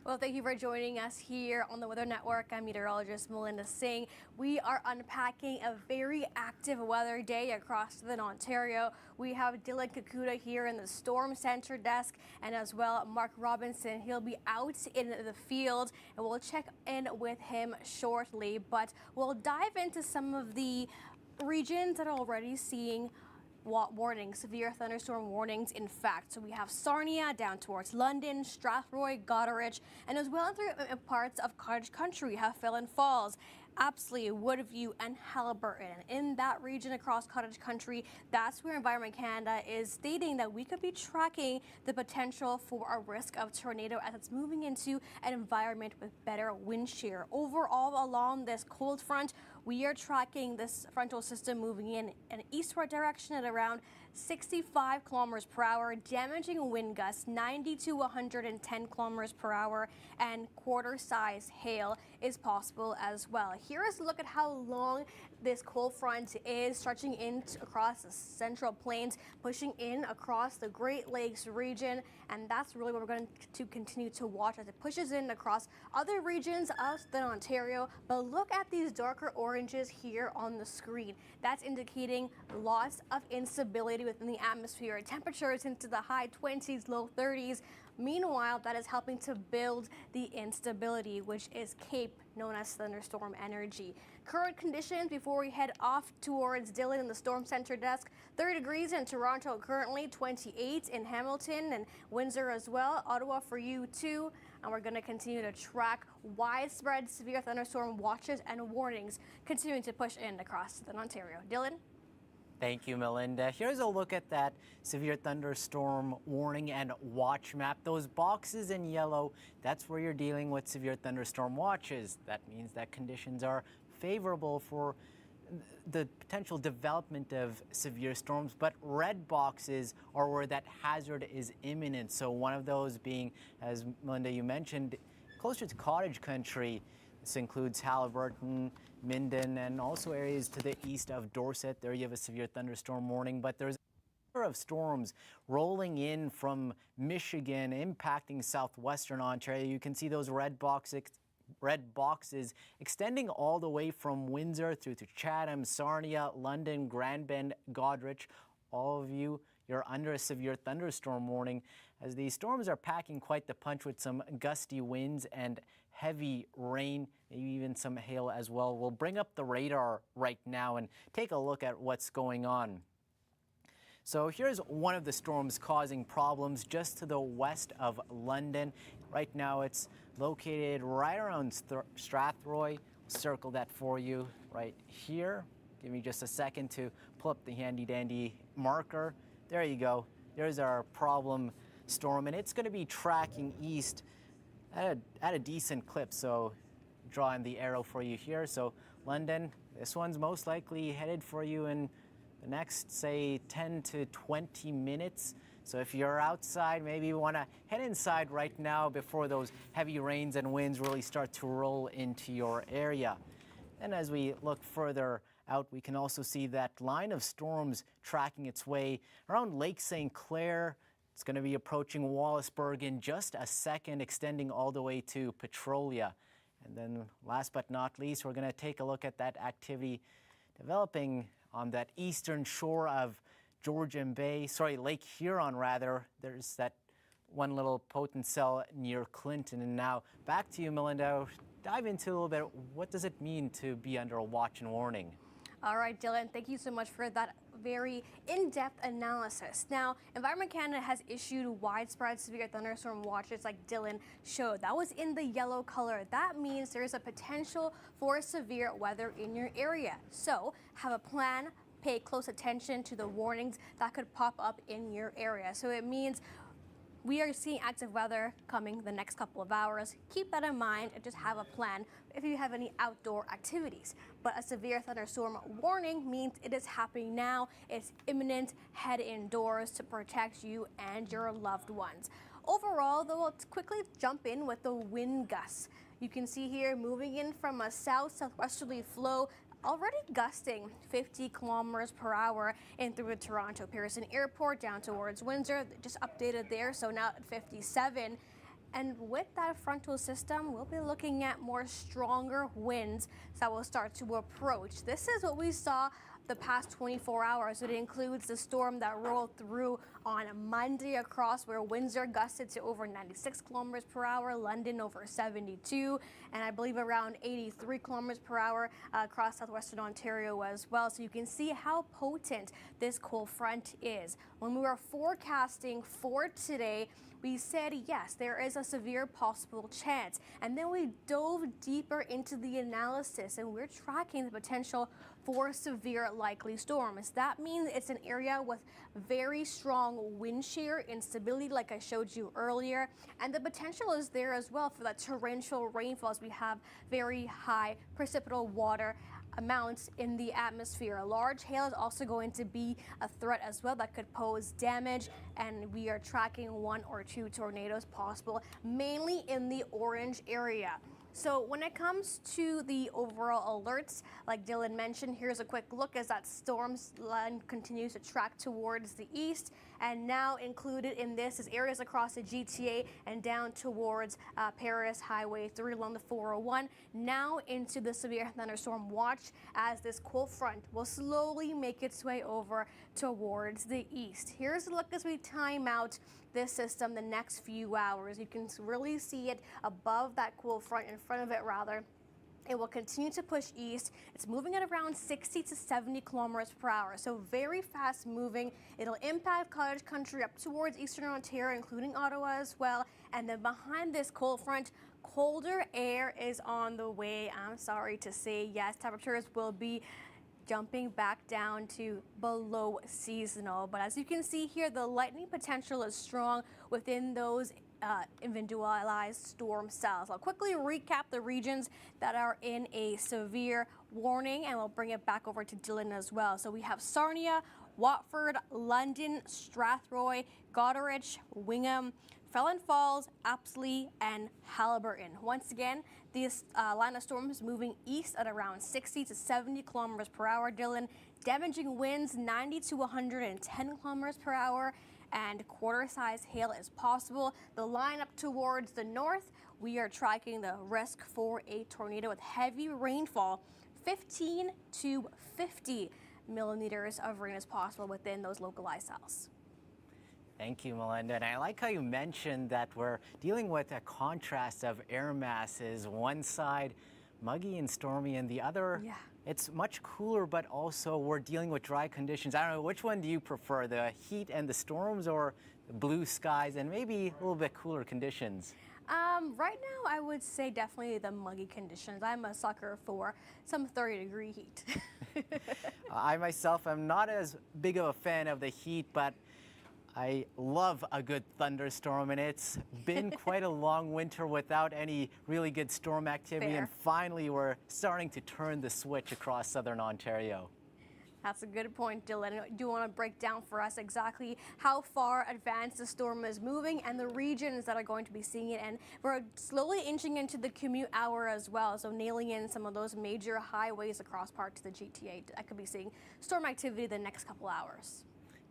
Well, thank you for joining us here on the Weather Network. I'm meteorologist Melinda Singh. We are unpacking a very active weather day across Southern Ontario. We have Dylan Kakuda here in the Storm Center desk, and as well Mark Robinson. He'll be out in the field, and we'll check in with him shortly. But we'll dive into some of the regions that are already seeing warnings, severe thunderstorm warnings, in fact. So we have Sarnia down towards London, Strathroy, Goderich, and as well through parts of Cottage Country. We have Fallon Falls, Apsley, Woodview, and Haliburton. In that region across Cottage Country, that's where Environment Canada is stating that we could be tracking the potential for a risk of tornado as it's moving into an environment with better wind shear. Overall, along this cold front, we are tracking this frontal system moving in an eastward direction at around 65 kilometers per hour, damaging wind gusts 90 to 110 kilometers per hour, and quarter-size hail is possible as well. Here is a look at how long this cold front is stretching in across the Central Plains, pushing in across the Great Lakes region, and that's really what we're going to continue to watch as it pushes in across other regions of Southern Ontario. But look at these darker oranges here on the screen. That's indicating lots of instability within the atmosphere. Temperatures into the high 20s, low 30s. Meanwhile, that is helping to build the instability, which is CAPE, known as thunderstorm energy. Current conditions before we head off towards Dylan in the Storm Center desk: 30 degrees in Toronto currently, 28 in Hamilton and Windsor as well. Ottawa for you too. And we're going to continue to track widespread severe thunderstorm watches and warnings continuing to push in across Southern Ontario. Dylan? Thank you, Melinda. Here's a look at that severe thunderstorm warning and watch map. Those boxes in yellow, that's where you're dealing with severe thunderstorm watches. That means that conditions are favorable for the potential development of severe storms, but red boxes are where that hazard is imminent. So one of those being, as Melinda, you mentioned, closer to Cottage Country. This includes Haliburton, Minden, and also areas to the east of Dorset. There you have a severe thunderstorm warning, but there's a number of storms rolling in from Michigan, impacting southwestern Ontario. You can see those red boxes extending all the way from Windsor through to Chatham, Sarnia, London, Grand Bend, Goderich. All of you, you're under a severe thunderstorm warning as these storms are packing quite the punch with some gusty winds and heavy rain, maybe even some hail as well. We'll bring up the radar right now and take a look at what's going on. So here's one of the storms causing problems just to the west of London. Right now it's located right around Strathroy. We'll circle that for you right here. Give me just a second to pull up the handy dandy marker. There you go. There's our problem storm, and it's going to be tracking east at a decent clip. So drawing the arrow for you here. So London, this one's most likely headed for you in the next, say, 10 to 20 minutes. So if you're outside, maybe you want to head inside right now before those heavy rains and winds really start to roll into your area. And as we look further out, we can also see that line of storms tracking its way around Lake St. Clair. It's going to be approaching Wallaceburg in just a second, extending all the way to Petrolia. And then last but not least, we're going to take a look at that activity developing on that eastern shore of Lake Huron rather. There's that one little potent cell near Clinton. And now back to you, Melinda. Dive into a little bit, what does it mean to be under a watch and warning? All right, Dylan, thank you so much for that very in-depth analysis. Now, Environment Canada has issued widespread severe thunderstorm watches like Dylan showed. That was in the yellow color. That means there is a potential for severe weather in your area. So have a plan, pay close attention to the warnings that could pop up in your area. So it means we are seeing active weather coming the next couple of hours. Keep that in mind and just have a plan if you have any outdoor activities. But a severe thunderstorm warning means it is happening now. It's imminent. Head indoors to protect you and your loved ones. Overall, though, let's quickly jump in with the wind gusts. You can see here moving in from a southwesterly flow, already gusting 50 kilometers per hour in through the Toronto Pearson Airport down towards Windsor. Just updated there, so now at 57. And with that frontal system, we'll be looking at more stronger winds that will start to approach. This is what we saw the past 24 hours. It includes the storm that rolled through on Monday across, where winds are gusted to over 96 kilometers per hour, London over 72, and I believe around 83 kilometers per hour across southwestern Ontario as well. So you can see how potent this cold front is. When we were forecasting for today, we said, yes, there is a severe possible chance. And then we dove deeper into the analysis, and we're tracking the potential for severe likely storms. That means it's an area with very strong wind shear instability, like I showed you earlier. And the potential is there as well for that torrential rainfall, as we have very high precipitable water amounts in the atmosphere. A large hail is also going to be a threat as well that could pose damage, and we are tracking 1 or 2 tornadoes possible, mainly in the orange area. So when it comes to the overall alerts, like Dylan mentioned, here's a quick look as that storm line continues to track towards the east. And now included in this is areas across the GTA and down towards Paris Highway 3 along the 401, now into the severe thunderstorm watch, as this cold front will slowly make its way over towards the east. Here's a look as we time out this system the next few hours. You can really see it above that cold front, in front of it rather. It will continue to push east. It's moving at around 60 to 70 kilometers per hour, so very fast moving. It'll impact cottage country up towards eastern Ontario, including Ottawa as well. And then behind this cold front, colder air is on the way. I'm sorry to say, yes, temperatures will be jumping back down to below seasonal. But as you can see here, the lightning potential is strong within those individualized storm cells. I'll quickly recap the regions that are in a severe warning, and we'll bring it back over to Dylan as well. So we have Sarnia, Watford, London, Strathroy, Goderich, Wingham, Felon Falls, Apsley, and Haliburton. Once again, this line of storms is moving east at around 60 to 70 kilometers per hour, Dylan. Damaging winds 90 to 110 kilometers per hour, and quarter-size hail is possible. The line up towards the north, we are tracking the risk for a tornado with heavy rainfall. 15 to 50 millimeters of rain is possible within those localized cells. Thank you, Melinda. And I like how you mentioned that we're dealing with a contrast of air masses. One side muggy and stormy, and the other, it's much cooler, but also we're dealing with dry conditions. I don't know, which one do you prefer, the heat and the storms, or the blue skies and maybe a little bit cooler conditions? Right now, I would say definitely the muggy conditions. I'm a sucker for some 30-degree heat. I myself am not as big of a fan of the heat, but I love a good thunderstorm, and it's been quite a long winter without any really good storm activity. Fair. And finally, we're starting to turn the switch across southern Ontario. That's a good point, Dylan. I do want to break down for us exactly how far advanced the storm is moving and the regions that are going to be seeing it. And we're slowly inching into the commute hour as well, so nailing in some of those major highways across parts of the GTA. I could be seeing storm activity the next couple hours.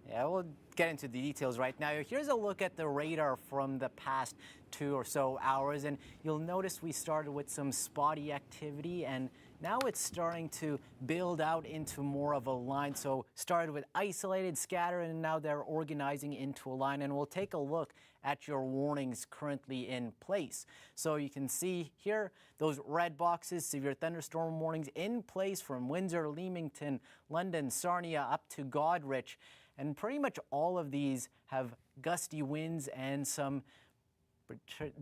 Yeah, we'll get into the details right now. Here's a look at the radar from the past 2 or so hours, and you'll notice we started with some spotty activity, and now it's starting to build out into more of a line. So started with isolated, scattered, and now they're organizing into a line, and we'll take a look at your warnings currently in place. So you can see here those red boxes, severe thunderstorm warnings in place from Windsor, Leamington, London, Sarnia up to Goderich. And pretty much all of these have gusty winds and some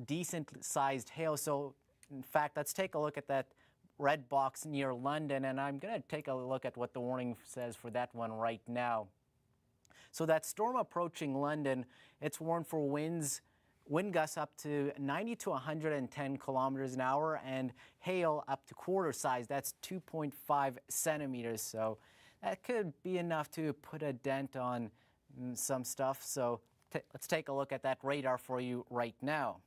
decent-sized hail. So, in fact, let's take a look at that red box near London, and I'm going to take a look at what the warning says for that one right now. So that storm approaching London, it's warned for wind gusts up to 90 to 110 kilometers an hour, and hail up to quarter size. That's 2.5 centimeters. So that could be enough to put a dent on some stuff. So let's take a look at that radar for you right now.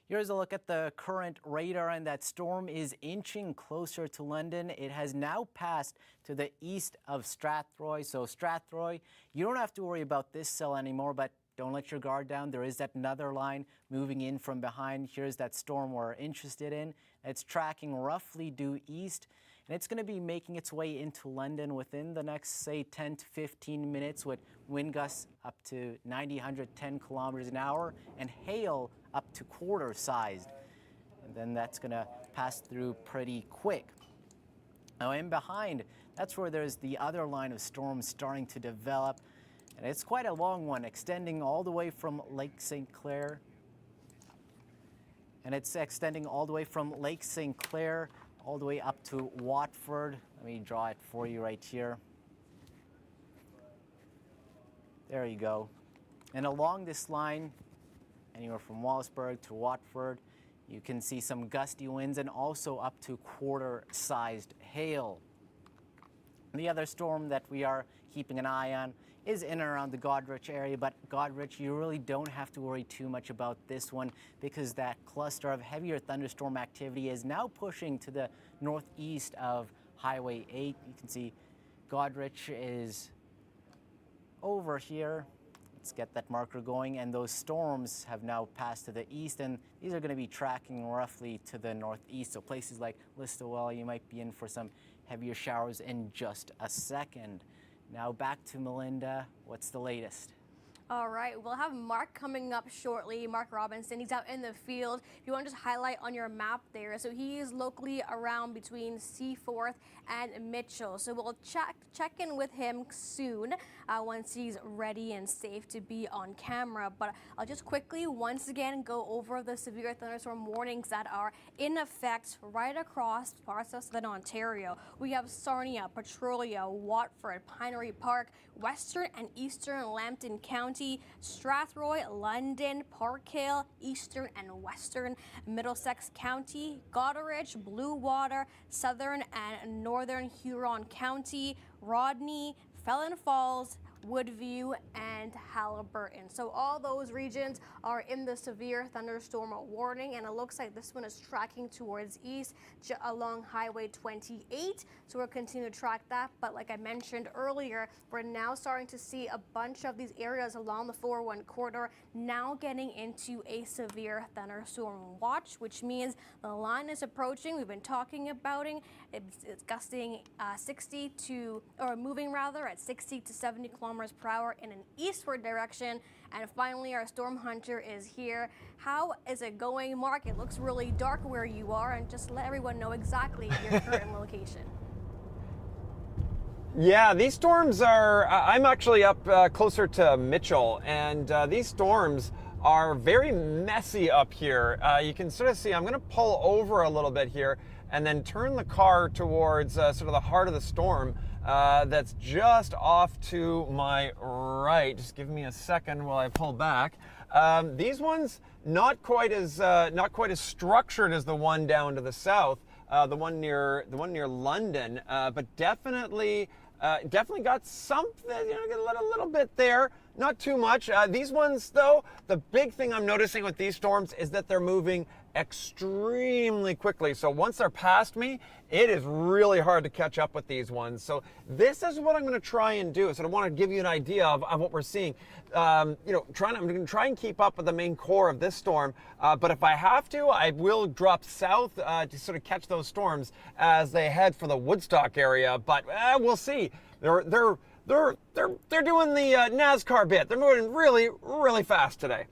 Here's a look at the current radar, and that storm is inching closer to London. It has now passed to the east of Strathroy. So Strathroy, you don't have to worry about this cell anymore, but don't let your guard down. There is that another line moving in from behind. Here's that storm we're interested in. It's tracking roughly due east, and it's going to be making its way into London within the next, say, 10 to 15 minutes with wind gusts up to 90, 110 kilometers an hour and hail up to quarter-sized. And then that's going to pass through pretty quick. Now in behind, that's where there's the other line of storms starting to develop. And it's quite a long one, extending all the way from Lake St. Clair. And it's extending all the way from Lake St. Clair all the way up to Watford. Let me draw it for you right here. There you go. And along this line, anywhere from Wallaceburg to Watford, you can see some gusty winds and also up to quarter-sized hail. The other storm that we are keeping an eye on is in and around the Goderich area, but Goderich, you really don't have to worry too much about this one because that cluster of heavier thunderstorm activity is now pushing to the northeast of Highway 8. You can see Goderich is over here. Let's get that marker going, and those storms have now passed to the east, and these are going to be tracking roughly to the northeast. So places like Listowel, you might be in for some heavier showers in just a second. Now back to Melinda. What's the latest? All right, we'll have Mark coming up shortly. Mark Robinson, he's out in the field. If you want to just highlight on your map there. So he is locally around between Seaforth and Mitchell. So we'll check in with him soon once he's ready and safe to be on camera. But I'll just quickly once again go over the severe thunderstorm warnings that are in effect right across parts of southern Ontario. We have Sarnia, Petrolia, Watford, Pinery Park, Western and Eastern Lambton County, Strathroy, London, Parkhill, Eastern and Western Middlesex County, Goderich, Bluewater, Southern and Northern Huron County, Rodney, Felon Falls, Woodview, and Haliburton. So all those regions are in the severe thunderstorm warning, and it looks like this one is tracking towards east along Highway 28. So we'll continue to track that. But like I mentioned earlier, we're now starting to see a bunch of these areas along the 401 corridor now getting into a severe thunderstorm watch, which means the line is approaching. We've been talking about it. It's gusting 60 to, or moving rather, at 60 to 70 kilometers per hour in an eastward direction. And finally, our storm hunter is here. How is it going, Mark? It looks really dark where you are, and just let everyone know exactly your current location. Yeah, these storms are, I'm actually up closer to Mitchell, and these storms are very messy up here. You can sort of see, I'm going to pull over a little bit here and then turn the car towards sort of the heart of the storm. That's just off to my right. Just give me a second while I pull back. These ones not quite as structured as the one down to the south, the one near London, but definitely got something. You know, get a little bit there. Not too much. These ones, though, the big thing I'm noticing with these storms is that they're moving extremely quickly. So once they're past me, it is really hard to catch up with these ones. So this is what I'm going to try and do. So I want to give you an idea of what we're seeing. I'm going to try and keep up with the main core of this storm. But if I have to, I will drop south to sort of catch those storms as they head for the Woodstock area. But we'll see. They're doing the NASCAR bit. They're moving really, really fast today.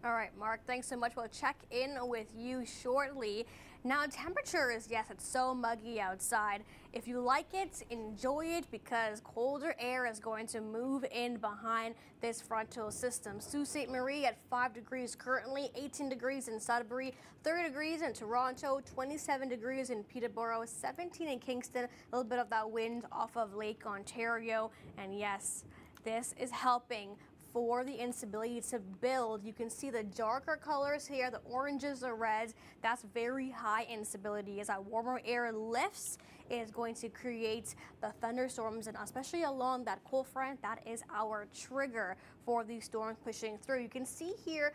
All right, Mark, thanks so much. We'll check in with you shortly. Now, temperatures, yes, it's so muggy outside. If you like it, enjoy it, because colder air is going to move in behind this frontal system. Sault Ste. Marie at 5 degrees currently, 18 degrees in Sudbury, 30 degrees in Toronto, 27 degrees in Peterborough, 17 in Kingston, a little bit of that wind off of Lake Ontario. And yes, this is helping for the instability to build. You can see the darker colors here, the oranges, the reds. That's very high instability. As that warmer air lifts, it is going to create the thunderstorms, and especially along that cold front, that is our trigger for these storms pushing through. You can see here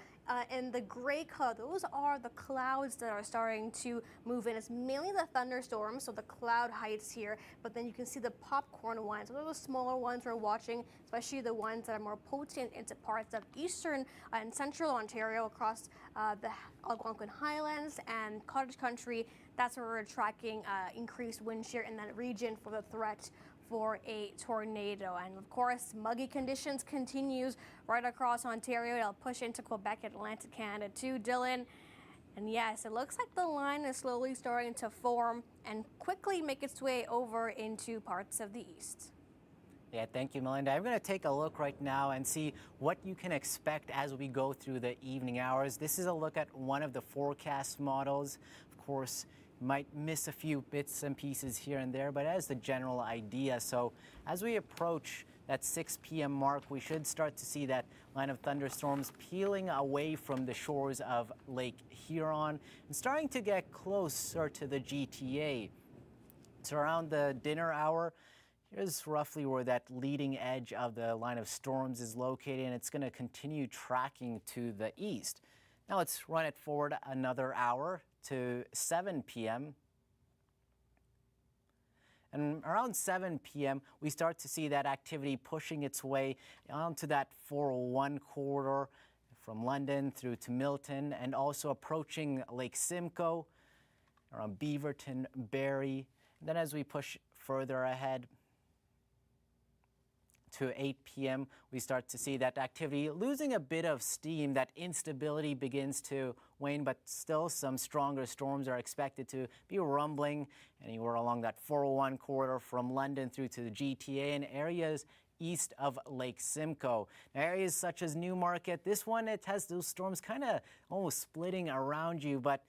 in the gray color, those are the clouds that are starting to move in. It's mainly the thunderstorms, so the cloud heights here, but then you can see the popcorn ones. Those are the smaller ones we're watching, especially the ones that are more potent into parts of eastern and central Ontario across the Algonquin Highlands and Cottage Country. That's where we're tracking increased wind shear in that region for the threat for a tornado. And of course, muggy conditions continues right across Ontario. It'll push into Quebec and Atlantic Canada too, Dylan. And yes, it looks like the line is slowly starting to form and quickly make its way over into parts of the east. Yeah, thank you, Melinda. I'm going to take a look right now and see what you can expect as we go through the evening hours. This is a look at one of the forecast models. Of course, might miss a few bits and pieces here and there, but as the general idea. So as we approach that 6 p.m. mark, we should start to see that line of thunderstorms peeling away from the shores of Lake Huron and starting to get closer to the GTA. So around the dinner hour, here's roughly where that leading edge of the line of storms is located, and it's going to continue tracking to the east. Now let's run it forward another hour to 7 p.m. And around 7 p.m., we start to see that activity pushing its way onto that 401 corridor from London through to Milton, and also approaching Lake Simcoe, around Beaverton, Barrie. And then as we push further ahead to 8 p.m., we start to see that activity losing a bit of steam. That instability begins to wane, but still some stronger storms are expected to be rumbling anywhere along that 401 corridor from London through to the GTA and areas east of Lake Simcoe. Now, areas such as Newmarket, this one, it has those storms kind of almost splitting around you, but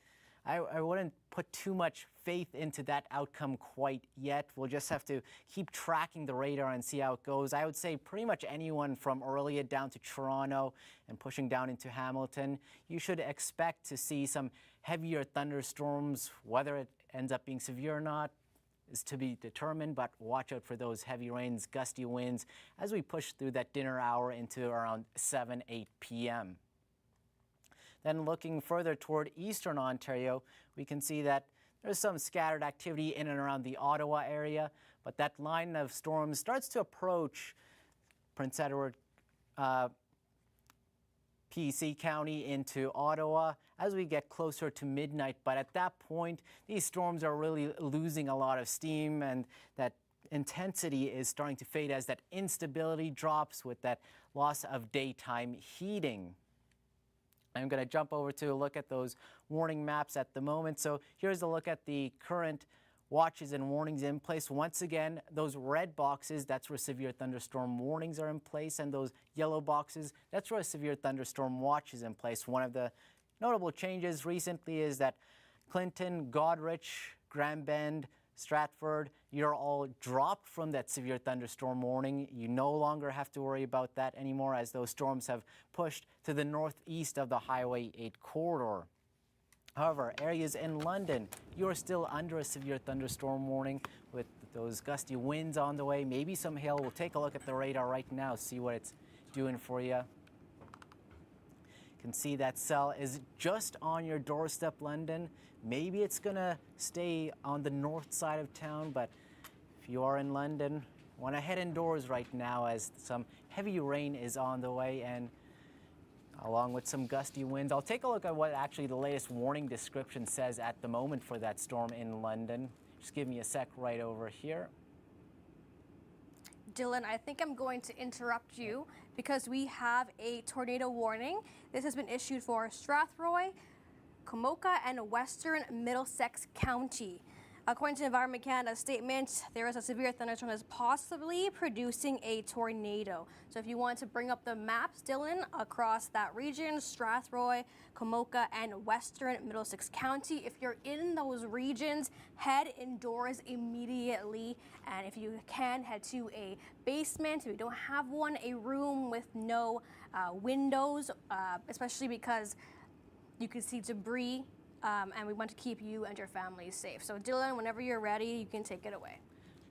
I wouldn't put too much faith into that outcome quite yet. We'll just have to keep tracking the radar and see how it goes. I would say pretty much anyone from Orillia down to Toronto and pushing down into Hamilton, you should expect to see some heavier thunderstorms. Whether it ends up being severe or not is to be determined, but watch out for those heavy rains, gusty winds as we push through that dinner hour into around 7, 8 p.m. Then looking further toward eastern Ontario, we can see that there's some scattered activity in and around the Ottawa area, but that line of storms starts to approach Prince Edward, PC County into Ottawa as we get closer to midnight. But at that point, these storms are really losing a lot of steam, and that intensity is starting to fade as that instability drops with that loss of daytime heating. I'm going to jump over to look at those warning maps at the moment. So here's a look at the current watches and warnings in place. Once again, those red boxes, that's where severe thunderstorm warnings are in place, and those yellow boxes, that's where a severe thunderstorm watch is in place. One of the notable changes recently is that Clinton, Goderich, Grand Bend, Stratford, you're all dropped from that severe thunderstorm warning. You no longer have to worry about that anymore, as those storms have pushed to the northeast of the Highway 8 corridor. However, areas in London, you're still under a severe thunderstorm warning with those gusty winds on the way, maybe some hail. We'll take a look at the radar right now, see what it's doing for you. You can see that cell is just on your doorstep, London. Maybe it's gonna stay on the north side of town, but if you are in London, want to head indoors right now as some heavy rain is on the way, and along with some gusty winds. I'll take a look at what actually the latest warning description says at the moment for that storm in London. Just give me a sec right over here. Dylan, I think I'm going to interrupt you because we have a tornado warning. This has been issued for Strathroy, Comoca, and Western Middlesex County. According to Environment Canada's statement, there is a severe thunderstorm that's possibly producing a tornado. So if you want to bring up the maps, Dylan, across that region, Strathroy, Comoca, and Western Middlesex County, if you're in those regions, head indoors immediately. And if you can, head to a basement. If you don't have one, a room with no windows, especially because you can see debris. And we want to keep you and your family safe. So Dylan, whenever you're ready, you can take it away.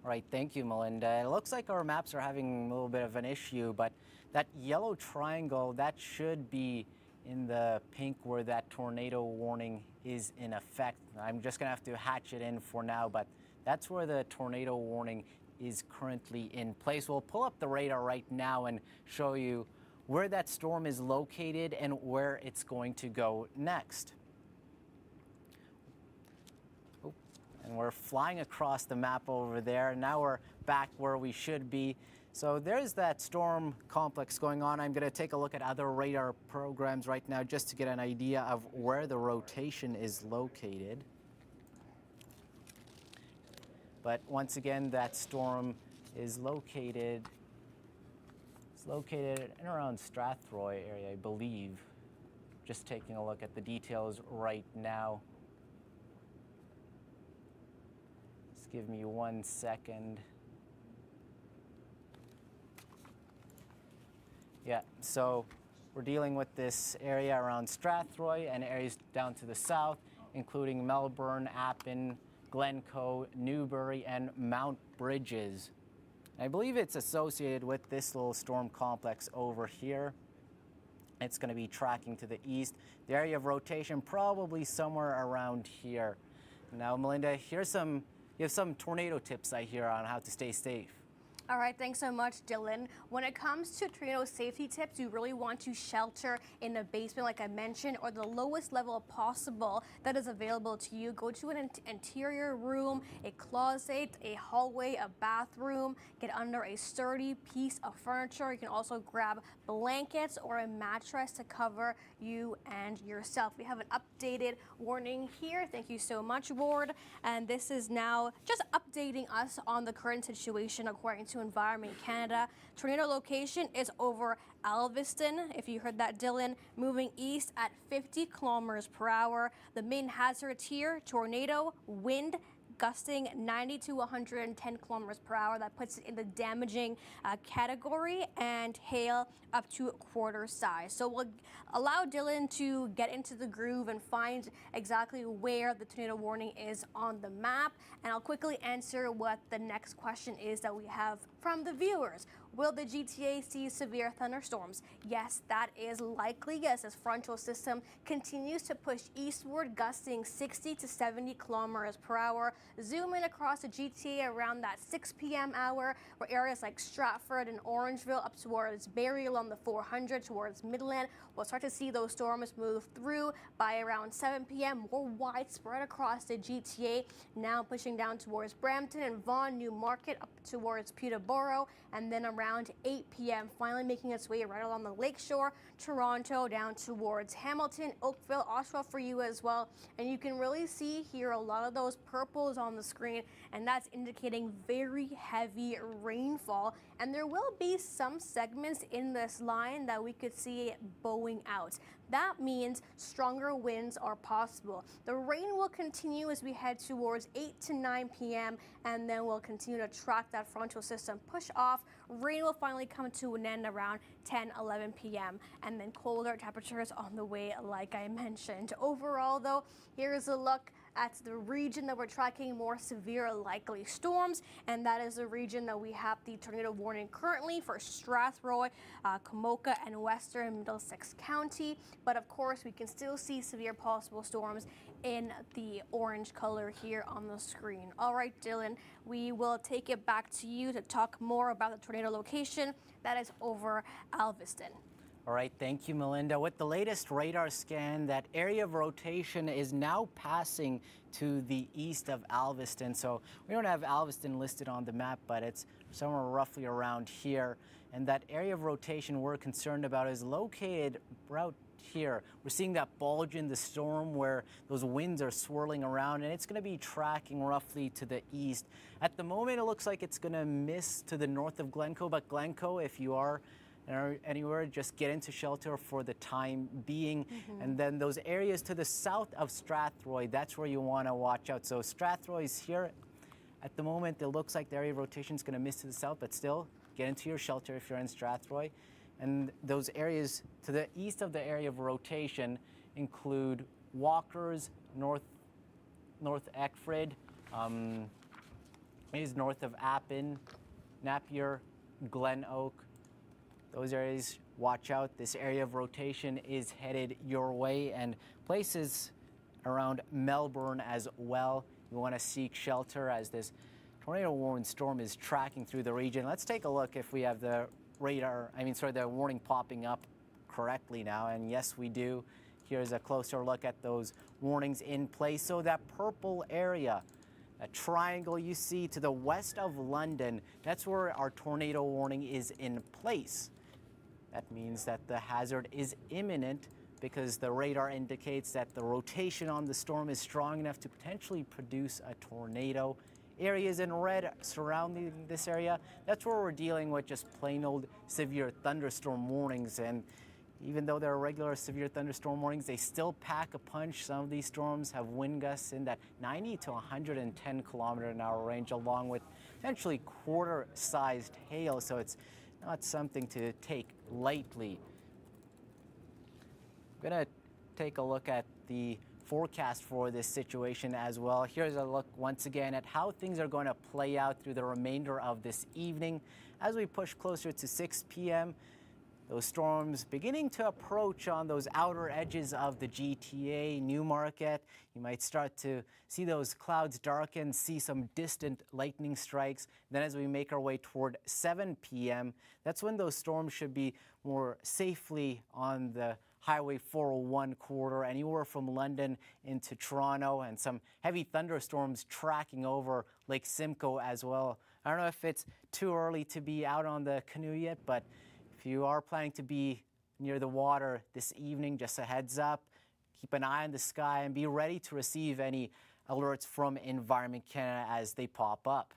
All right, thank you, Melinda. It looks like our maps are having a little bit of an issue, but that yellow triangle, that should be in the pink where that tornado warning is in effect. I'm just gonna have to hatch it in for now, but that's where the tornado warning is currently in place. We'll pull up the radar right now and show you where that storm is located and where it's going to go next. Oh, and we're flying across the map over there. Now we're back where we should be. So there's that storm complex going on. I'm going to take a look at other radar programs right now just to get an idea of where the rotation is located. But once again, that storm is located in around Strathroy area, I believe. Just taking a look at the details right now. Just give me 1 second. Yeah, so we're dealing with this area around Strathroy and areas down to the south, including Melbourne, Appin, Glencoe, Newbury, and Mount Bridges. I believe it's associated with this little storm complex over here. It's going to be tracking to the east. The area of rotation probably somewhere around here. Now, Melinda, you have some tornado tips I hear on how to stay safe. All right, thanks so much, Dylan. When it comes to tornado safety tips, you really want to shelter in a basement, like I mentioned, or the lowest level possible that is available to you. Go to an interior room, a closet, a hallway, a bathroom. Get under a sturdy piece of furniture. You can also grab blankets or a mattress to cover you and yourself. We have an updated warning here. Thank you so much, Ward. And this is now just updating us on the current situation according to Environment Canada. Tornado location is over Alveston, if you heard that, Dylan, moving east at 50 kilometers per hour. The main hazards here: tornado, wind gusting 90 to 110 kilometers per hour. That puts it in the damaging category, and hail up to quarter size. So we'll allow Dylan to get into the groove and find exactly where the tornado warning is on the map. And I'll quickly answer what the next question is that we have from the viewers. Will the GTA see severe thunderstorms? Yes, that is likely as this frontal system continues to push eastward, gusting 60 to 70 kilometers per hour. Zoom in across the GTA around that 6 p.m. hour, where areas like Stratford and Orangeville up towards Barrie along the 400 towards Midland, we'll start to see those storms move through by around 7 p.m. more widespread across the GTA, now pushing down towards Brampton and Vaughan, Newmarket up towards Peterborough, and then around 8 p.m. finally making its way right along the lakeshore, Toronto, down towards Hamilton, Oakville, Oshawa for you as well. And you can really see here a lot of those purples on the screen, and that's indicating very heavy rainfall. And there will be some segments in this line that we could see bowing out. That means stronger winds are possible. The rain will continue as we head towards 8 to 9 p.m. and then we'll continue to track that frontal system push off. Rain will finally come to an end around 10, 11 p.m. and then colder temperatures on the way, like I mentioned. Overall, though, here's a look at the region that we're tracking more severe likely storms, and that is the region that we have the tornado warning currently for Strathroy, Komoka, and western Middlesex County. But of course, we can still see severe possible storms in the orange color here on the screen. All right, Dylan, we will take it back to you to talk more about the tornado location that is over Alveston. All right, thank you, Melinda. With the latest radar scan, that area of rotation is now passing to the east of Alveston. So we don't have Alveston listed on the map, but it's somewhere roughly around here. And that area of rotation we're concerned about is located right here. We're seeing that bulge in the storm where those winds are swirling around, and it's going to be tracking roughly to the east. At the moment, it looks like it's going to miss to the north of Glencoe, but Glencoe, if you are anywhere, just get into shelter for the time being. And then those areas to the south of Strathroy, that's where you want to watch out. So Strathroy is here. At the moment, it looks like the area of rotation is going to miss to the south, but still get into your shelter if you're in Strathroy. And those areas to the east of the area of rotation include Walkers, North Eckford, is north of Appin, Napier, Glen Oak. those areas, watch out. This area of rotation is headed your way, and places around Melbourne as well. You want to seek shelter as this tornado warning storm is tracking through the region. Let's take a look if we have the the warning popping up correctly now. And yes, we do. Here's a closer look at those warnings in place. So that purple area, a triangle you see to the west of London, that's where our tornado warning is in place. That means that the hazard is imminent because the radar indicates that the rotation on the storm is strong enough to potentially produce a tornado. Areas in red surrounding this area, that's where we're dealing with just plain old severe thunderstorm warnings. And even though there are regular severe thunderstorm warnings, they still pack a punch. Some of these storms have wind gusts in that 90 to 110 kilometer-an-hour range, along with potentially quarter-sized hail. So it's not something to take lightly. I'm going to take a look at the forecast for this situation as well. Here's a look once again at how things are going to play out through the remainder of this evening. As we push closer to 6 p.m., those storms beginning to approach on those outer edges of the GTA, Newmarket. You might start to see those clouds darken, see some distant lightning strikes. Then as we make our way toward 7 p.m., that's when those storms should be more safely on the Highway 401 corridor, anywhere from London into Toronto, and some heavy thunderstorms tracking over Lake Simcoe as well. I don't know if it's too early to be out on the canoe yet, but if you are planning to be near the water this evening, just a heads up, keep an eye on the sky and be ready to receive any alerts from Environment Canada as they pop up.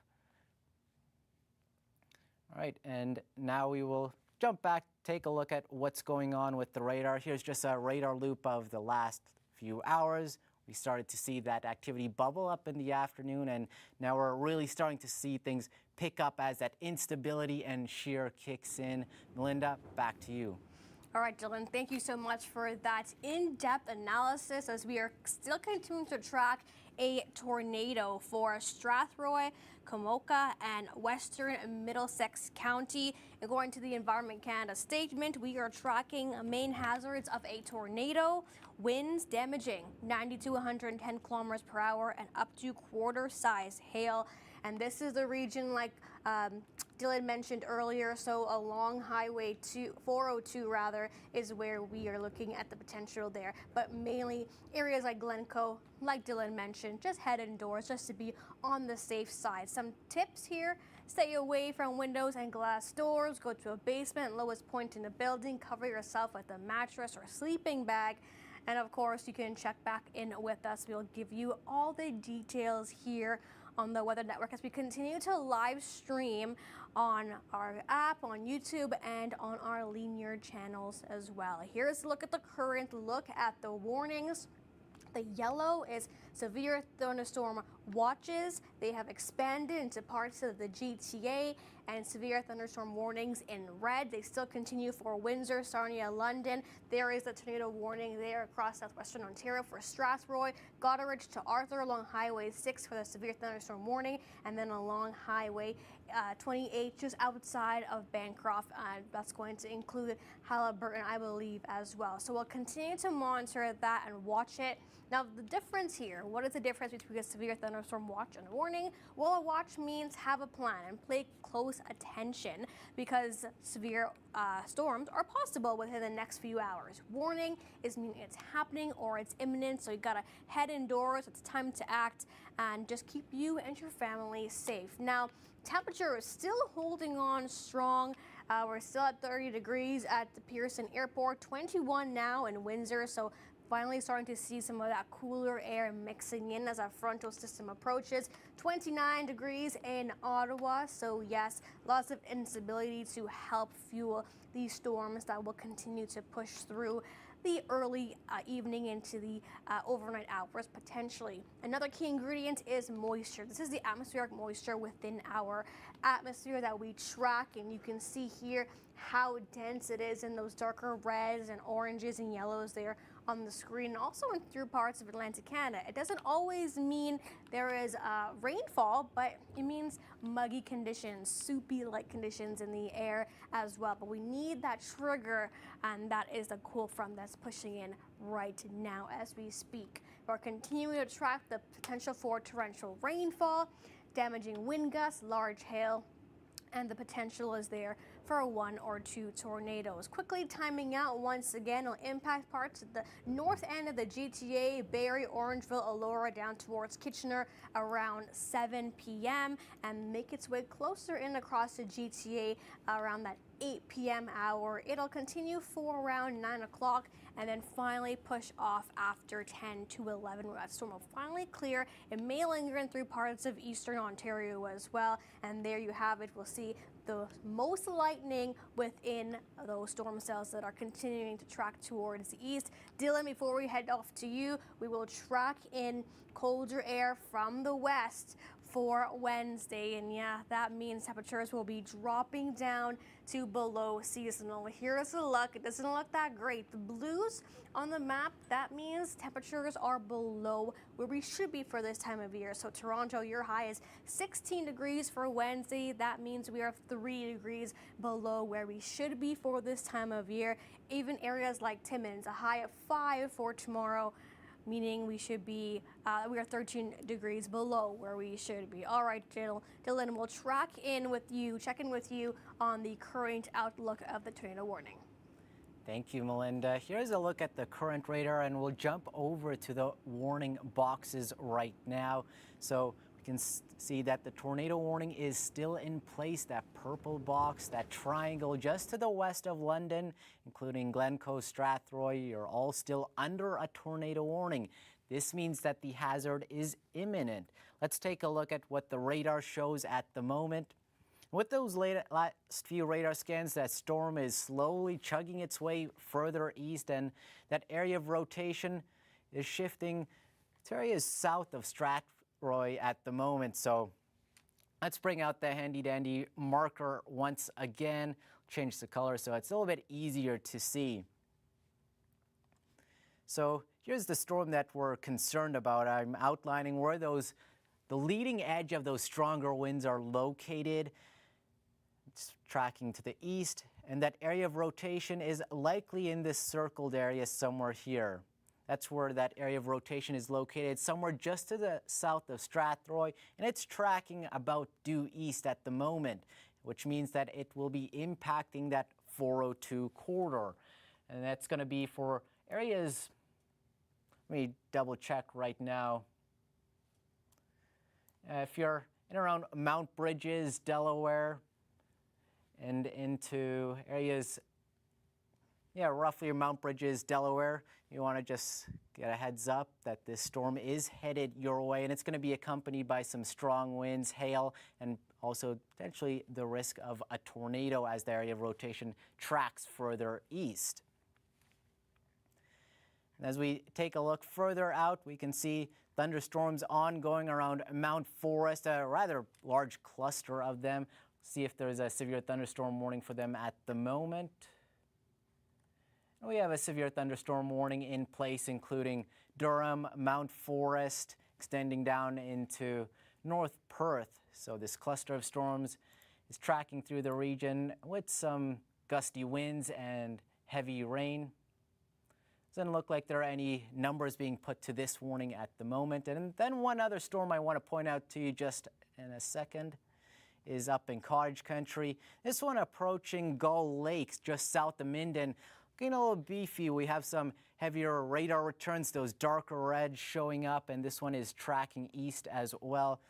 All right, and now we will jump back, take a look at what's going on with the radar. Here's just a radar loop of the last few hours. We started to see that activity bubble up in the afternoon, and now we're really starting to see things pick up as that instability and shear kicks in. Melinda, back to you. All right, Dylan, thank you so much for that in-depth analysis as we are still continuing to track a tornado for Strathroy, Komoka, and Western Middlesex County. According to the Environment Canada statement, we are tracking main hazards of a tornado, winds damaging 90 to 110 kilometers per hour and up to quarter-size hail. And this is the region like Dylan mentioned earlier, so along Highway 402 is where we are looking at the potential there. But mainly areas like Glencoe, like Dylan mentioned, just head indoors just to be on the safe side. Some tips here: stay away from windows and glass doors, go to a basement, lowest point in the building, cover yourself with a mattress or sleeping bag. And of course, you can check back in with us. We'll give you all the details here on the Weather Network as we continue to live stream on our app, on YouTube, and on our linear channels as well. Here's a look at the current look at the warnings. The yellow is severe thunderstorm watches. They have expanded into parts of the GTA, and severe thunderstorm warnings in red. They still continue for Windsor, Sarnia, London. There is a tornado warning there across southwestern Ontario for Strathroy, Goderich to Arthur along Highway 6 for the severe thunderstorm warning, and then along Highway 28 just outside of Bancroft. That's going to include Halliburton, I believe, as well. So we'll continue to monitor that and watch it. Now, the difference here, what is the difference between a severe thunderstorm watch and a warning? Well, a watch means have a plan and pay close attention because severe storms are possible within the next few hours. Warning is meaning it's happening or it's imminent, so you gotta head indoors. It's time to act and just keep you and your family safe. Now, temperature is still holding on strong. We're still at 30 degrees at the Pearson Airport, 21 now in Windsor, so finally starting to see some of that cooler air mixing in as our frontal system approaches. 29 degrees in Ottawa, so yes, lots of instability to help fuel these storms that will continue to push through the early evening into the overnight hours potentially. Another key ingredient is moisture. This is the atmospheric moisture within our atmosphere that we track, and you can see here how dense it is in those darker reds and oranges and yellows there on the screen, and also in through parts of Atlantic Canada. It doesn't always mean there is rainfall, but it means muggy conditions, soupy-like conditions in the air as well. But we need that trigger, and that is the cold front that's pushing in right now as we speak. We're continuing to track the potential for torrential rainfall, damaging wind gusts, large hail, and the potential is there for 1 or 2 tornadoes. Quickly timing out once again will impact parts of the north end of the GTA, Barrie, Orangeville, Elora, down towards Kitchener around 7 p.m. and make its way closer in across the GTA around that 8 p.m. hour. It'll continue for around 9 o'clock and then finally push off after 10 to 11, where that storm will finally clear. It may linger in through parts of eastern Ontario as well, and there you have it. We'll see the most lightning within those storm cells that are continuing to track towards the east. Dylan, before we head off to you, we will track in colder air from the west for Wednesday, and yeah, that means temperatures will be dropping down to below seasonal. Here's the look. It doesn't look that great. The blues on the map, that means temperatures are below where we should be for this time of year. So Toronto, your high is 16 degrees for Wednesday. That means we are 3 degrees below where we should be for this time of year. Even areas like Timmins, a high of 5 for tomorrow, meaning we should be, we are 13 degrees below where we should be. All right, Dylan, we'll check in with you on the current outlook of the tornado warning. Thank you, Melinda. Here's a look at the current radar, and we'll jump over to the warning boxes right now. So we can see that the tornado warning is still in place. That purple box, that triangle just to the west of London, including Glencoe, Strathroy, you're all still under a tornado warning. This means that the hazard is imminent. Let's take a look at what the radar shows at the moment. With those last few radar scans, that storm is slowly chugging its way further east, and that area of rotation is shifting to areas south of Strathroy at the moment. So let's bring out the handy-dandy marker once again, change the color so it's a little bit easier to see. So here's the storm that we're concerned about. I'm outlining where the leading edge of those stronger winds are located. It's tracking to the east, and that area of rotation is likely in this circled area somewhere here. That's where that area of rotation is located, somewhere just to the south of Strathroy, and it's tracking about due east at the moment, which means that it will be impacting that 402 corridor. And that's going to be for areas, let me double check right now. If you're in around Mount Bridges, Delaware, and into areas, roughly Mount Bridges, Delaware, you want to just get a heads up that this storm is headed your way, and it's going to be accompanied by some strong winds, hail, and also potentially the risk of a tornado as the area of rotation tracks further east. And as we take a look further out, we can see thunderstorms ongoing around Mount Forest, a rather large cluster of them. See if there's a severe thunderstorm warning for them at the moment. We have a severe thunderstorm warning in place, including Durham, Mount Forest, extending down into North Perth. So this cluster of storms is tracking through the region with some gusty winds and heavy rain. Doesn't look like there are any numbers being put to this warning at the moment. And then one other storm I want to point out to you just in a second is up in Cottage Country. This one approaching Gull Lakes just south of Minden. Looking a little beefy. We have some heavier radar returns, those darker reds showing up, and this one is tracking east as well.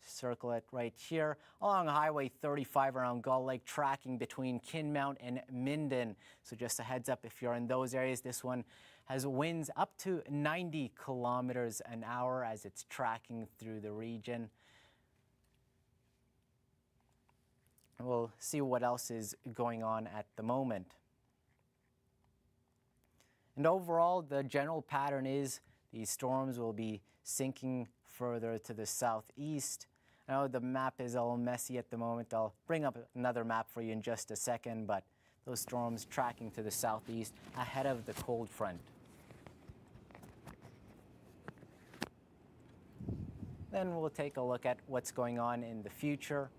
Circle it right here. Along Highway 35 around Gull Lake, tracking between Kinmount and Minden. So just a heads up if you're in those areas. This one has winds up to 90 kilometers an hour as it's tracking through the region. We'll see what else is going on at the moment. And overall, the general pattern is these storms will be sinking further to the southeast. I know the map is all messy at the moment. I'll bring up another map for you in just a second, but those storms tracking to the southeast ahead of the cold front. Then we'll take a look at what's going on in the future.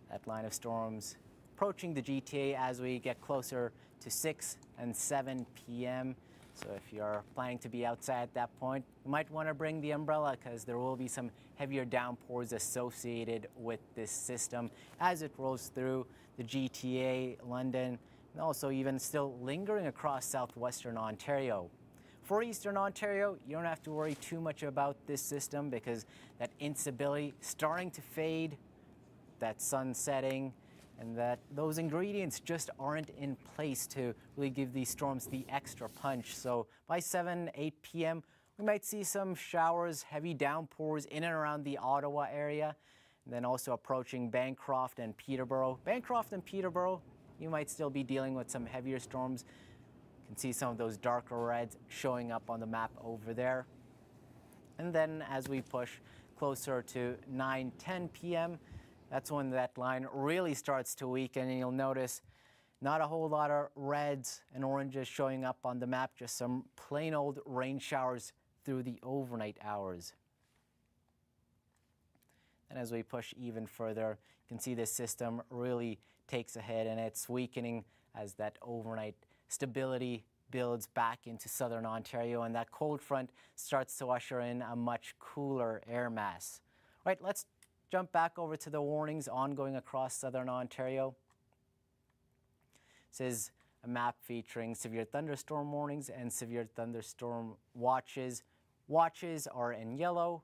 That line of storms approaching the GTA as we get closer to 6 and 7 p.m. So if you're planning to be outside at that point, you might want to bring the umbrella because there will be some heavier downpours associated with this system as it rolls through the GTA, London, and also even still lingering across southwestern Ontario. For Eastern Ontario, you don't have to worry too much about this system because that instability starting to fade, that sun setting, and that those ingredients just aren't in place to really give these storms the extra punch. So by 7, 8 p.m., we might see some showers, heavy downpours in and around the Ottawa area, and then also approaching Bancroft and Peterborough. Bancroft and Peterborough, you might still be dealing with some heavier storms. You can see some of those darker reds showing up on the map over there. And then as we push closer to 9, 10 p.m., that's when that line really starts to weaken, and you'll notice not a whole lot of reds and oranges showing up on the map, just some plain old rain showers through the overnight hours. And as we push even further, you can see this system really takes a hit, and it's weakening as that overnight stability builds back into southern Ontario, and that cold front starts to usher in a much cooler air mass. Right, let's jump back over to the warnings ongoing across southern Ontario. This is a map featuring severe thunderstorm warnings and severe thunderstorm watches. Watches are in yellow,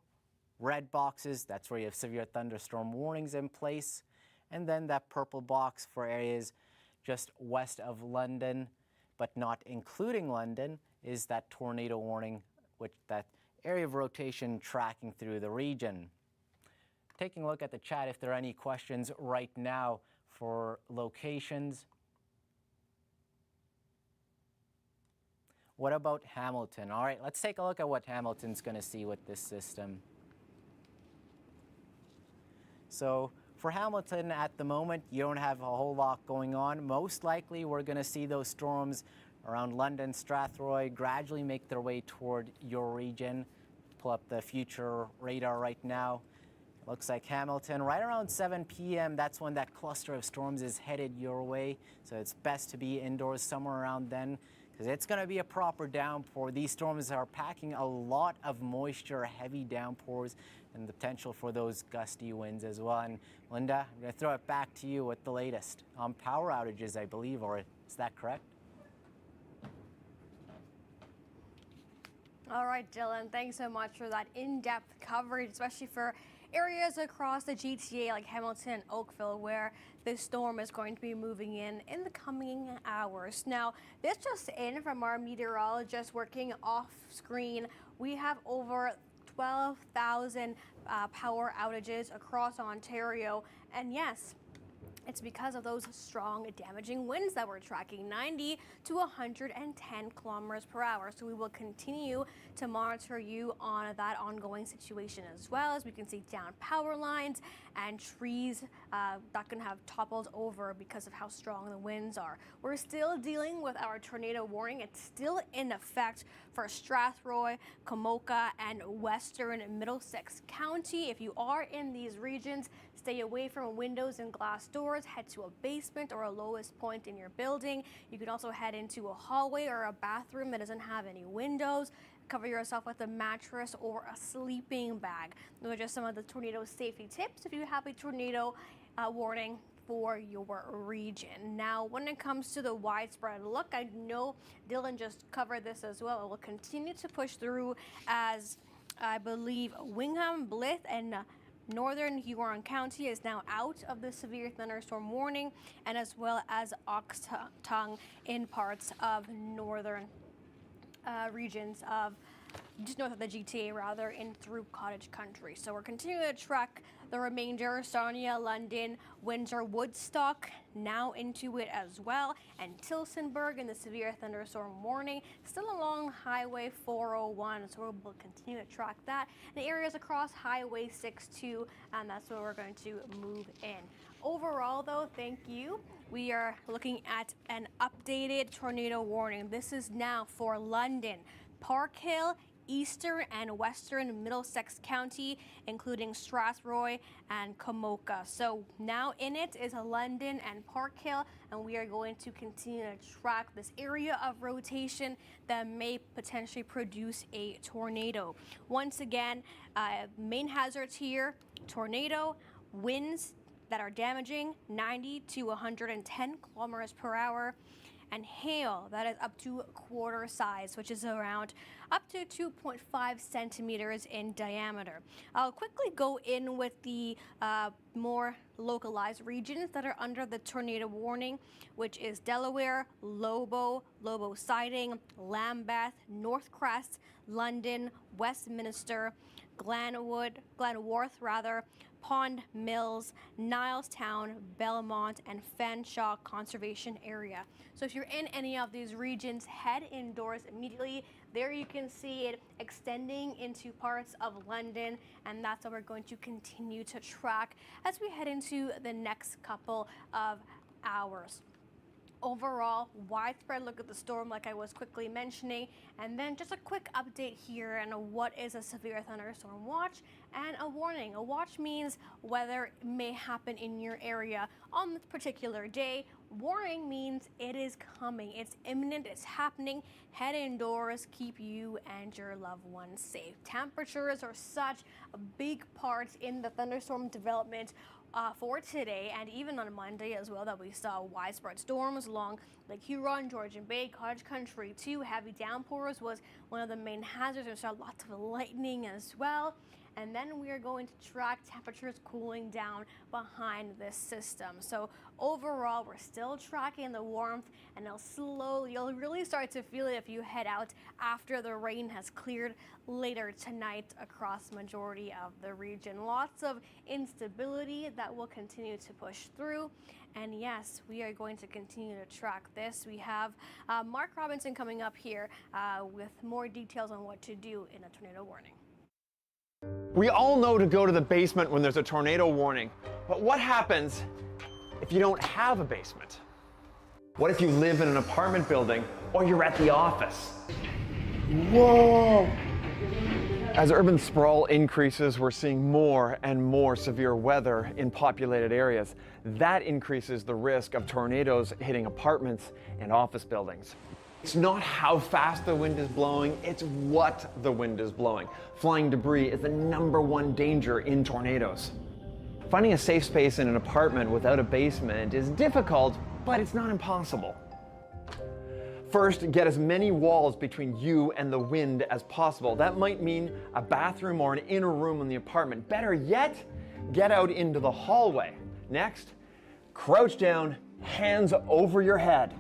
red boxes, that's where you have severe thunderstorm warnings in place, and then that purple box for areas just west of London, but not including London, is that tornado warning, which that area of rotation tracking through the region. Taking a look at the chat if there are any questions right now for locations. What about Hamilton? All right, let's take a look at what Hamilton's going to see with this system. So for Hamilton at the moment, you don't have a whole lot going on. Most likely we're going to see those storms around London, Strathroy gradually make their way toward your region. Pull up the future radar right now. Looks like Hamilton, right around 7 p.m., that's when that cluster of storms is headed your way. So it's best to be indoors somewhere around then, because it's going to be a proper downpour. These storms are packing a lot of moisture, heavy downpours, and the potential for those gusty winds as well. And Linda, I'm going to throw it back to you with the latest on power outages, I believe, or is that correct? All right, Dylan, thanks so much for that in-depth coverage, especially for areas across the GTA like Hamilton and Oakville where this storm is going to be moving in the coming hours. Now, this just in from our meteorologist working off screen. We have over 12,000 power outages across Ontario, and yes, it's because of those strong, damaging winds that we're tracking, 90 to 110 kilometers per hour. So we will continue to monitor you on that ongoing situation, as well as we can see down power lines and trees that can have toppled over because of how strong the winds are. We're still dealing with our tornado warning. It's still in effect for Strathroy, Comoca, and Western Middlesex County. If you are in these regions, stay away from windows and glass doors. Head to a basement or a lowest point in your building. You can also head into a hallway or a bathroom that doesn't have any windows. Cover yourself with a mattress or a sleeping bag. Those are just some of the tornado safety tips if you have a tornado warning for your region. Now, when it comes to the widespread look, I know Dylan just covered this as well. It will continue to push through as I believe Wingham, Blyth, and Northern Huron County is now out of the severe thunderstorm warning, and as well as Oxtongue in parts of northern regions of just north of the GTA, rather, in through Cottage Country. So we're continuing to track the remainder. Sarnia, London, Windsor, Woodstock now into it as well, and Tillsonburg in the severe thunderstorm warning, still along Highway 401. So we'll continue to track that. And the areas across Highway 62, and that's where we're going to move in. Overall, though, thank you. We are looking at an updated tornado warning. This is now for London, Park Hill, eastern and western Middlesex County, including Strathroy and Comoca. So now in it is London and Park Hill, and we are going to continue to track this area of rotation that may potentially produce a tornado. Once again, main hazards here: tornado, winds that are damaging 90 to 110 kilometers per hour, and hail that is up to quarter size, which is around up to 2.5 centimeters in diameter. I'll quickly go in with the more localized regions that are under the tornado warning, which is Delaware, Lobo Siding, Lambeth, North Crest, London, Westminster, Glenworth, Pond Mills, Nilestown, Belmont, and Fanshawe Conservation Area. So if you're in any of these regions, head indoors immediately. There you can see it extending into parts of London, and that's what we're going to continue to track as we head into the next couple of hours. Overall, widespread look at the storm like I was quickly mentioning, and then just a quick update here on what is a severe thunderstorm watch and a warning. A watch means weather may happen in your area on this particular day. Warning means it is coming, it's imminent, it's happening. Head indoors, keep you and your loved ones safe. Temperatures are such a big part in the thunderstorm development for today, and even on Monday as well, that we saw widespread storms along Lake Huron, Georgian Bay, Cottage Country too. Heavy downpours was one of the main hazards. We saw lots of lightning as well. And then we are going to track temperatures cooling down behind this system. So overall, we're still tracking the warmth, and you'll really start to feel it if you head out after the rain has cleared later tonight across majority of the region. Lots of instability that will continue to push through. And yes, we are going to continue to track this. We have Mark Robinson coming up here with more details on what to do in a tornado warning. We all know to go to the basement when there's a tornado warning, but what happens if you don't have a basement? What if you live in an apartment building or you're at the office? Whoa! As urban sprawl increases, we're seeing more and more severe weather in populated areas. That increases the risk of tornadoes hitting apartments and office buildings. It's not how fast the wind is blowing, it's what the wind is blowing. Flying debris is the #1 danger in tornadoes. Finding a safe space in an apartment without a basement is difficult, but it's not impossible. First, get as many walls between you and the wind as possible. That might mean a bathroom or an inner room in the apartment. Better yet, get out into the hallway. Next, crouch down, hands over your head.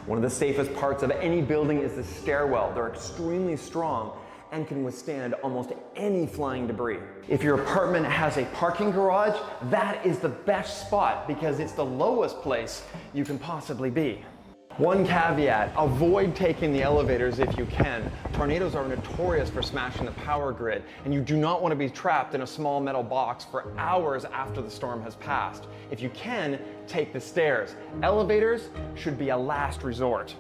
One of the safest parts of any building is the stairwell. They're extremely strong and can withstand almost any flying debris. If your apartment has a parking garage, that is the best spot because it's the lowest place you can possibly be. One caveat, avoid taking the elevators if you can. Tornadoes are notorious for smashing the power grid, and you do not want to be trapped in a small metal box for hours after the storm has passed. If you can, take the stairs. Elevators should be a last resort.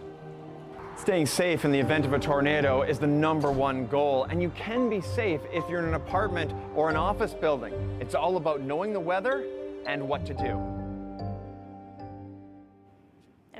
Staying safe in the event of a tornado is the #1 goal, and you can be safe if you're in an apartment or an office building. It's all about knowing the weather and what to do.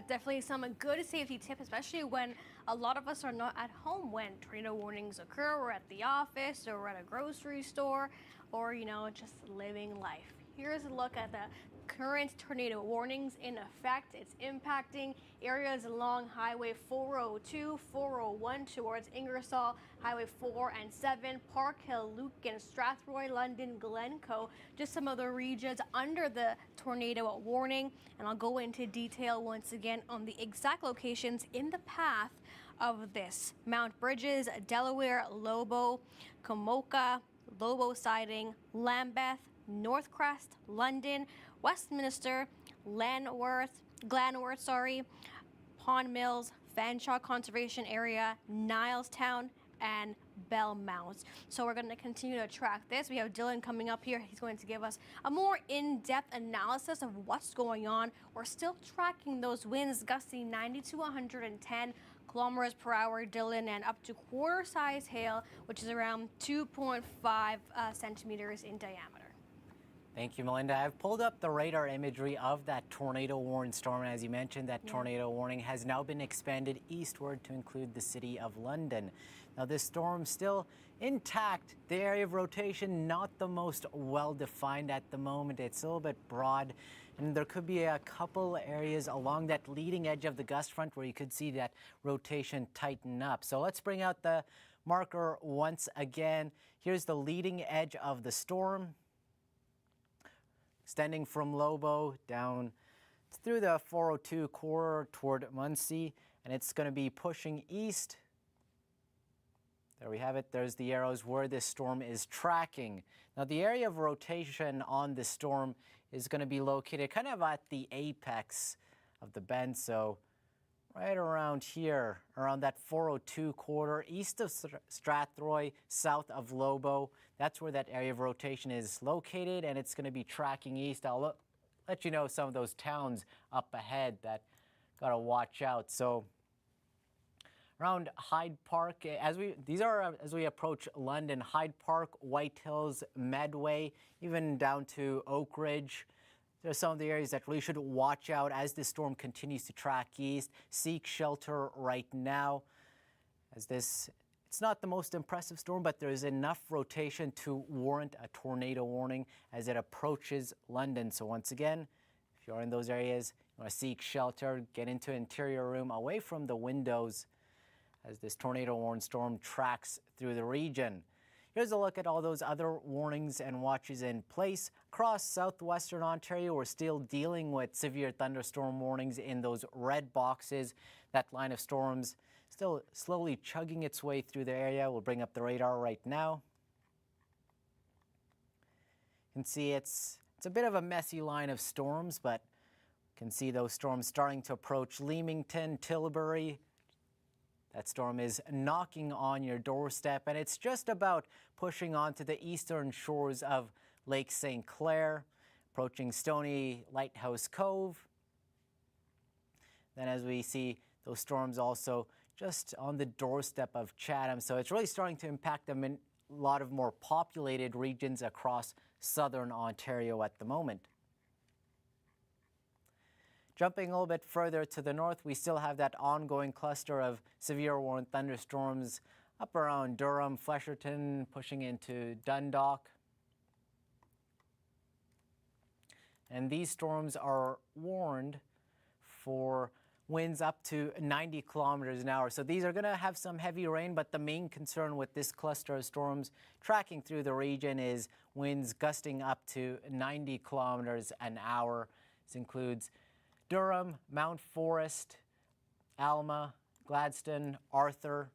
Definitely some good safety tip, especially when a lot of us are not at home when tornado warnings occur. We're at the office or we're at a grocery store or, just living life. Here's a look at the current tornado warnings in effect. It's impacting areas along Highway 402, 401 towards Ingersoll, Highway 4 and 7, Park Hill, Lucan, Strathroy, London, Glencoe, just some of the regions under the tornado warning. And I'll go into detail once again on the exact locations in the path of this. Mount Bridges, Delaware, Lobo, Comoca, Lobo Siding, Lambeth, North Crest, London, Westminster, Glenworth, Pond Mills, Fanshawe Conservation Area, Nilestown, and Belmont. So we're going to continue to track this. We have Dylan coming up here. He's going to give us a more in-depth analysis of what's going on. We're still tracking those winds gusting 90 to 110 kilometers per hour, Dylan, and up to quarter-size hail, which is around 2.5 centimeters in diameter. Thank you, Melinda. I've pulled up the radar imagery of that tornado warning storm. And as you mentioned, that tornado warning has now been expanded eastward to include the city of London. Now, this storm still intact. The area of rotation not the most well-defined at the moment. It's a little bit broad, and there could be a couple areas along that leading edge of the gust front where you could see that rotation tighten up. So let's bring out the marker once again. Here's the leading edge of the storm, extending from Lobo down through the 402 corridor toward Muncie, and it's going to be pushing east. There we have it. There's the arrows where this storm is tracking. Now, the area of rotation on this storm is going to be located kind of at the apex of the bend, so right around here, around that 402 corridor, east of Strathroy, south of Lobo. That's where that area of rotation is located, and it's going to be tracking east. I'll let you know some of those towns up ahead that got to watch out. So around Hyde Park, as we approach London, Hyde Park, White Hills, Medway, even down to Oak Ridge. There's some of the areas that really should watch out as this storm continues to track east. Seek shelter right now, as it's not the most impressive storm, but there is enough rotation to warrant a tornado warning as it approaches London. So once again, if you're in those areas, you want to seek shelter, get into an interior room away from the windows as this tornado warning storm tracks through the region. Here's a look at all those other warnings and watches in place. Across southwestern Ontario, we're still dealing with severe thunderstorm warnings in those red boxes. That line of storms still slowly chugging its way through the area. We'll bring up the radar right now. You can see it's a bit of a messy line of storms, but you can see those storms starting to approach Leamington, Tilbury. That storm is knocking on your doorstep, and it's just about pushing onto the eastern shores of Lake St. Clair, approaching Stony Lighthouse Cove. Then as we see those storms also just on the doorstep of Chatham. So it's really starting to impact them in a lot of more populated regions across southern Ontario at the moment. Jumping a little bit further to the north, we still have that ongoing cluster of severe warned thunderstorms up around Durham, Flesherton, pushing into Dundalk. And these storms are warned for winds up to 90 kilometers an hour. So these are going to have some heavy rain, but the main concern with this cluster of storms tracking through the region is winds gusting up to 90 kilometers an hour. This includes Durham, Mount Forest, Alma, Gladstone, Arthur,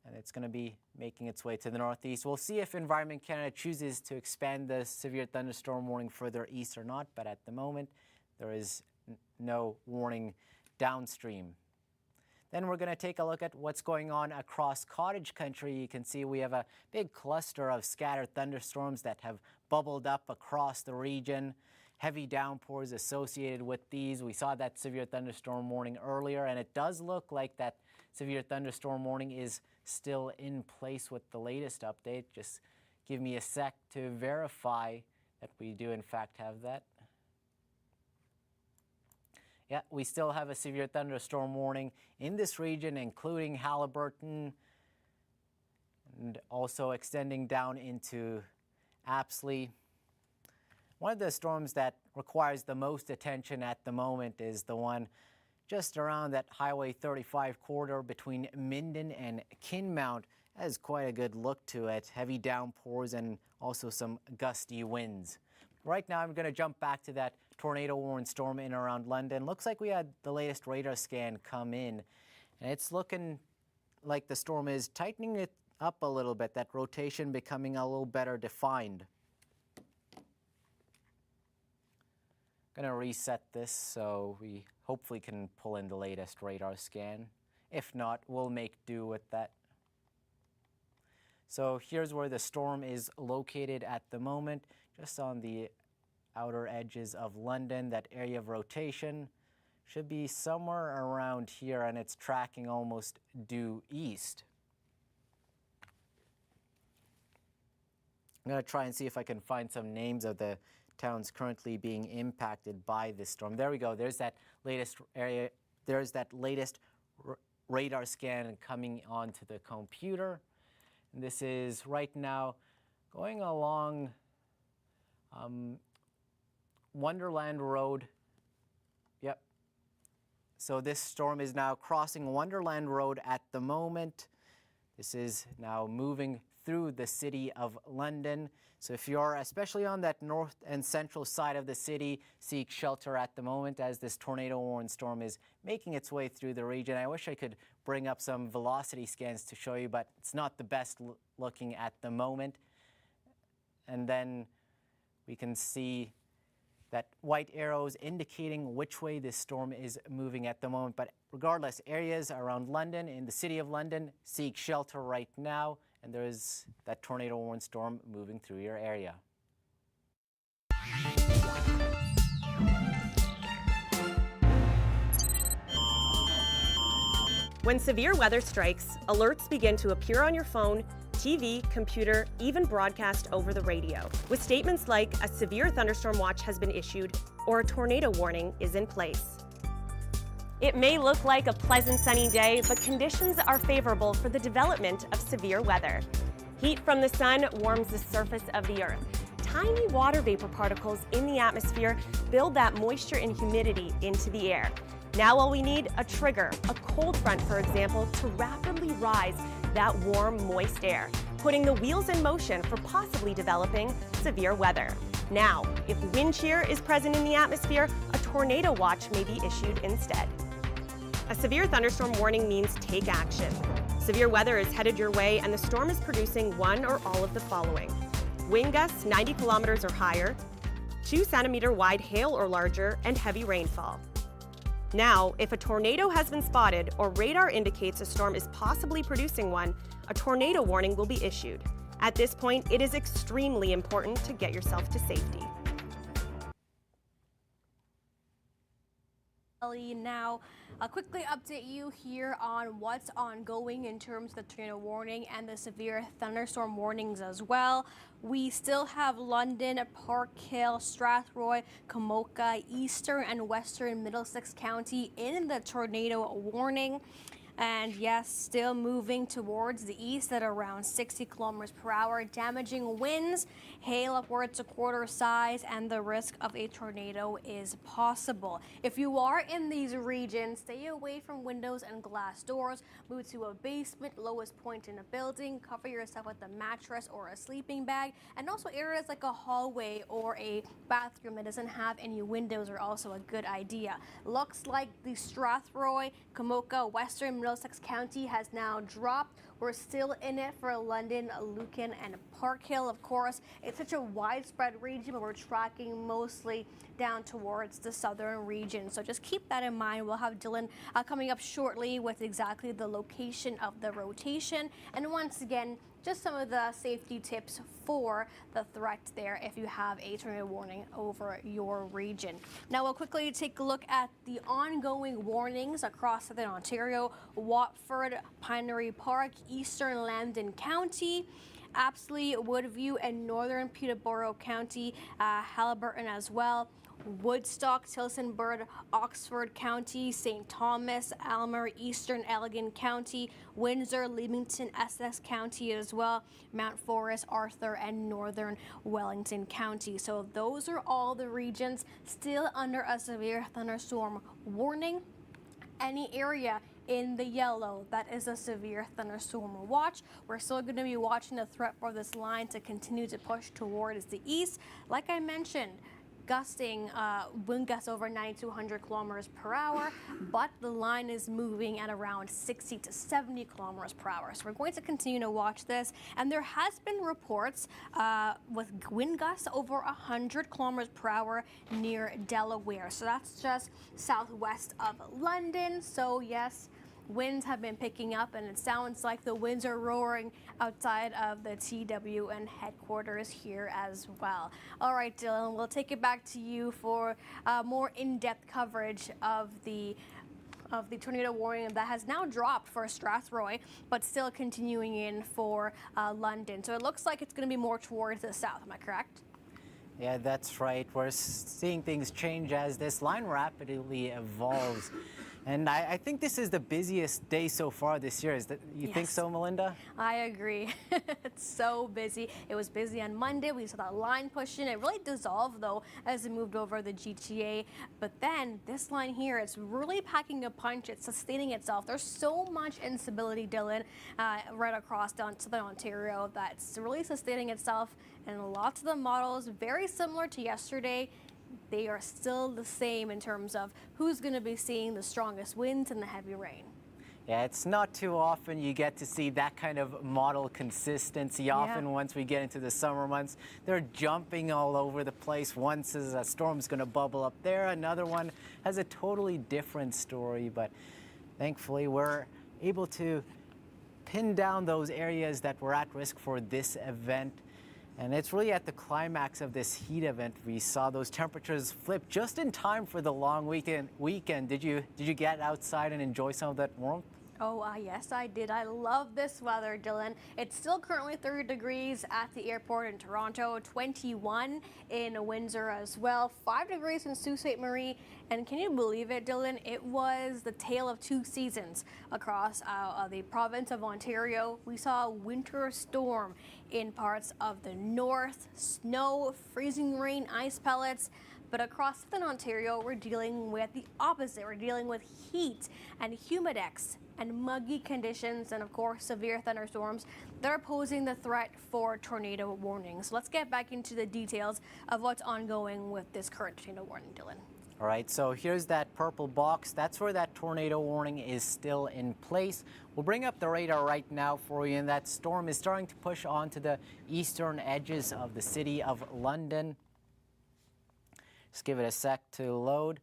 and it's going to be making its way to the northeast. We'll see if Environment Canada chooses to expand the severe thunderstorm warning further east or not, but at the moment there is no warning downstream. Then we're going to take a look at what's going on across cottage country. You can see we have a big cluster of scattered thunderstorms that have bubbled up across the region. Heavy downpours associated with these. We saw that severe thunderstorm warning earlier, and it does look like that severe thunderstorm warning is still in place with the latest update. Just give me a sec to verify that we do in fact have that. Yeah, we still have a severe thunderstorm warning in this region, including Haliburton, and also extending down into Apsley. One of the storms that requires the most attention at the moment is the one just around that Highway 35 corridor between Minden and Kinmount. That has quite a good look to it. Heavy downpours and also some gusty winds. Right now I'm going to jump back to that tornado warning storm in around London. Looks like we had the latest radar scan come in, and it's looking like the storm is tightening it up a little bit, that rotation becoming a little better defined. Going to reset this so we hopefully can pull in the latest radar scan. If not, we'll make do with that. So here's where the storm is located at the moment, just on the outer edges of London, that area of rotation should be somewhere around here, and it's tracking almost due east. I'm going to try and see if I can find some names of the towns currently being impacted by this storm. There we go. There's that latest area. There's that latest radar scan coming onto the computer. And this is right now going along Wonderland Road. Yep. So this storm is now crossing Wonderland Road at the moment. This is now moving through the city of London. So if you're especially on that north and central side of the city, seek shelter at the moment as this tornado-warned storm is making its way through the region. I wish I could bring up some velocity scans to show you, but it's not the best looking at the moment. And then we can see that white arrows indicating which way this storm is moving at the moment. But regardless, areas around London, in the city of London, seek shelter right now. And there is that tornado-warned storm moving through your area. When severe weather strikes, alerts begin to appear on your phone, TV, computer, even broadcast over the radio, with statements like a severe thunderstorm watch has been issued or a tornado warning is in place. It may look like a pleasant sunny day, but conditions are favorable for the development of severe weather. Heat from the sun warms the surface of the earth. Tiny water vapor particles in the atmosphere build that moisture and humidity into the air. Now all we need, a trigger, a cold front for example, to rapidly rise that warm, moist air, putting the wheels in motion for possibly developing severe weather. Now, if wind shear is present in the atmosphere, a tornado watch may be issued instead. A severe thunderstorm warning means take action. Severe weather is headed your way and the storm is producing one or all of the following: wind gusts 90 kilometers or higher, 2-centimeter wide hail or larger, and heavy rainfall. Now, if a tornado has been spotted or radar indicates a storm is possibly producing one, a tornado warning will be issued. At this point, it is extremely important to get yourself to safety. Now, I'll quickly update you here on what's ongoing in terms of the tornado warning and the severe thunderstorm warnings as well. We still have London, Park Hill, Strathroy, Comoca, Eastern and Western Middlesex County in the tornado warning. And yes, still moving towards the east at around 60 kilometers per hour, damaging winds, hail upwards to quarter size, and the risk of a tornado is possible. If you are in these regions, stay away from windows and glass doors, move to a basement, lowest point in a building, cover yourself with a mattress or a sleeping bag, and also areas like a hallway or a bathroom that doesn't have any windows are also a good idea. Looks like the Strathroy, Comoca, Western Middlesex County has now dropped. We're still in it for London, Lucan, and Park Hill. Of course, it's such a widespread region, but we're tracking mostly down towards the southern region. So just keep that in mind. We'll have Dylan coming up shortly with exactly the location of the rotation. And once again, just some of the safety tips for the threat there if you have a tornado warning over your region. Now we'll quickly take a look at the ongoing warnings across southern Ontario, Watford, Pinery Park, Eastern Lambton County, Apsley, Woodview, and northern Peterborough County, Haliburton as well. Woodstock, Tillsonburg, Oxford County, St. Thomas, Aylmer, Eastern Elgin County, Windsor, Leamington, Essex County as well, Mount Forest, Arthur, and Northern Wellington County. So those are all the regions still under a severe thunderstorm warning. Any area in the yellow, that is a severe thunderstorm watch. We're still going to be watching the threat for this line to continue to push towards the east. Like I mentioned, gusting wind gusts over 90 to 100 kilometers per hour, but the line is moving at around 60 to 70 kilometers per hour. So we're going to continue to watch this. And there has been reports with wind gusts over 100 kilometers per hour near Delaware. So that's just southwest of London. So yes, winds have been picking up, and it sounds like the winds are roaring outside of the TWN headquarters here as well. All right, Dylan, we'll take it back to you for more in-depth coverage of the tornado warning that has now dropped for Strathroy, but still continuing in for London. So it looks like it's going to be more towards the south. Am I correct? Yeah, that's right. We're seeing things change as this line rapidly evolves. And I think this is the busiest day so far this year. You think so, Melinda? I agree. It's so busy. It was busy on Monday. We saw that line push in. It really dissolved, though, as it moved over the GTA. But then this line here, it's really packing a punch. It's sustaining itself. There's so much instability, Dylan, right across down to the Ontario, that's really sustaining itself. And lots of the models, very similar to yesterday, they are still the same in terms of who's going to be seeing the strongest winds and the heavy rain. Yeah, it's not too often you get to see that kind of model consistency. Often once we get into the summer months, they're jumping all over the place. One says a storm's going to bubble up there. Another one has a totally different story. But thankfully, we're able to pin down those areas that were at risk for this event. And it's really at the climax of this heat event we saw those temperatures flip just in time for the long weekend. Did you get outside and enjoy some of that warmth? Oh, yes, I did. I love this weather, Dylan. It's still currently 30 degrees at the airport in Toronto, 21 in Windsor as well, 5 degrees in Sault Ste. Marie. And can you believe it, Dylan? It was the tale of two seasons across the province of Ontario. We saw a winter storm in parts of the north, snow, freezing rain, ice pellets. But across southern Ontario, we're dealing with the opposite. We're dealing with heat and humidex and muggy conditions, and of course severe thunderstorms that are posing the threat for tornado warnings. Let's get back into the details of what's ongoing with this current tornado warning, Dylan. All right, so here's that purple box. That's where that tornado warning is still in place. We'll bring up the radar right now for you, and that storm is starting to push onto the eastern edges of the city of London. Just give it a sec to load.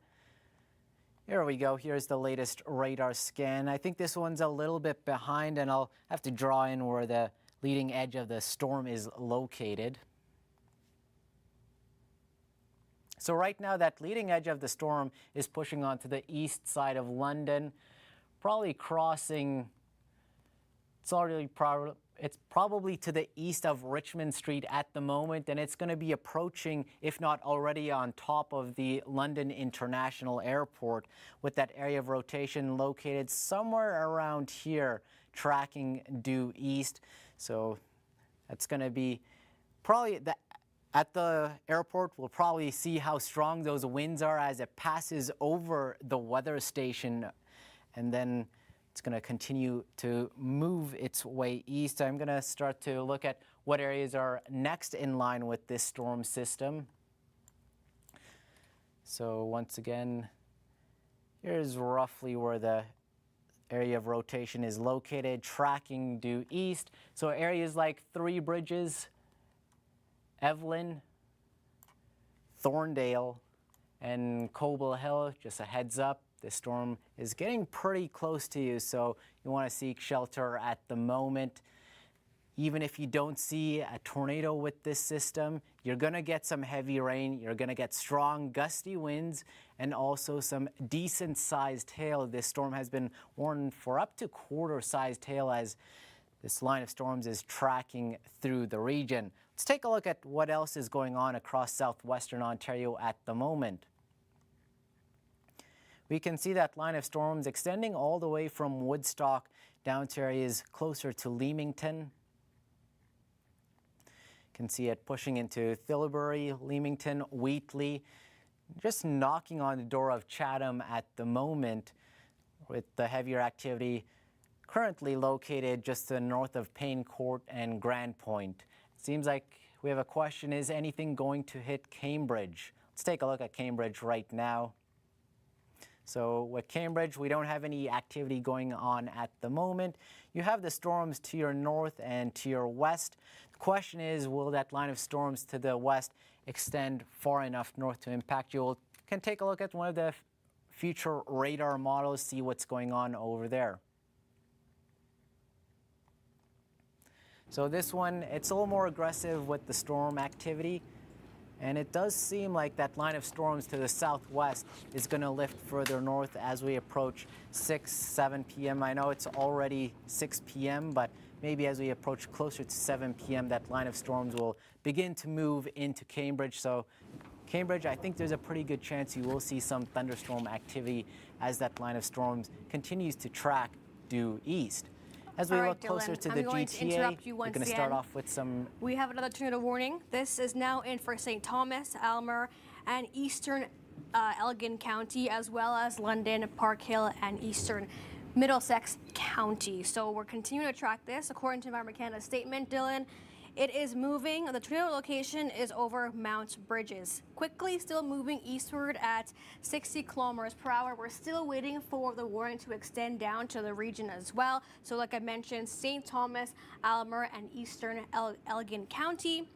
Here we go. Here's the latest radar scan. I think this one's a little bit behind, and I'll have to draw in where the leading edge of the storm is located. So right now, that leading edge of the storm is pushing onto the east side of London, probably crossing. It's probably to the east of Richmond Street at the moment, and it's going to be approaching, if not already on top of the London International Airport, with that area of rotation located somewhere around here, tracking due east. So that's going to be probably at the airport. We'll probably see how strong those winds are as it passes over the weather station, and then it's going to continue to move its way east. I'm going to start to look at what areas are next in line with this storm system. So once again, here's roughly where the area of rotation is located, tracking due east. So areas like Three Bridges, Evelyn, Thorndale, and Coble Hill. Just a heads up, this storm is getting pretty close to you, so you want to seek shelter at the moment. Even if you don't see a tornado with this system, you're going to get some heavy rain, you're going to get strong gusty winds, and also some decent-sized hail. This storm has been warned for up to quarter-sized hail as this line of storms is tracking through the region. Let's take a look at what else is going on across southwestern Ontario at the moment. We can see that line of storms extending all the way from Woodstock down to areas closer to Leamington. You can see it pushing into Thilbury, Leamington, Wheatley, just knocking on the door of Chatham at the moment, with the heavier activity currently located just to the north of Payne Court and Grand Point. It seems like we have a question: is anything going to hit Cambridge? Let's take a look at Cambridge right now. So with Cambridge, we don't have any activity going on at the moment. You have the storms to your north and to your west. The question is, will that line of storms to the west extend far enough north to impact you? We can take a look at one of the future radar models, see what's going on over there. So this one, it's a little more aggressive with the storm activity. And it does seem like that line of storms to the southwest is going to lift further north as we approach 6, 7 p.m. I know it's already 6 p.m., but maybe as we approach closer to 7 p.m., that line of storms will begin to move into Cambridge. So Cambridge, I think there's a pretty good chance you will see some thunderstorm activity as that line of storms continues to track due east. As we look closer to the GTA, we're going to start off with some... We have another tornado warning. This is now in for St. Thomas, Aylmer, and eastern Elgin County, as well as London, Park Hill, and eastern Middlesex County. So we're continuing to track this. According to Environment Canada's statement, Dylan, it is moving. The tornado location is over Mount Bridges. Quickly still moving eastward at 60 kilometers per hour. We're still waiting for the warning to extend down to the region as well. So like I mentioned, St. Thomas, Aylmer, and eastern Elgin County.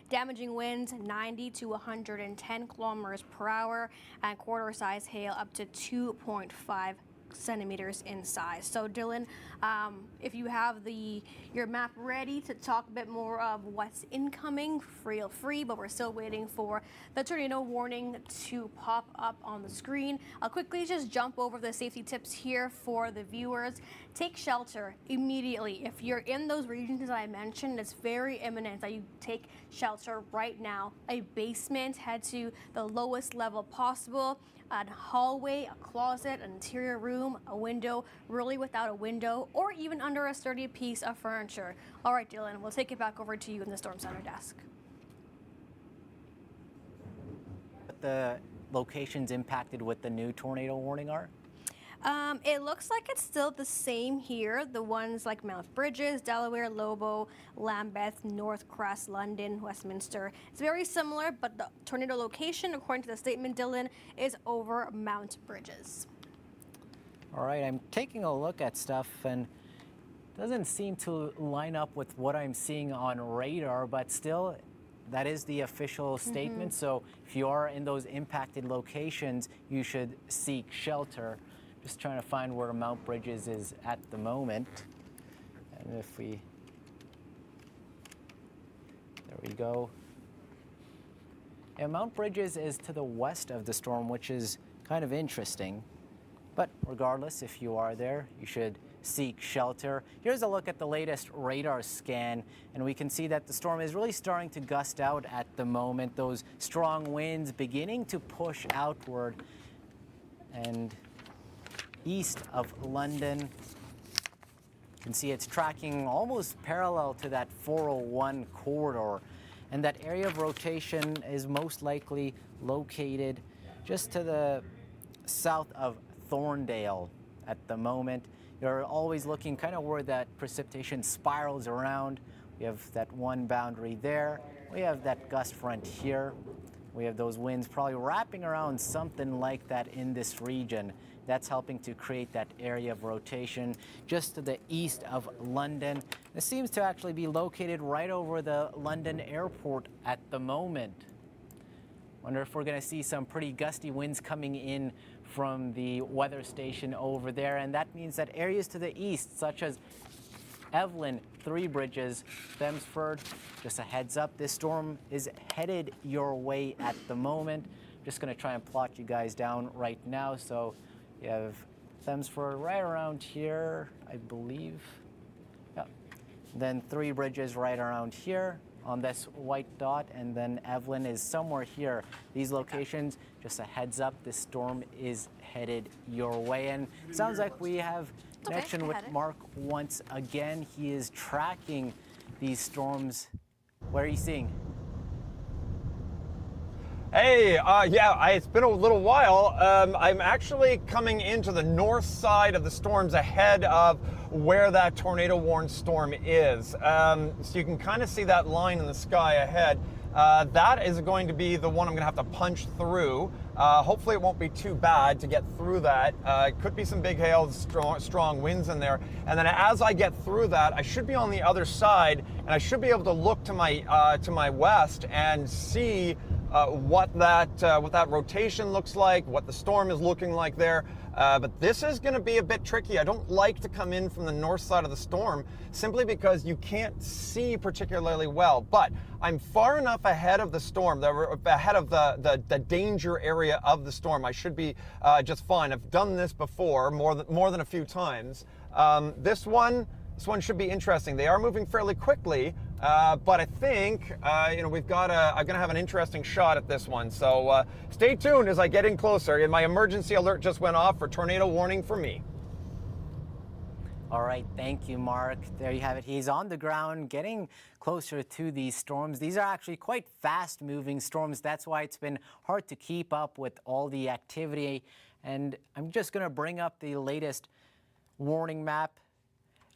Damaging winds 90 to 110 kilometers per hour and quarter size hail up to 2.5 centimeters in size. So Dylan, if you have your map ready to talk a bit more of what's incoming, feel free, but we're still waiting for the tornado warning to pop up on the screen. I'll quickly just jump over the safety tips here for the viewers. Take shelter immediately. If you're in those regions that I mentioned, it's very imminent that you take shelter right now. A basement, head to the lowest level possible. A hallway, a closet, an interior room, a window, really without a window, or even under a sturdy piece of furniture. All right, Dylan, we'll take it back over to you in the Storm Center desk. What the locations impacted with the new tornado warning are? It looks like it's still the same here. The ones like Mount Bridges, Delaware, Lobo, Lambeth, North Crest, London, Westminster. It's very similar, but the tornado location, according to the statement, Dylan, is over Mount Bridges. All right, I'm taking a look at stuff and it doesn't seem to line up with what I'm seeing on radar, but still, that is the official statement. So if you are in those impacted locations, you should seek shelter. Just trying to find where Mount Bridges is at the moment. And if there we go. Yeah, Mount Bridges is to the west of the storm, which is kind of interesting. But regardless, if you are there, you should seek shelter. Here's a look at the latest radar scan, and we can see that the storm is really starting to gust out at the moment. Those strong winds beginning to push outward. And east of London, you can see it's tracking almost parallel to that 401 corridor. And that area of rotation is most likely located just to the south of Thorndale at the moment. You're always looking kind of where that precipitation spirals around. We have that one boundary there. We have that gust front here. We have those winds probably wrapping around something like that in this region. That's helping to create that area of rotation just to the east of London. This seems to actually be located right over the London airport at the moment. Wonder if we're going to see some pretty gusty winds coming in from the weather station over there. And that means that areas to the east, such as Evelyn, Three Bridges, Thamesford, just a heads up, this storm is headed your way at the moment. Just going to try and plot you guys down right now. So you have Thamesford right around here, I believe. Yeah. Then Three Bridges right around here on this white dot, and then Evelyn is somewhere here. These locations, just a heads up, this storm is headed your way. And sounds like we have connection with Mark once again. He is tracking these storms. What are you seeing? Hey, it's been a little while. I'm actually coming into the north side of the storms ahead of where that tornado warned storm is. So you can kind of see that line in the sky ahead. That is going to be the one I'm going to have to punch through. Hopefully it won't be too bad to get through that. It could be some big hail, strong winds in there. And then as I get through that, I should be on the other side, and I should be able to look to my west and see what that rotation looks like, what the storm is looking like there. But this is going to be a bit tricky. I don't like to come in from the north side of the storm simply because you can't see particularly well. But I'm far enough ahead of the storm, ahead of the danger area of the storm. I should be just fine. I've done this before more than a few times. This one should be interesting. They are moving fairly quickly, but I think I'm going to have an interesting shot at this one. So stay tuned as I get in closer. My emergency alert just went off for tornado warning for me. All right, thank you, Mark. There you have it. He's on the ground getting closer to these storms. These are actually quite fast-moving storms. That's why it's been hard to keep up with all the activity. And I'm just going to bring up the latest warning map.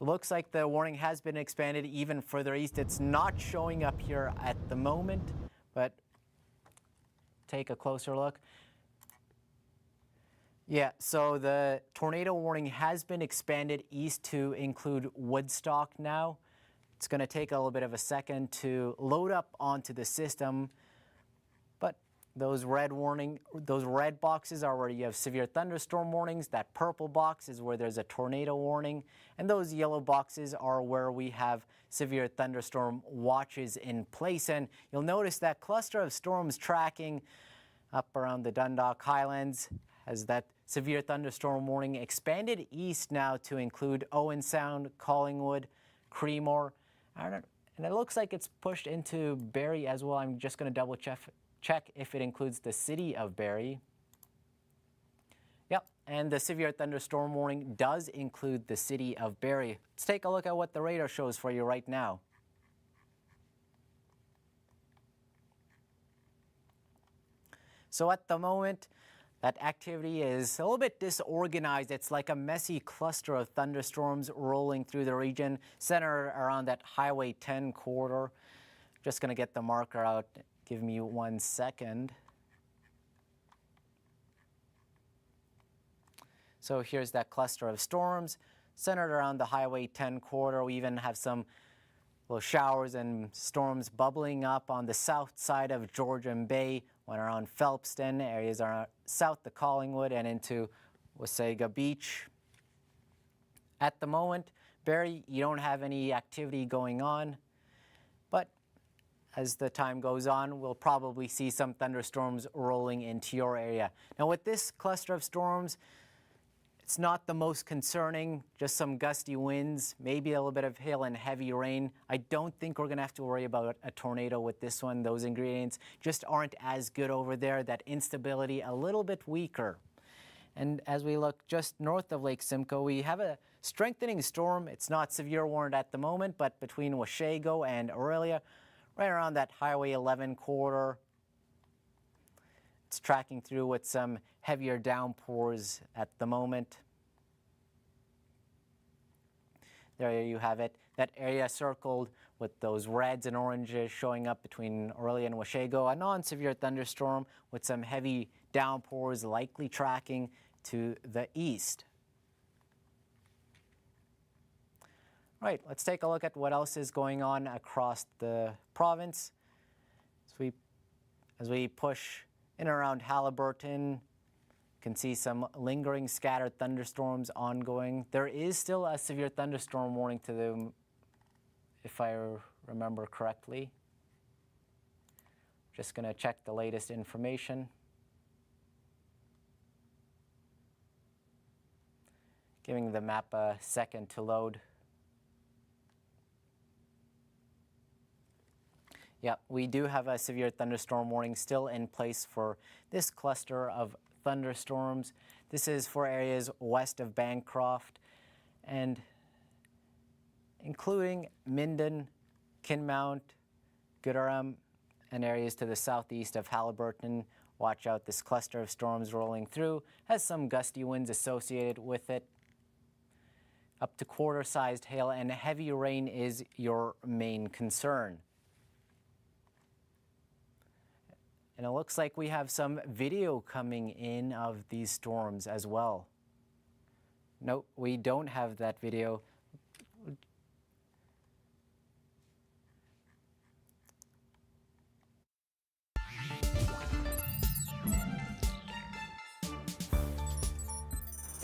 It looks like the warning has been expanded even further east. It's not showing up here at the moment, but take a closer look. Yeah, so the tornado warning has been expanded east to include Woodstock now. It's going to take a little bit of a second to load up onto the system, but those red boxes are where you have severe thunderstorm warnings. That purple box is where there's a tornado warning, and those yellow boxes are where we have severe thunderstorm watches in place. And you'll notice that cluster of storms tracking up around the Dundalk Highlands has that severe thunderstorm warning expanded east now to include Owen Sound, Collingwood, Creemore, and it looks like it's pushed into Barrie as well. I'm just going to double check if it includes the city of Barrie. Yep, and the severe thunderstorm warning does include the city of Barrie. Let's take a look at what the radar shows for you right now. So at the moment, that activity is a little bit disorganized. It's like a messy cluster of thunderstorms rolling through the region, centered around that Highway 10 corridor. Just going to get the marker out. Give me 1 second. So here's that cluster of storms centered around the Highway 10 corridor. We even have some little showers and storms bubbling up on the south side of Georgian Bay, one around Phelpston, areas are south of Collingwood and into Wasaga Beach. At the moment, Barrie, you don't have any activity going on, but as the time goes on, we'll probably see some thunderstorms rolling into your area. Now with this cluster of storms, it's not the most concerning, just some gusty winds, maybe a little bit of hail and heavy rain. I don't think we're going to have to worry about a tornado with this one. Those ingredients just aren't as good over there. That instability a little bit weaker. And as we look just north of Lake Simcoe, we have a strengthening storm. It's not severe warned at the moment, but between Washago and Aurelia, right around that Highway 11 corridor, it's tracking through with some heavier downpours at the moment. There you have it. That area circled with those reds and oranges showing up between Aurelia and Washago. A non-severe thunderstorm with some heavy downpours likely tracking to the east. All right, let's take a look at what else is going on across the province. As we push in and around Haliburton, you can see some lingering scattered thunderstorms ongoing. There is still a severe thunderstorm warning to them, if I remember correctly. Just going to check the latest information. Giving the map a second to load. Yeah, we do have a severe thunderstorm warning still in place for this cluster of thunderstorms. This is for areas west of Bancroft and including Minden, Kinmount, Gooderham, and areas to the southeast of Haliburton. Watch out, this cluster of storms rolling through has some gusty winds associated with it. Up to quarter-sized hail and heavy rain is your main concern. And it looks like we have some video coming in of these storms as well. Nope, we don't have that video.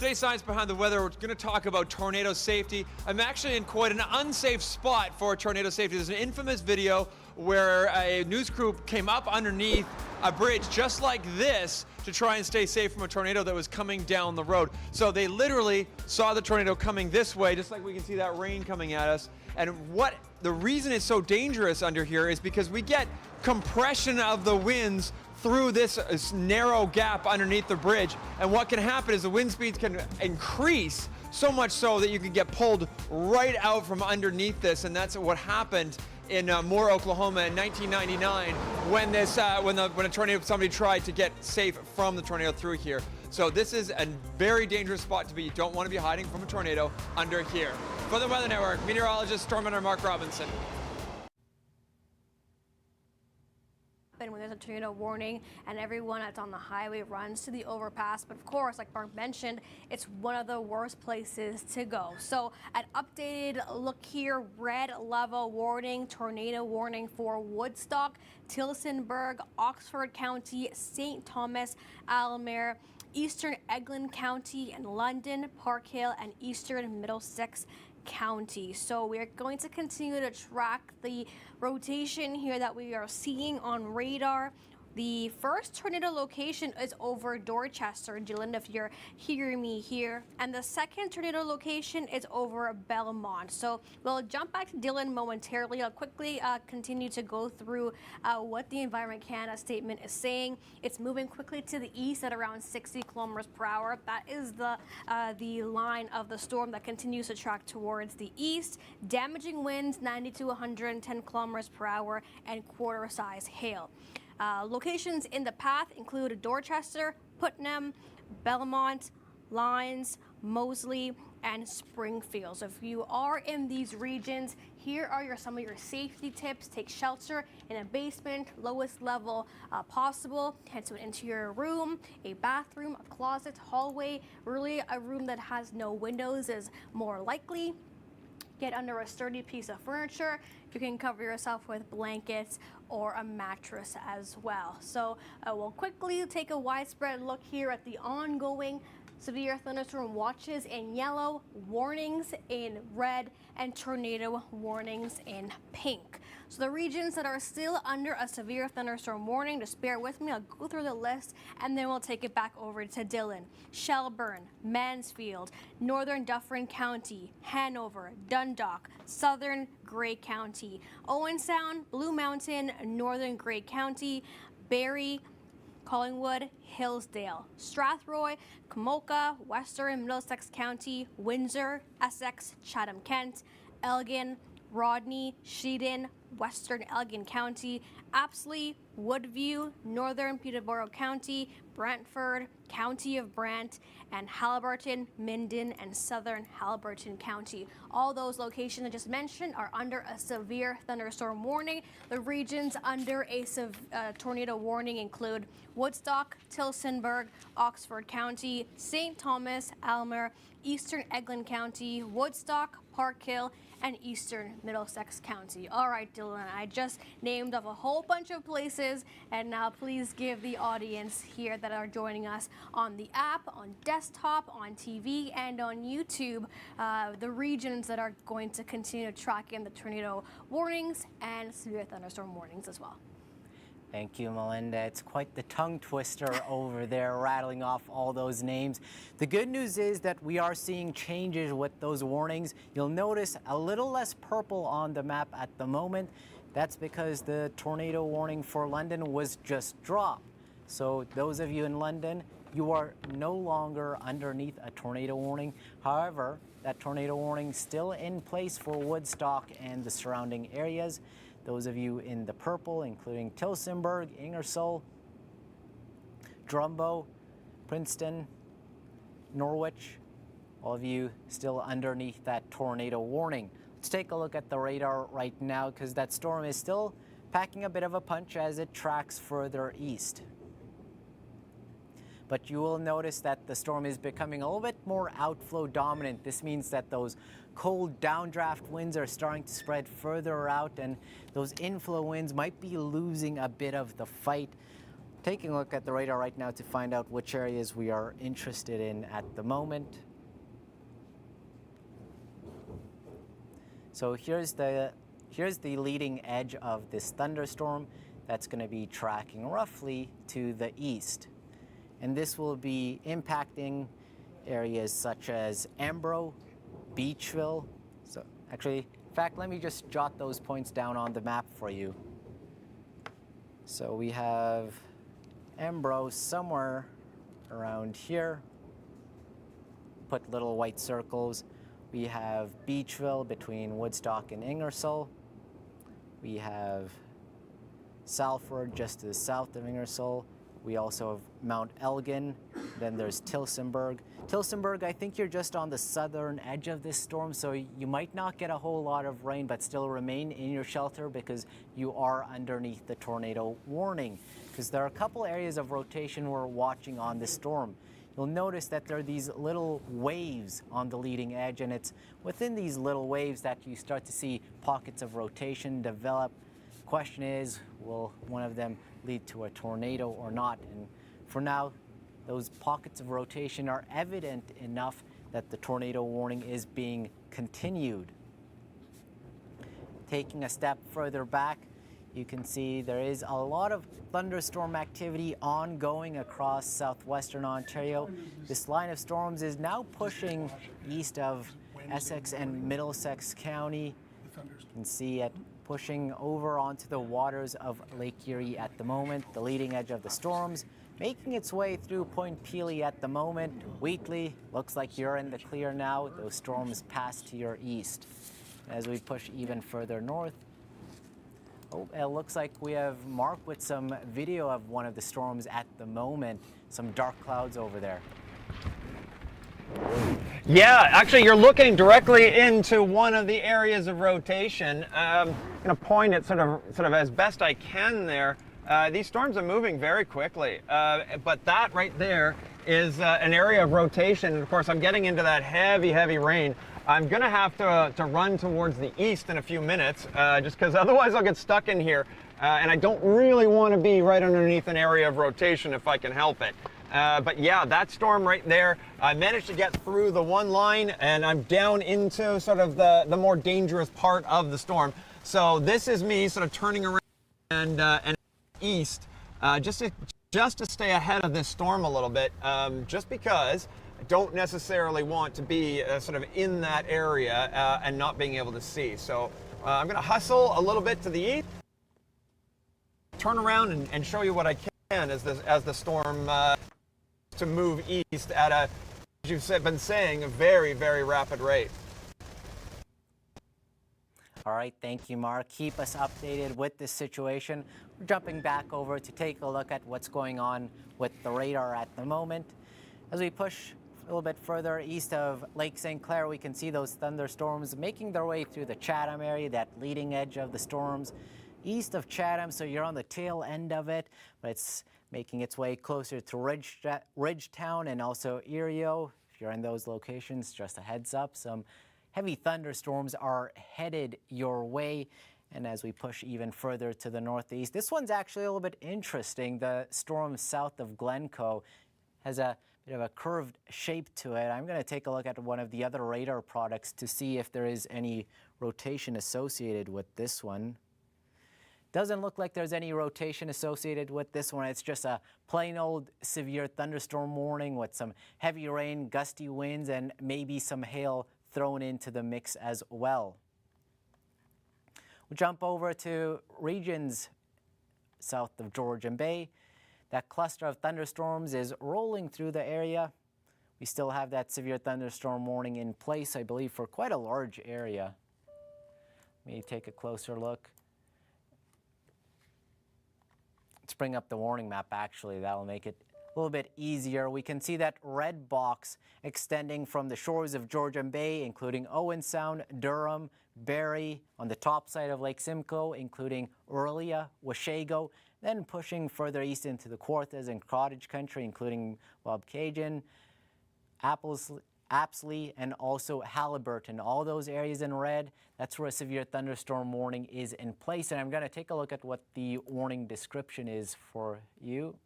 Today's Science Behind the Weather, we're going to talk about tornado safety. I'm actually in quite an unsafe spot for tornado safety. There's an infamous video where a news crew came up underneath a bridge just like this to try and stay safe from a tornado that was coming down the road. So they literally saw the tornado coming this way, just like we can see that rain coming at us. And what the reason it's so dangerous under here is because we get compression of the winds through this narrow gap underneath the bridge. And what can happen is the wind speeds can increase so much so that you can get pulled right out from underneath this. And that's what happened in Moore, Oklahoma in 1999 when a tornado, somebody tried to get safe from the tornado through here. So this is a very dangerous spot to be. You don't want to be hiding from a tornado under here. For the Weather Network, meteorologist Storm Hunter Mark Robinson. When there's a tornado warning and everyone that's on the highway runs to the overpass. But of course, like Mark mentioned, it's one of the worst places to go. So an updated look here, red level warning, tornado warning for Woodstock, Tillsonburg, Oxford County, St. Thomas, Aylmer, Eastern Eglinton County, and London, Park Hill, and Eastern Middlesex County. So we're going to continue to track the rotation here that we are seeing on radar. The first tornado location is over Dorchester, Dylan, if you're hearing me here. And the second tornado location is over Belmont. So we'll jump back to Dylan momentarily. I'll quickly continue to go through what the Environment Canada statement is saying. It's moving quickly to the east at around 60 kilometers per hour. That is the line of the storm that continues to track towards the east. Damaging winds 90 to 110 kilometers per hour and quarter-size hail. Locations in the path include Dorchester, Putnam, Belmont, Lyons, Moseley, and Springfield. So if you are in these regions, here are some of your safety tips. Take shelter in a basement, lowest level possible. Head to an interior room, a bathroom, a closet, hallway. Really, a room that has no windows is more likely. Get under a sturdy piece of furniture. You can cover yourself with blankets or a mattress as well. So we'll quickly take a widespread look here at the ongoing severe thunderstorm watches in yellow, warnings in red, and tornado warnings in pink. So the regions that are still under a severe thunderstorm warning, just bear with me, I'll go through the list and then we'll take it back over to Dylan. Shelburne, Mansfield, Northern Dufferin County, Hanover, Dundalk, Southern Grey County, Owen Sound, Blue Mountain, Northern Grey County, Barrie, Collingwood, Hillsdale, Strathroy, Camoka, Western Middlesex County, Windsor, Essex, Chatham-Kent, Elgin, Rodney, Sheedon, Western Elgin County, Apsley, Woodview, Northern Peterborough County, Brantford, County of Brant, and Haliburton, Minden, and Southern Haliburton County. All those locations I just mentioned are under a severe thunderstorm warning. The regions under a tornado warning include Woodstock, Tillsonburg, Oxford County, St. Thomas, Aylmer, Eastern Eglinton County, Woodstock, Park Hill, and Eastern Middlesex County. All right, Dylan, I just named off a whole bunch of places, and now please give the audience here that are joining us on the app, on desktop, on TV, and on YouTube, the regions that are going to continue to track in the tornado warnings and severe thunderstorm warnings as well. Thank you, Melinda. It's quite the tongue twister over there, rattling off all those names. The good news is that we are seeing changes with those warnings. You'll notice a little less purple on the map at the moment. That's because the tornado warning for London was just dropped. So those of you in London, you are no longer underneath a tornado warning. However, that tornado warning is still in place for Woodstock and the surrounding areas. Those of you in the purple, including Tillsonburg, Ingersoll, Drumbo, Princeton, Norwich, all of you still underneath that tornado warning. Let's take a look at the radar right now because that storm is still packing a bit of a punch as it tracks further east. But you will notice that the storm is becoming a little bit more outflow dominant. This means that those cold downdraft winds are starting to spread further out, and those inflow winds might be losing a bit of the fight. Taking a look at the radar right now to find out which areas we are interested in at the moment. So here's the leading edge of this thunderstorm that's going to be tracking roughly to the east. And this will be impacting areas such as Embro, Beachville. So actually, in fact, let me just jot those points down on the map for you. So we have Embro somewhere around here. Put little white circles. We have Beachville between Woodstock and Ingersoll. We have Salford just to the south of Ingersoll. We also have Mount Elgin. Then there's Tillsonburg. Tillsonburg, I think you're just on the southern edge of this storm, so you might not get a whole lot of rain, but still remain in your shelter because you are underneath the tornado warning. Because there are a couple areas of rotation we're watching on this storm. You'll notice that there are these little waves on the leading edge, and it's within these little waves that you start to see pockets of rotation develop. Question is, will one of them lead to a tornado or not? And for now, those pockets of rotation are evident enough that the tornado warning is being continued. Taking a step further back, you can see there is a lot of thunderstorm activity ongoing across southwestern Ontario. This line of storms is now pushing east of Essex and Middlesex County. You can see it pushing over onto the waters of Lake Erie at the moment, the leading edge of the storms, making its way through Point Pelee at the moment. Wheatley, looks like you're in the clear now. Those storms pass to your east. As we push even further north, it looks like we have Mark with some video of one of the storms at the moment. Some dark clouds over there. Yeah, actually, you're looking directly into one of the areas of rotation. I'm going to point it sort of as best I can there. These storms are moving very quickly, but that right there is an area of rotation. And of course, I'm getting into that heavy, heavy rain. I'm going to have to run towards the east in a few minutes, just because otherwise I'll get stuck in here. And I don't really want to be right underneath an area of rotation if I can help it. But yeah, that storm right there, I managed to get through the one line and I'm down into sort of the more dangerous part of the storm. So this is me sort of turning around and east, just to stay ahead of this storm a little bit, just because I don't necessarily want to be sort of in that area and not being able to see. So I'm going to hustle a little bit to the east, turn around and show you what I can as the storm to move east at a, as you've been saying, a very, very rapid rate. All right, thank you, Mark. Keep us updated with this situation. We're jumping back over to take a look at what's going on with the radar at the moment. As we push a little bit further east of Lake St. Clair, we can see those thunderstorms making their way through the Chatham area, that leading edge of the storms. East of Chatham, so you're on the tail end of it, but it's making its way closer to Ridgetown and also Erio. If you're in those locations, just a heads up, some heavy thunderstorms are headed your way. And as we push even further to the northeast, this one's actually a little bit interesting. The storm south of Glencoe has a bit of a curved shape to it. I'm going to take a look at one of the other radar products to see if there is any rotation associated with this one. Doesn't look like there's any rotation associated with this one. It's just a plain old severe thunderstorm warning with some heavy rain, gusty winds, and maybe some hail thrown into the mix as well. We'll jump over to regions south of Georgian Bay. That cluster of thunderstorms is rolling through the area. We still have that severe thunderstorm warning in place, I believe, for quite a large area. Let me take a closer look. Let's bring up the warning map, actually. That'll make it a little bit easier. We can see that red box extending from the shores of Georgian Bay, including Owen Sound, Durham, Barrie, on the top side of Lake Simcoe, including Orillia, Washago, then pushing further east into the Kawarthas and Cottage Country, including Bobcaygeon, Apsley, and also Haliburton. All those areas in red, that's where a severe thunderstorm warning is in place. And I'm going to take a look at what the warning description is for you.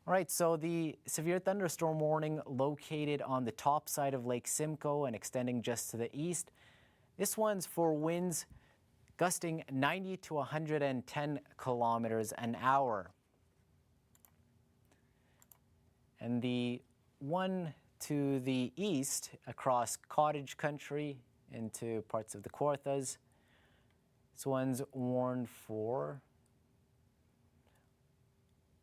All right, so the severe thunderstorm warning located on the top side of Lake Simcoe and extending just to the east. This one's for winds gusting 90 to 110 kilometers an hour. And the one to the east across cottage country into parts of the Kawarthas, this one's warned for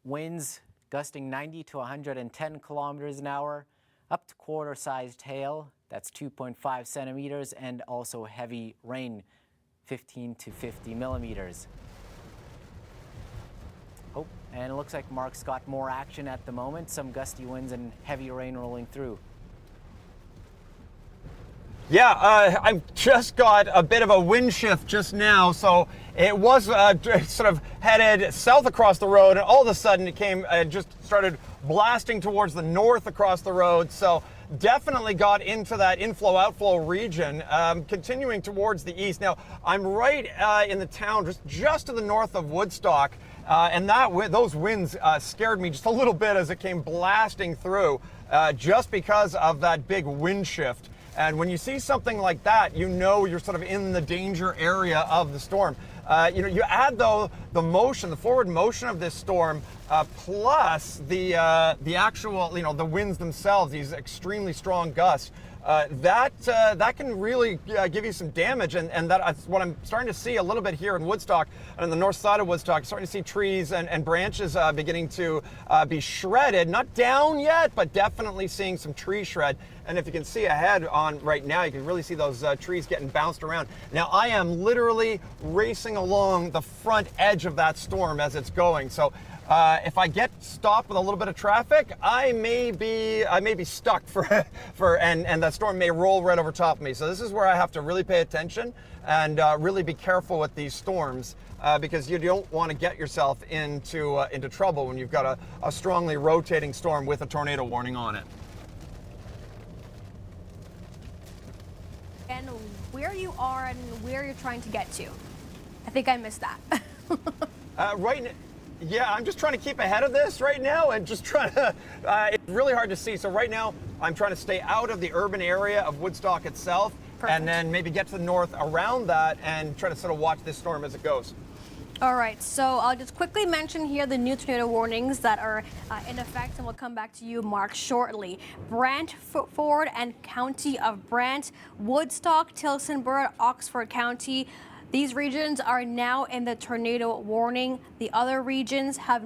winds gusting 90 to 110 kilometers an hour, up to quarter-sized hail, that's 2.5 centimeters, and also heavy rain, 15 to 50 millimeters. Oh, and it looks like Mark's got more action at the moment, some gusty winds and heavy rain rolling through. Yeah, I've just got a bit of a wind shift just now, so it was sort of headed south across the road, and all of a sudden it came, just started blasting towards the north across the road, so definitely got into that inflow-outflow region, continuing towards the east. Now, I'm right in the town, just to the north of Woodstock, and those winds scared me just a little bit as it came blasting through, just because of that big wind shift. And when you see something like that, you know you're sort of in the danger area of the storm. You add though the motion, the forward motion of this storm, plus the actual, the winds themselves, these extremely strong gusts. That can really give you some damage, and that's what I'm starting to see a little bit here in Woodstock, on the north side of Woodstock. Starting to see trees and branches beginning to be shredded, not down yet, but definitely seeing some tree shred. And if you can see ahead on right now, you can really see those trees getting bounced around. Now I am literally racing along the front edge of that storm as it's going. So if I get stopped with a little bit of traffic, I may be stuck and that storm may roll right over top of me. So this is where I have to really pay attention and really be careful with these storms, because you don't want to get yourself into trouble when you've got a strongly rotating storm with a tornado warning on it. And where you are and where you're trying to get to. I think I missed that. Yeah, I'm just trying to keep ahead of this right now and just trying to, it's really hard to see. So right now, I'm trying to stay out of the urban area of Woodstock itself. Perfect. And then maybe get to the north around that and try to sort of watch this storm as it goes. All right, so I'll just quickly mention here the new tornado warnings that are in effect, and we'll come back to you, Mark, shortly. Brantford and County of Brant, Woodstock, Tillsonburg, Oxford County. These regions are now in the tornado warning. The other regions are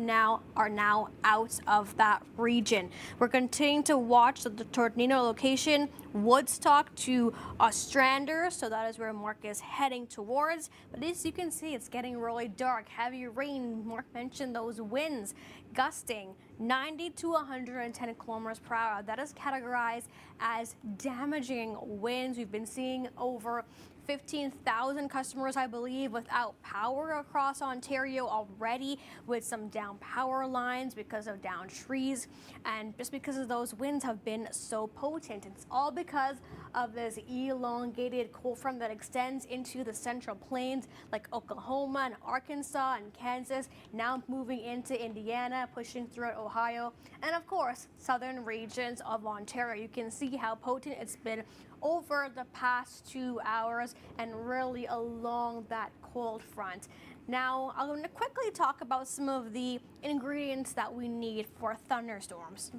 now out of that region. We're continuing to watch the tornado location, Woodstock to Ostrander, so that is where Mark is heading towards. But as you can see, it's getting really dark. Heavy rain. Mark mentioned those winds gusting 90 to 110 kilometers per hour. That is categorized as damaging winds. We've been seeing over 15,000 customers, I believe, without power across Ontario already, with some down power lines because of down trees, and just because of those winds have been so potent. It's all because of this elongated cold front that extends into the central plains like Oklahoma and Arkansas and Kansas, now moving into Indiana, pushing throughout Ohio, and of course southern regions of Ontario. You can see how potent it's been over the past 2 hours and really along that cold front. Now, I'm going to quickly talk about some of the ingredients that we need for thunderstorms,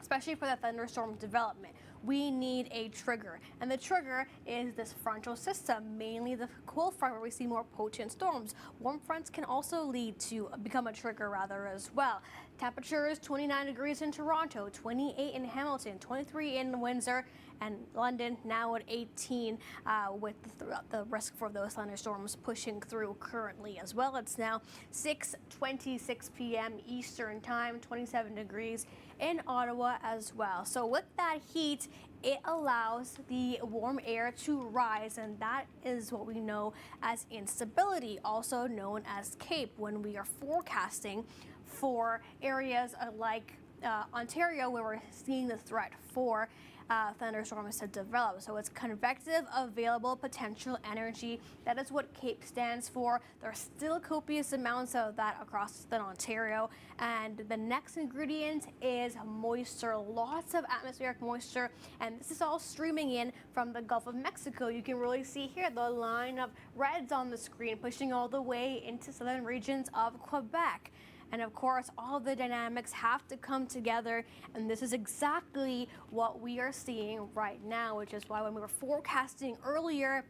especially for the thunderstorm development. We need a trigger, and the trigger is this frontal system, mainly the cold front where we see more potent storms. Warm fronts can also lead to become a trigger as well. Temperatures 29 degrees in Toronto, 28 in Hamilton, 23 in Windsor, and London now at 18 with the risk for those thunderstorms pushing through currently as well. It's now 6:26 p.m. Eastern Time, 27 degrees in Ottawa as well. So with that heat, it allows the warm air to rise, and that is what we know as instability, also known as CAPE, when we are forecasting for areas like Ontario, where we're seeing the threat for thunderstorms to develop. So it's convective available potential energy. That is what CAPE stands for. There are still copious amounts of that across Southern Ontario. And the next ingredient is moisture, lots of atmospheric moisture. And this is all streaming in from the Gulf of Mexico. You can really see here the line of reds on the screen pushing all the way into southern regions of Quebec. And of course, all the dynamics have to come together, and this is exactly what we are seeing right now, which is why when we were forecasting earlier,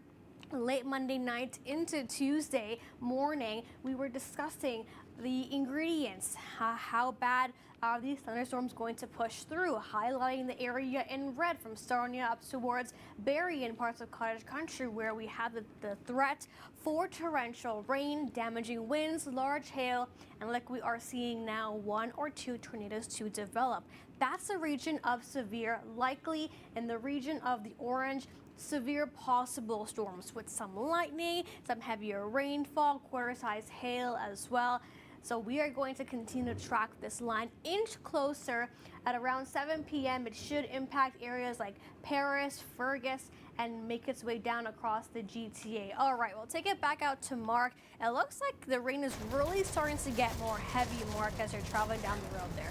late Monday night into Tuesday morning, we were discussing the ingredients, how bad are these thunderstorms going to push through, highlighting the area in red from Sarnia up towards Barrie and parts of Cottage Country, where we have the threat for torrential rain, damaging winds, large hail, and like we are seeing now, 1 or 2 tornadoes to develop. That's a region of severe, likely in the region of the orange, severe possible storms with some lightning, some heavier rainfall, quarter-size hail as well. So we are going to continue to track this line inch closer. At around 7 p.m. it should impact areas like Paris, Fergus, and make its way down across the GTA. All right, we'll take it back out to Mark. It looks like the rain is really starting to get more heavy, Mark, as you're traveling down the road there.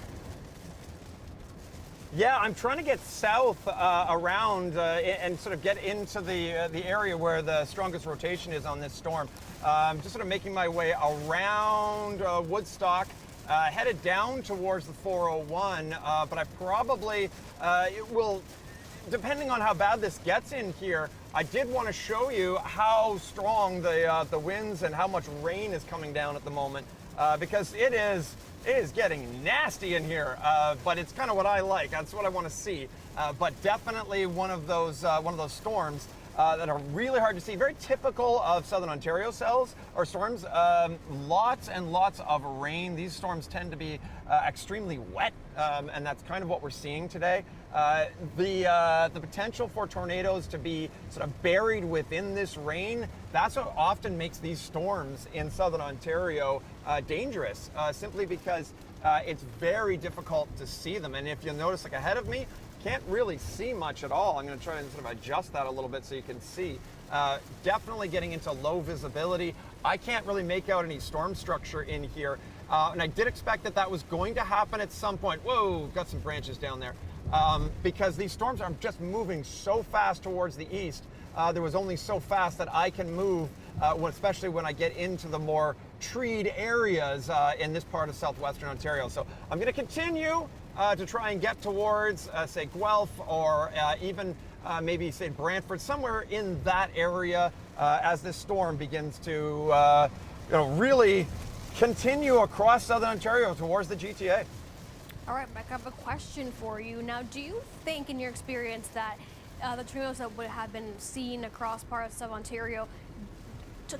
Yeah, I'm trying to get south around and sort of get into the area where the strongest rotation is on this storm. I'm just sort of making my way around Woodstock, headed down towards the 401, but I probably, it will, depending on how bad this gets in here, I did want to show you how strong the winds and how much rain is coming down at the moment, because it is getting nasty in here, but it's kind of what I like. That's what I want to see. But definitely one of those storms that are really hard to see. Very typical of Southern Ontario cells or storms. Lots and lots of rain. These storms tend to be extremely wet, and that's kind of what we're seeing today. The potential for tornadoes to be sort of buried within this rain, that's what often makes these storms in Southern Ontario dangerous, simply because it's very difficult to see them. And if you notice, like ahead of me, can't really see much at all. I'm going to try and sort of adjust that a little bit so you can see. Definitely getting into low visibility. I can't really make out any storm structure in here. And I did expect that was going to happen at some point. Whoa, got some branches down there. Because these storms are just moving so fast towards the east. There was only so fast that I can move, especially when I get into the more treed areas in this part of southwestern Ontario. So I'm going to continue to try and get towards, say, Guelph or even maybe, say, Brantford, somewhere in that area as this storm begins to really continue across southern Ontario towards the GTA. All right, Mike, I have a question for you. Now, do you think, in your experience, that the tornadoes that would have been seen across parts of Ontario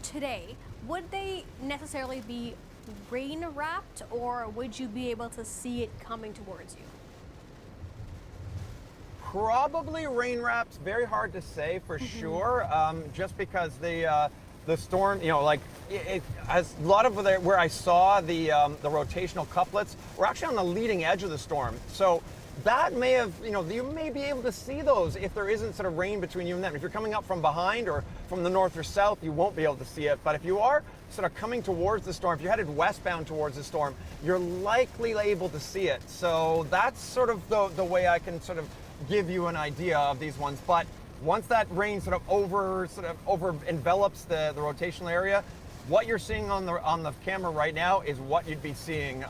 today, would they necessarily be rain wrapped, or would you be able to see it coming towards you? Probably rain wrapped. Very hard to say for sure, just because the storm, like it has a lot of where I saw the rotational couplets were actually on the leading edge of the storm. So that may have, you may be able to see those if there isn't sort of rain between you and them. If you're coming up from behind or from the north or south, you won't be able to see it. But if you are sort of coming towards the storm, if you're headed westbound towards the storm, you're likely able to see it. So that's sort of the way I can sort of give you an idea of these ones. But once that rain sort of over envelops the rotational area, what you're seeing on the camera right now is what you'd be seeing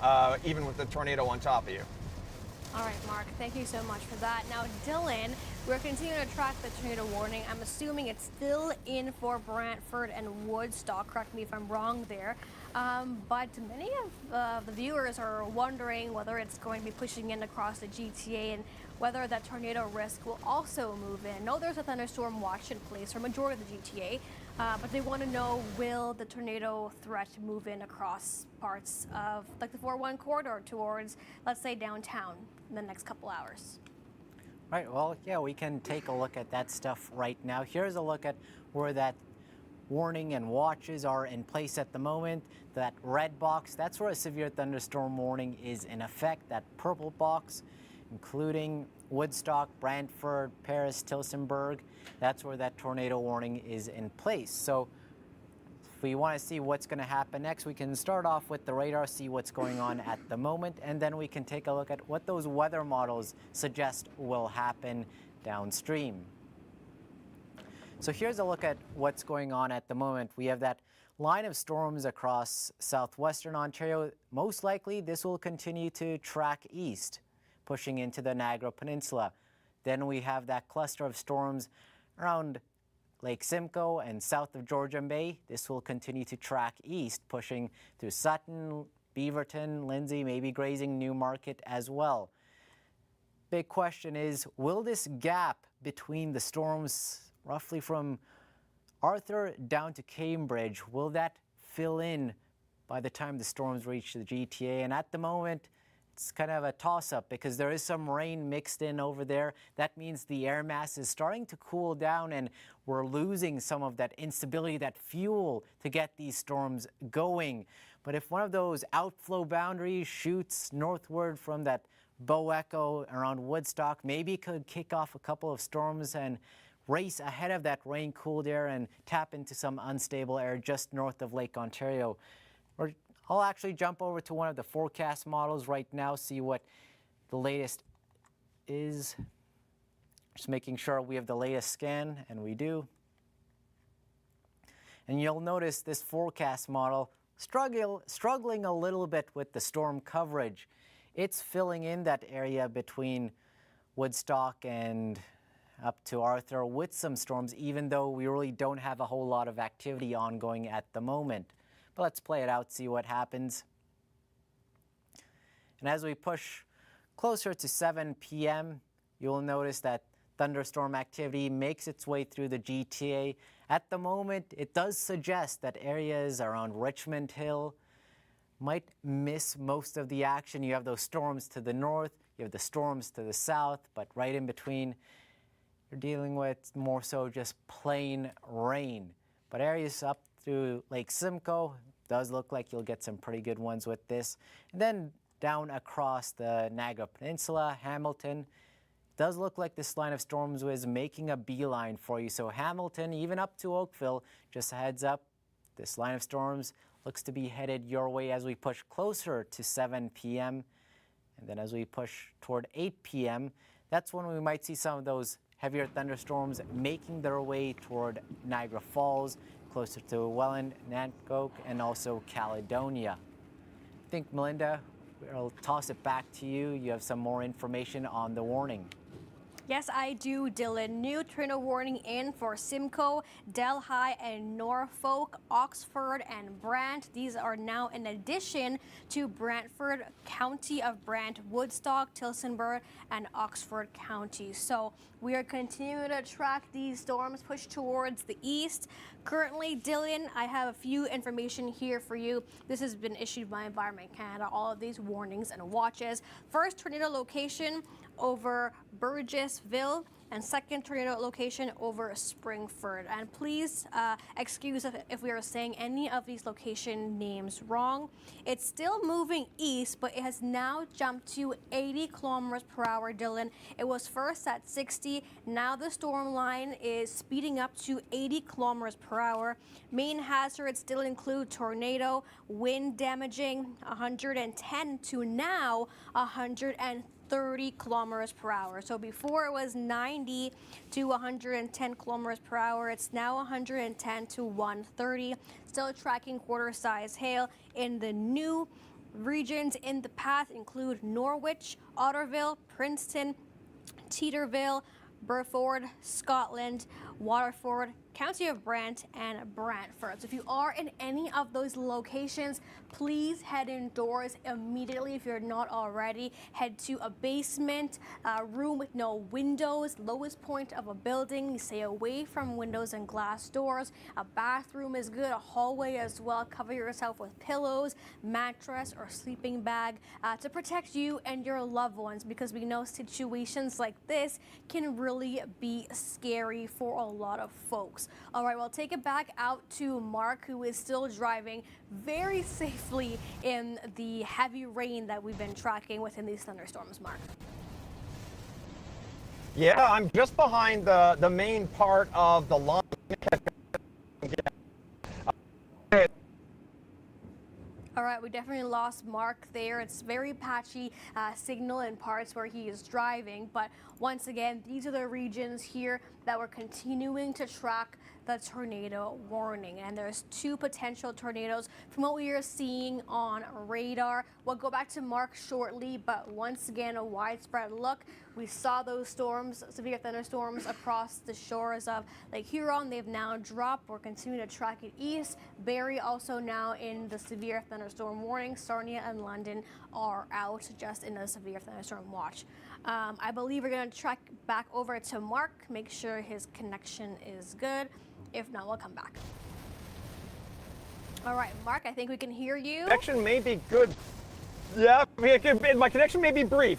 even with the tornado on top of you. All right, Mark, thank you so much for that. Now, Dylan, we're continuing to track the tornado warning. I'm assuming it's still in for Brantford and Woodstock. Correct me if I'm wrong there. But many of the viewers are wondering whether it's going to be pushing in across the GTA and whether that tornado risk will also move in. No, there's a thunderstorm watch in place for majority of the GTA, but they want to know, will the tornado threat move in across parts of like the 401 corridor towards, let's say, downtown in the next couple hours? Right, well, yeah, we can take a look at that stuff right now. Here's a look at where that warning and watches are in place at the moment. That red box, that's where a severe thunderstorm warning is in effect. That purple box including Woodstock, Brantford, Paris, Tillsonburg. That's where that tornado warning is in place. So if we want to see what's going to happen next, we can start off with the radar, see what's going on at the moment, and then we can take a look at what those weather models suggest will happen downstream. So here's a look at what's going on at the moment. We have that line of storms across southwestern Ontario. Most likely this will continue to track east, pushing into the Niagara Peninsula. Then we have that cluster of storms around Lake Simcoe and south of Georgian Bay. This will continue to track east, pushing through Sutton, Beaverton, Lindsay, maybe grazing Newmarket as well. Big question is, will this gap between the storms roughly from Arthur down to Cambridge, will that fill in by the time the storms reach the GTA? And at the moment, it's kind of a toss-up because there is some rain mixed in over there. That means the air mass is starting to cool down and we're losing some of that instability, that fuel to get these storms going. But if one of those outflow boundaries shoots northward from that Bow Echo around Woodstock, maybe it could kick off a couple of storms and race ahead of that rain-cooled air and tap into some unstable air just north of Lake Ontario. I'll actually jump over to one of the forecast models right now, see what the latest is. Just making sure we have the latest scan, and we do. And you'll notice this forecast model struggling a little bit with the storm coverage. It's filling in that area between Woodstock and up to Arthur with some storms, even though we really don't have a whole lot of activity ongoing at the moment. But let's play it out, see what happens. And as we push closer to 7 p.m., you'll notice that thunderstorm activity makes its way through the GTA. At the moment, it does suggest that areas around Richmond Hill might miss most of the action. You have those storms to the north, you have the storms to the south, but right in between, you're dealing with more so just plain rain. But areas up through Lake Simcoe, does look like you'll get some pretty good ones with this. And then down across the Niagara Peninsula, Hamilton, does look like this line of storms was making a beeline for you. So Hamilton, even up to Oakville, just a heads up, this line of storms looks to be headed your way as we push closer to 7 p.m. And then as we push toward 8 p.m., that's when we might see some of those heavier thunderstorms making their way toward Niagara Falls, closer to Welland, Nanticoke, and also Caledonia. I think, Melinda, I'll toss it back to you. You have some more information on the warning. Yes, I do, Dylan. New tornado warning in for Simcoe, Delhi, and Norfolk, Oxford, and Brant. These are now in addition to Brantford, County of Brant, Woodstock, Tillsonburg, and Oxford County. So we are continuing to track these storms push towards the east. Currently, Dylan, I have a few information here for you. This has been issued by Environment Canada, all of these warnings and watches. First tornado location over Burgessville, and second tornado location over Springford. And please excuse if we are saying any of these location names wrong. It's still moving east, but it has now jumped to 80 kilometers per hour, Dylan. It was first at 60. Now the storm line is speeding up to 80 kilometers per hour. Main hazards still include tornado, wind damaging 110 to now 130 kilometers per hour. So before it was 90 to 110 kilometers per hour. It's now 110 to 130. Still tracking quarter-size hail. In the new regions in the path include Norwich, Otterville, Princeton, Teeterville, Burford, Scotland, Waterford, County of Brant, and Brantford. So if you are in any of those locations, please head indoors immediately. If you're not already, head to a basement, room with no windows, lowest point of a building. Stay away from windows and glass doors. A bathroom is good, a hallway as well. Cover yourself with pillows, mattress, or sleeping bag to protect you and your loved ones, because we know situations like this can really be scary for a lot of folks. All right, well, take it back out to Mark, who is still driving very safely in the heavy rain that we've been tracking within these thunderstorms. Mark. Yeah, I'm just behind the main part of the line. All right, we definitely lost Mark there. It's very patchy signal in parts where he is driving. But once again, these are the regions here that we're continuing to track the tornado warning. And there's 2 potential tornadoes from what we are seeing on radar. We'll go back to Mark shortly, but once again, a widespread look. We saw those storms, severe thunderstorms across the shores of Lake Huron. They've now dropped. We're continuing to track it east. Barrie also now in the severe thunderstorm warning. Sarnia and London are out just in a severe thunderstorm watch. I believe we're going to track back over to Mark, make sure his connection is good. If not, we'll come back. All right, Mark, I think we can hear you. Connection may be good. Yeah, my connection may be brief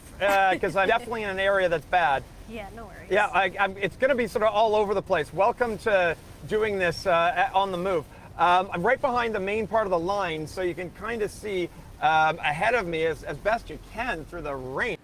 because I'm definitely in an area that's bad. Yeah, no worries. Yeah, it's going to be sort of all over the place. Welcome to doing this on the move. I'm right behind the main part of the line, so you can kind of see ahead of me as best you can through the rain.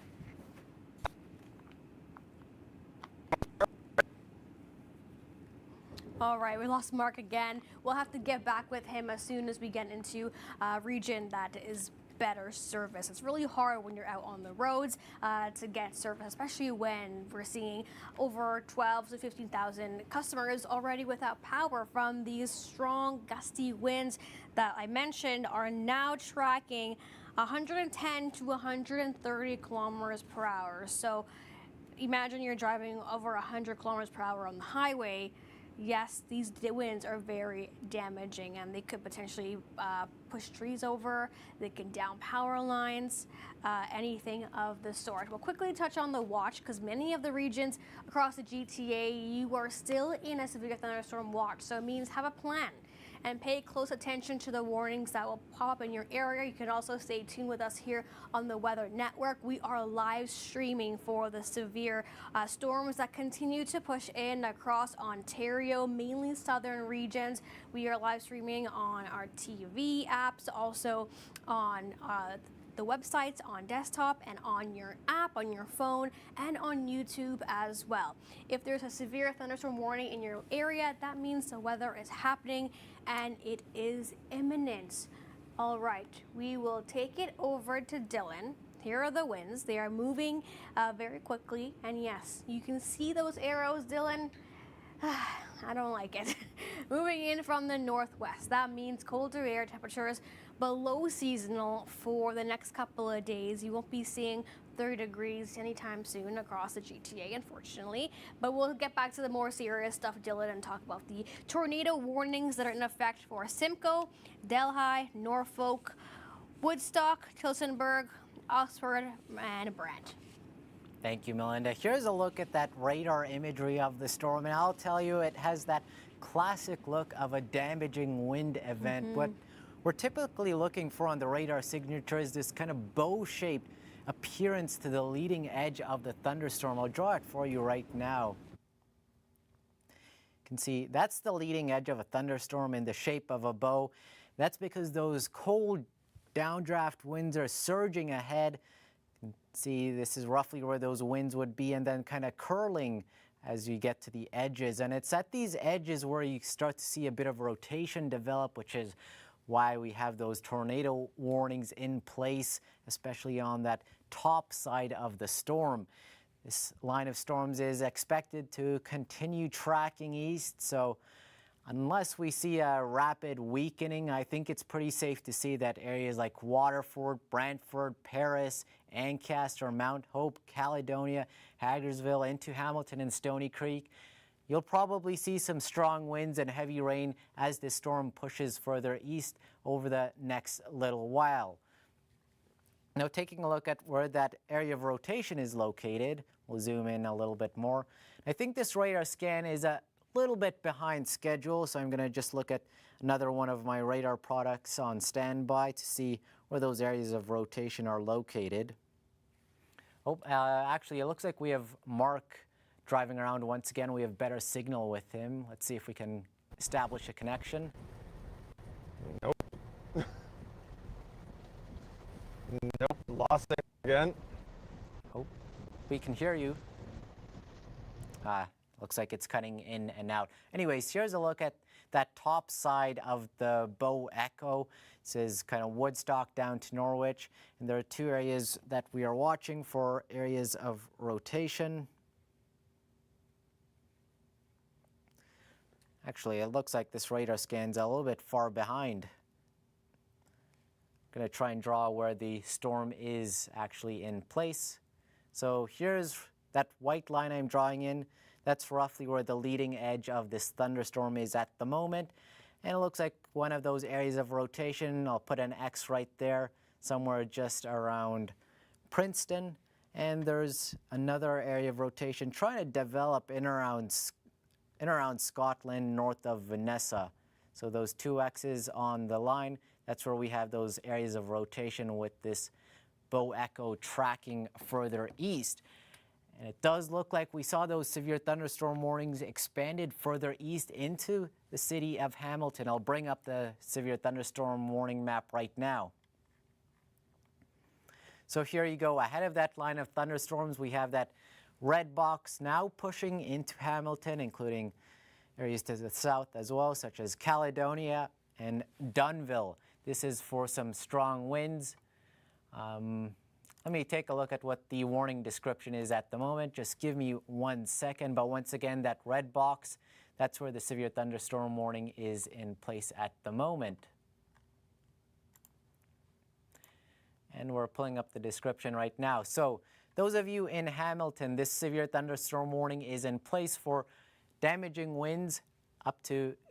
All right, we lost Mark again. We'll have to get back with him as soon as we get into a region that is better service. It's really hard when you're out on the roads to get service, especially when we're seeing over 12 to 15,000 customers already without power from these strong gusty winds that I mentioned are now tracking 110 to 130 kilometers per hour. So imagine you're driving over 100 kilometers per hour on the highway. Yes, these winds are very damaging and they could potentially push trees over, they can down power lines, anything of the sort. We'll quickly touch on the watch because many of the regions across the GTA, you are still in a severe thunderstorm watch. So it means have a plan and pay close attention to the warnings that will pop up in your area. You can also stay tuned with us here on the Weather Network. We are live streaming for the severe storms that continue to push in across Ontario, mainly southern regions. We are live streaming on our TV apps, also on the websites on desktop and on your app, on your phone, and on YouTube as well. If there's a severe thunderstorm warning in your area, that means the weather is happening and it is imminent. All right, we will take it over to Dylan. Here are the winds. They are moving very quickly. And yes, you can see those arrows, Dylan. I don't like it. Moving in from the northwest. That means colder air temperatures below seasonal for the next couple of days. You won't be seeing 30 degrees anytime soon across the GTA, unfortunately. But we'll get back to the more serious stuff, Dylan, and talk about the tornado warnings that are in effect for Simcoe, Delhi, Norfolk, Woodstock, Tillsonburg, Oxford, and Brant. Thank you, Melinda. Here's a look at that radar imagery of the storm, and I'll tell you, it has that classic look of a damaging wind event. What we're typically looking for on the radar signature is this kind of bow-shaped appearance to the leading edge of the thunderstorm. I'll draw it for you right now. You can see that's the leading edge of a thunderstorm in the shape of a bow. That's because those cold downdraft winds are surging ahead. You can see this is roughly where those winds would be, and then kind of curling as you get to the edges. And it's at these edges where you start to see a bit of rotation develop, which is why we have those tornado warnings in place, especially on that top side of the storm. This line of storms is expected to continue tracking east, so unless we see a rapid weakening, I think it's pretty safe to see that areas like Waterford, Brantford, Paris, Ancaster, Mount Hope, Caledonia, Hagersville, into Hamilton and Stony Creek, you'll probably see some strong winds and heavy rain as this storm pushes further east over the next little while. Now, taking a look at where that area of rotation is located, we'll zoom in a little bit more. I think this radar scan is a little bit behind schedule, so I'm going to just look at another one of my radar products on standby to see where those areas of rotation are located. Oh, actually, it looks like we have Mark driving around once again. We have better signal with him. Let's see if we can establish a connection. Nope. Nope, lost it again. Oh, we can hear you. Looks like it's cutting in and out. Anyways, here's a look at that top side of the Bow Echo. It says kind of Woodstock down to Norwich. And there are two areas that we are watching for areas of rotation. Actually, it looks like this radar scan's a little bit far behind. I'm going to try and draw where the storm is actually in place. So here's that white line I'm drawing in. That's roughly where the leading edge of this thunderstorm is at the moment. And it looks like one of those areas of rotation. I'll put an X right there, somewhere just around Princeton. And there's another area of rotation trying to develop in around Scotland, north of Vanessa. So those two X's on the line, that's where we have those areas of rotation with this Bow Echo tracking further east. And it does look like we saw those severe thunderstorm warnings expanded further east into the city of Hamilton. I'll bring up the severe thunderstorm warning map right now. So here you go. Ahead of that line of thunderstorms, we have that red box now pushing into Hamilton, including areas to the south as well, such as Caledonia and Dunnville. This is for some strong winds. Let me take a look at what the warning description is at the moment. Just give me 1 second. But once again, that red box, that's where the severe thunderstorm warning is in place at the moment. And we're pulling up the description right now. So those of you in Hamilton, this severe thunderstorm warning is in place for damaging winds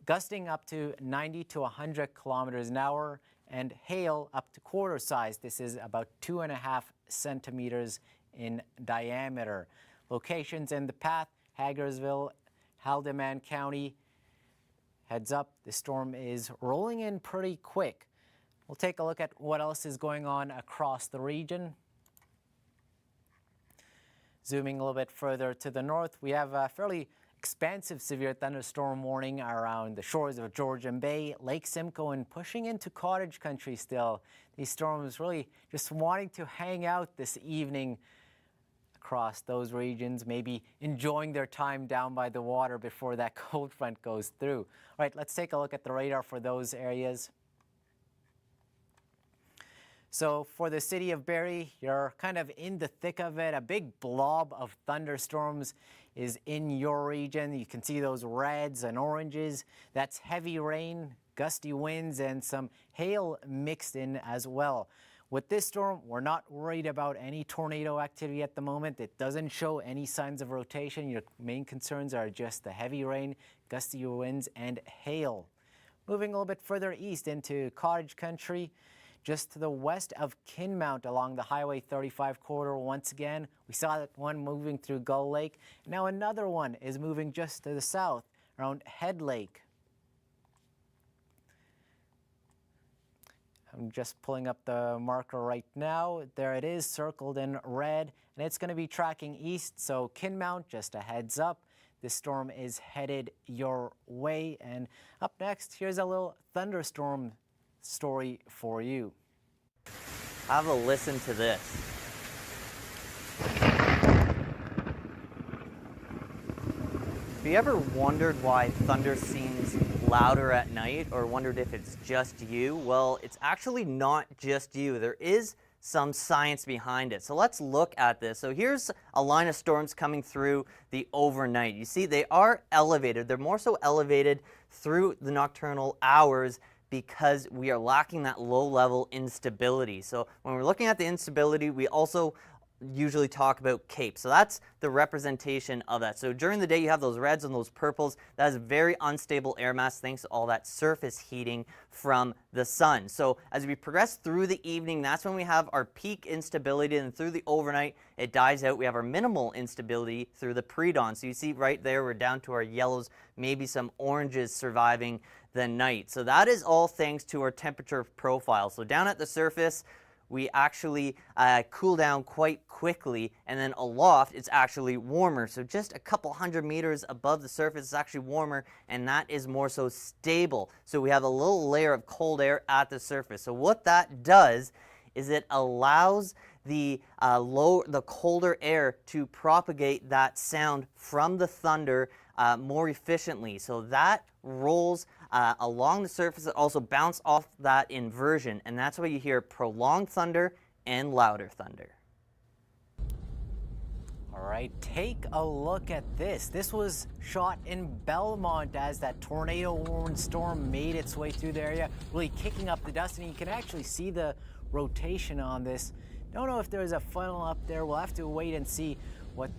gusting up to 90 to 100 kilometers an hour, and hail up to quarter size. This is about 2.5 centimeters in diameter. Locations in the path: Hagersville, Haldimand County. Heads up, the storm is rolling in pretty quick. We'll take a look at what else is going on across the region. Zooming a little bit further to the north, we have a fairly expansive severe thunderstorm warning around the shores of Georgian Bay, Lake Simcoe, and pushing into cottage country still. These storms really just wanting to hang out this evening across those regions, maybe enjoying their time down by the water before that cold front goes through. All right, let's take a look at the radar for those areas. So for the city of Barrie, you're kind of in the thick of it. A big blob of thunderstorms is in your region. You can see those reds and oranges. That's heavy rain, gusty winds, and some hail mixed in as well. With this storm, we're not worried about any tornado activity at the moment. It doesn't show any signs of rotation. Your main concerns are just the heavy rain, gusty winds, and hail. Moving a little bit further east into cottage country, just to the west of Kinmount along the Highway 35 corridor. Once again, we saw that one moving through Gull Lake. Now another one is moving just to the south around Head Lake. I'm just pulling up the marker right now. There it is, circled in red, and it's going to be tracking east. So Kinmount, just a heads up, this storm is headed your way. And up next, here's a little thunderstorm story for you. Have a listen to this. Have you ever wondered why thunder seems louder at night, or wondered if it's just you? Well, it's actually not just you. There is some science behind it. So let's look at this. So here's a line of storms coming through the overnight. You see, they are elevated. They're more so elevated through the nocturnal hours because we are lacking that low-level instability. So when we're looking at the instability, we also usually talk about CAPE. So that's the representation of that. So during the day, you have those reds and those purples. That is very unstable air mass thanks to all that surface heating from the sun. So as we progress through the evening, that's when we have our peak instability, and through the overnight, it dies out. We have our minimal instability through the pre-dawn. So you see right there, we're down to our yellows, maybe some oranges surviving the night. So that is all thanks to our temperature profile. So down at the surface, we actually cool down quite quickly, and then aloft it's actually warmer. So just a couple hundred meters above the surface it's actually warmer, and that is more so stable. So we have a little layer of cold air at the surface. So what that does is it allows the the colder air to propagate that sound from the thunder more efficiently. So that rolls along the surface, that also bounce off that inversion, and that's why you hear prolonged thunder and louder thunder. All right, take a look at this. This was shot in Belmont as that tornado-warned storm made its way through the area, really kicking up the dust, and you can actually see the rotation on this. Don't know if there's a funnel up there. We'll have to wait and see what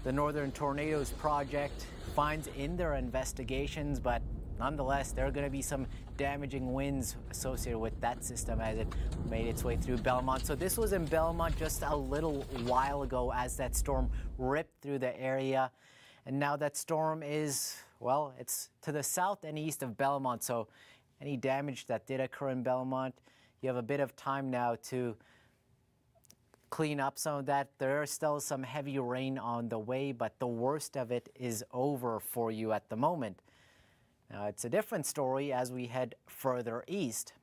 the Northern Tornadoes Project finds in their investigations, but nonetheless, there are going to be some damaging winds associated with that system as it made its way through Belmont. So this was in Belmont just a little while ago as that storm ripped through the area. And now that storm is, well, it's to the south and east of Belmont. So any damage that did occur in Belmont, you have a bit of time now to clean up some of that. There is still some heavy rain on the way, but the worst of it is over for you at the moment. Now, it's a different story as we head further east.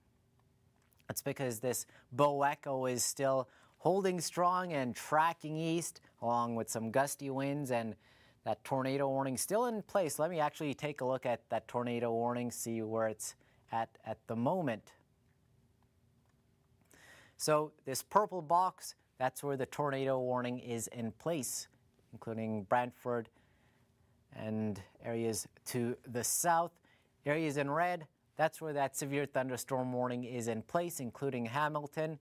That's because this bow echo is still holding strong and tracking east, along with some gusty winds, and that tornado warning still in place. Let me actually take a look at that tornado warning, see where it's at the moment. So this purple box, that's where the tornado warning is in place, including Brantford and areas to the south. Areas in red, that's where that severe thunderstorm warning is in place, including Hamilton.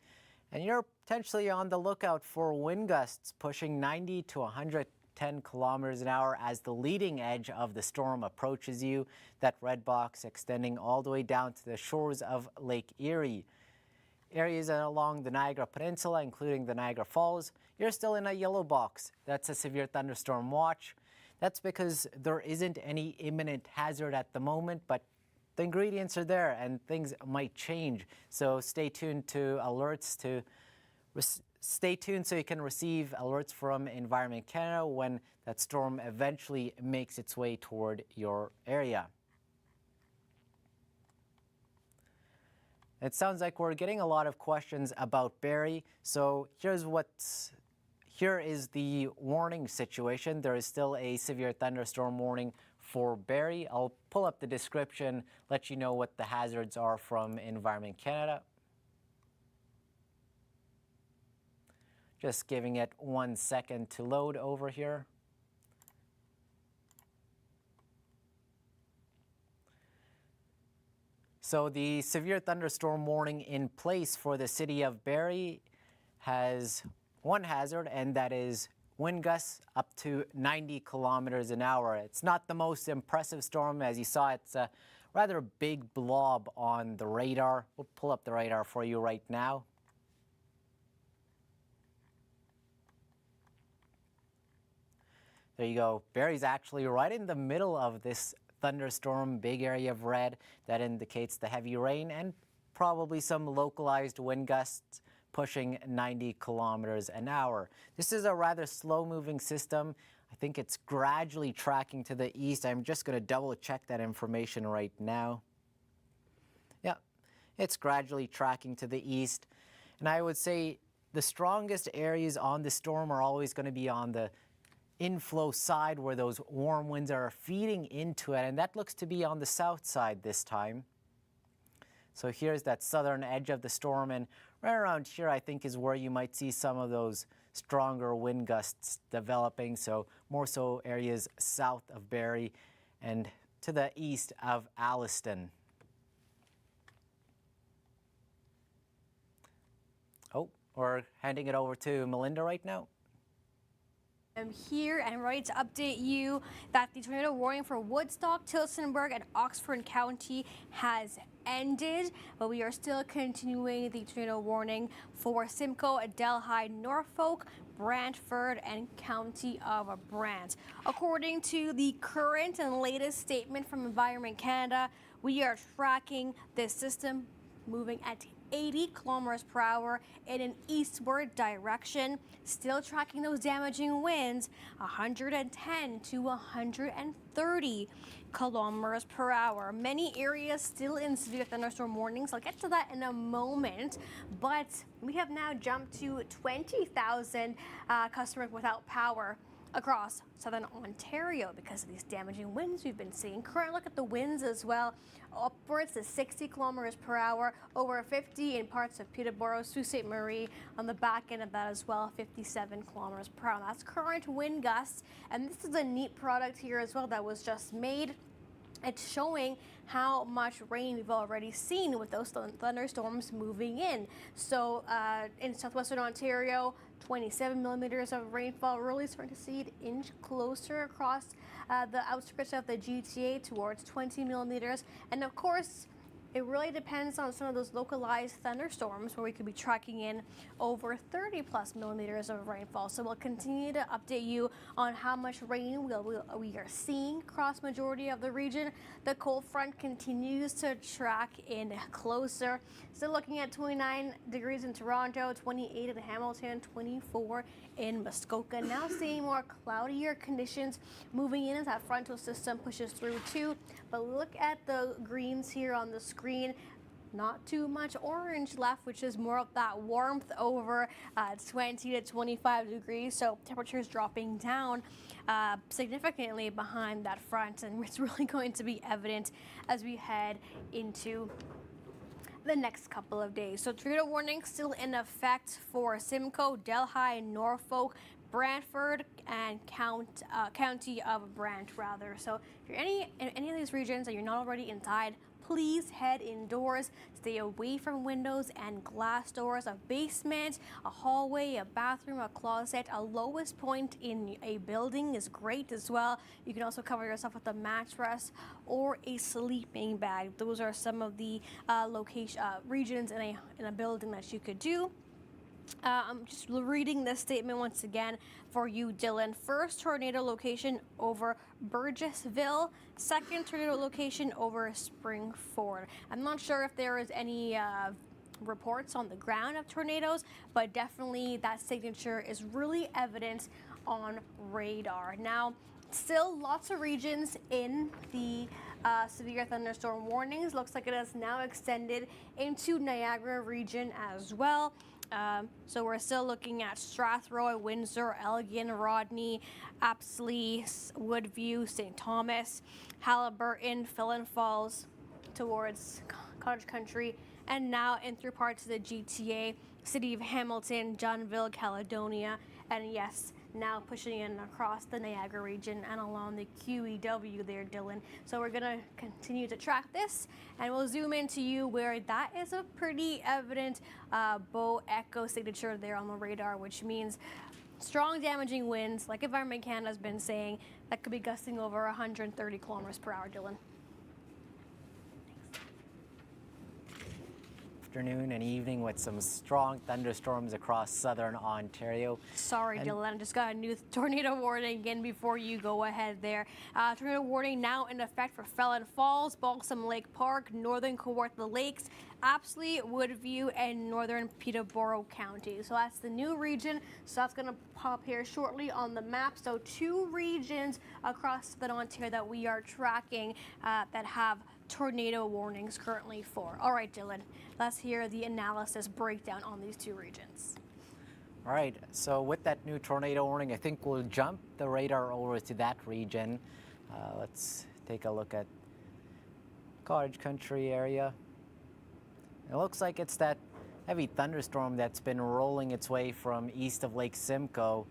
And you're potentially on the lookout for wind gusts pushing 90 to 110 kilometers an hour as the leading edge of the storm approaches you. That red box extending all the way down to the shores of Lake Erie. Areas along the Niagara Peninsula, including the Niagara Falls, you're still in a yellow box. That's a severe thunderstorm watch. That's because there isn't any imminent hazard at the moment, but the ingredients are there and things might change. So stay tuned to alerts stay tuned so you can receive alerts from Environment Canada when that storm eventually makes its way toward your area. It sounds like we're getting a lot of questions about Barrie, so here is the warning situation. There is still a severe thunderstorm warning for Barrie. I'll pull up the description, let you know what the hazards are from Environment Canada. Just giving it 1 second to load over here. So the severe thunderstorm warning in place for the city of Barrie has one hazard, and that is wind gusts up to 90 kilometers an hour. It's not the most impressive storm. As you saw, it's a rather big blob on the radar. We'll pull up the radar for you right now. There you go. Barrie's actually right in the middle of this thunderstorm, big area of red. That indicates the heavy rain and probably some localized wind gusts pushing 90 kilometers an hour. This is a rather slow-moving system. I think it's gradually tracking to the east. I'm just going to double-check that information right now. Yeah, it's gradually tracking to the east. And I would say the strongest areas on the storm are always going to be on the inflow side where those warm winds are feeding into it, and that looks to be on the south side this time. So here's that southern edge of the storm, and right around here I think is where you might see some of those stronger wind gusts developing, so more so areas south of Barrie and to the east of Alliston. Oh, we're handing it over to Melinda right now. I'm here and ready to update you that the tornado warning for Woodstock, Tillsonburg, and Oxford County has ended, but we are still continuing the tornado warning for Simcoe, Delhi, Norfolk, Brantford, and County of Brant. According to the current and latest statement from Environment Canada, we are tracking this system moving at 80 kilometers per hour in an eastward direction. Still tracking those damaging winds, 110 to 130 kilometers per hour. Many areas still in severe thunderstorm warnings. I'll get to that in a moment, but we have now jumped to 20,000 customers without power across southern Ontario because of these damaging winds we've been seeing. Current look at the winds as well, upwards to 60 kilometers per hour, over 50 in parts of Peterborough, Sault Ste. Marie, on the back end of that as well, 57 kilometers per hour. That's current wind gusts, and this is a neat product here as well that was just made. It's showing how much rain we've already seen with those thunderstorms moving in. So in southwestern Ontario, 27 millimeters of rainfall, really starting to see it inch closer across the outskirts of the GTA towards 20 millimeters. And of course, it really depends on some of those localized thunderstorms where we could be tracking in over 30 plus millimeters of rainfall. So we'll continue to update you on how much rain we are seeing across majority of the region. The cold front continues to track in closer. Still looking at 29 degrees in Toronto, 28 in Hamilton, 24 in Muskoka. Now seeing more cloudier conditions moving in as that frontal system pushes through too. But look at the greens here on the screen. Not too much orange left, which is more of that warmth over 20 to 25 degrees. So temperatures dropping down significantly behind that front, and it's really going to be evident as we head into the next couple of days. So tornado warning still in effect for Simcoe, Delhi, Norfolk, Brantford, and County of Brant rather. So if you're in any of these regions and you're not already inside, please head indoors. Stay away from windows and glass doors. A basement, a hallway, a bathroom, a closet, a lowest point in a building is great as well. You can also cover yourself with a mattress or a sleeping bag. Those are some of the regions in a building that you could do. I'm just reading this statement once again for you, Dylan. First tornado location over Burgessville. Second tornado location over Springford. I'm not sure if there is any reports on the ground of tornadoes, but definitely that signature is really evident on radar. Now, still lots of regions in the severe thunderstorm warnings. Looks like it has now extended into Niagara region as well. So we're still looking at Strathroy, Windsor, Elgin, Rodney, Apsley, Woodview, St. Thomas, Haliburton, Fillon Falls towards Cottage Country, and now in through parts of the GTA, City of Hamilton, Johnville, Caledonia, and yes, now pushing in across the Niagara region and along the QEW there, Dylan. So we're gonna continue to track this, and we'll zoom into you where that is a pretty evident bow echo signature there on the radar, which means strong damaging winds, like Environment Canada has been saying, that could be gusting over 130 kilometers per hour, Dylan. Afternoon and evening with some strong thunderstorms across southern Ontario. Sorry, Dylan, I just got a new tornado warning again before you go ahead there. Tornado warning now in effect for Fillon Falls, Balsam Lake Park, northern Kawartha Lakes, Apsley, Woodview, and northern Peterborough County. So that's the new region. So that's going to pop here shortly on the map. So two regions across southern Ontario that we are tracking that have tornado warnings currently for. All right, Dylan, let's hear the analysis breakdown on these two regions. All right, so with that new tornado warning, I think we'll jump the radar over to that region. Let's take a look at Cottage Country area. It looks like it's that heavy thunderstorm that's been rolling its way from east of Lake Simcoe.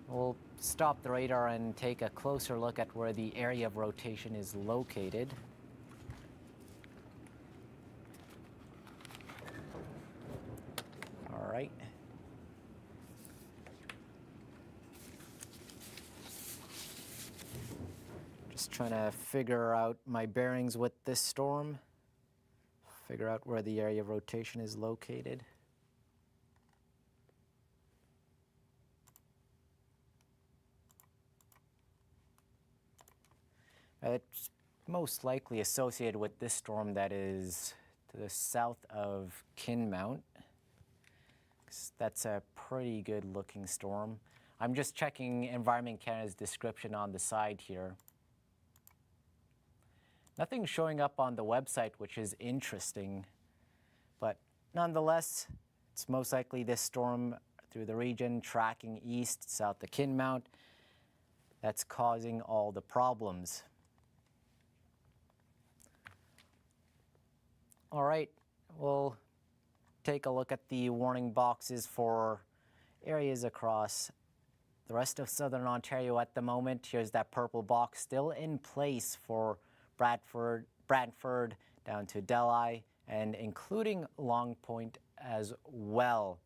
We'll stop the radar and take a closer look at where the area of rotation is located. All right. Just trying to figure out my bearings with this storm. Figure out where the area of rotation is located. It's most likely associated with this storm that is to the south of Kinmount. That's a pretty good looking storm. I'm just checking Environment Canada's description on the side here. Nothing showing up on the website, which is interesting, but nonetheless, it's most likely this storm through the region tracking east, south of Kinmount, that's causing all the problems. All right, we'll take a look at the warning boxes for areas across the rest of southern Ontario at the moment. Here's that purple box still in place for Brantford down to Delhi, and including Long Point as well.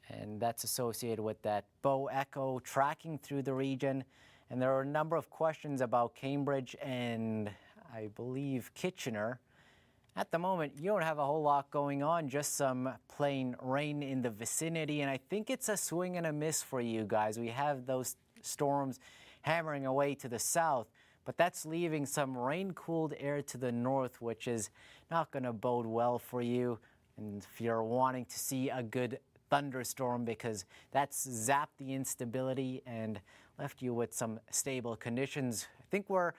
And that's associated with that Bow Echo tracking through the region. And there are a number of questions about Cambridge and I believe Kitchener. At the moment, you don't have a whole lot going on, just some plain rain in the vicinity. And I think it's a swing and a miss for you guys. We have those storms hammering away to the south, but that's leaving some rain-cooled air to the north, which is not going to bode well for you. And if you're wanting to see a good thunderstorm, because that's zapped the instability and left you with some stable conditions. I think we're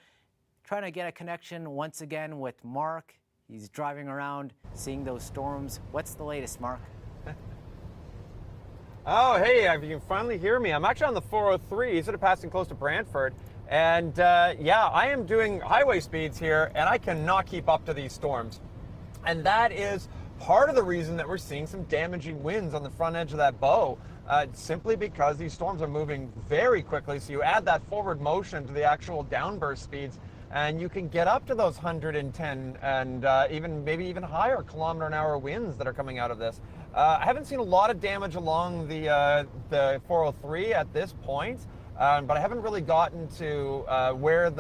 trying to get a connection once again with Mark. He's driving around, seeing those storms. What's the latest, Mark? Oh, hey, if you can finally hear me. I'm actually on the 403, sort of passing close to Brantford. And yeah, I am doing highway speeds here, and I cannot keep up to these storms. And that is part of the reason that we're seeing some damaging winds on the front edge of that bow, simply because these storms are moving very quickly. So you add that forward motion to the actual downburst speeds, and you can get up to those 110 and maybe even higher kilometer-an-hour winds that are coming out of this. I haven't seen a lot of damage along the 403 at this point, but I haven't really gotten to where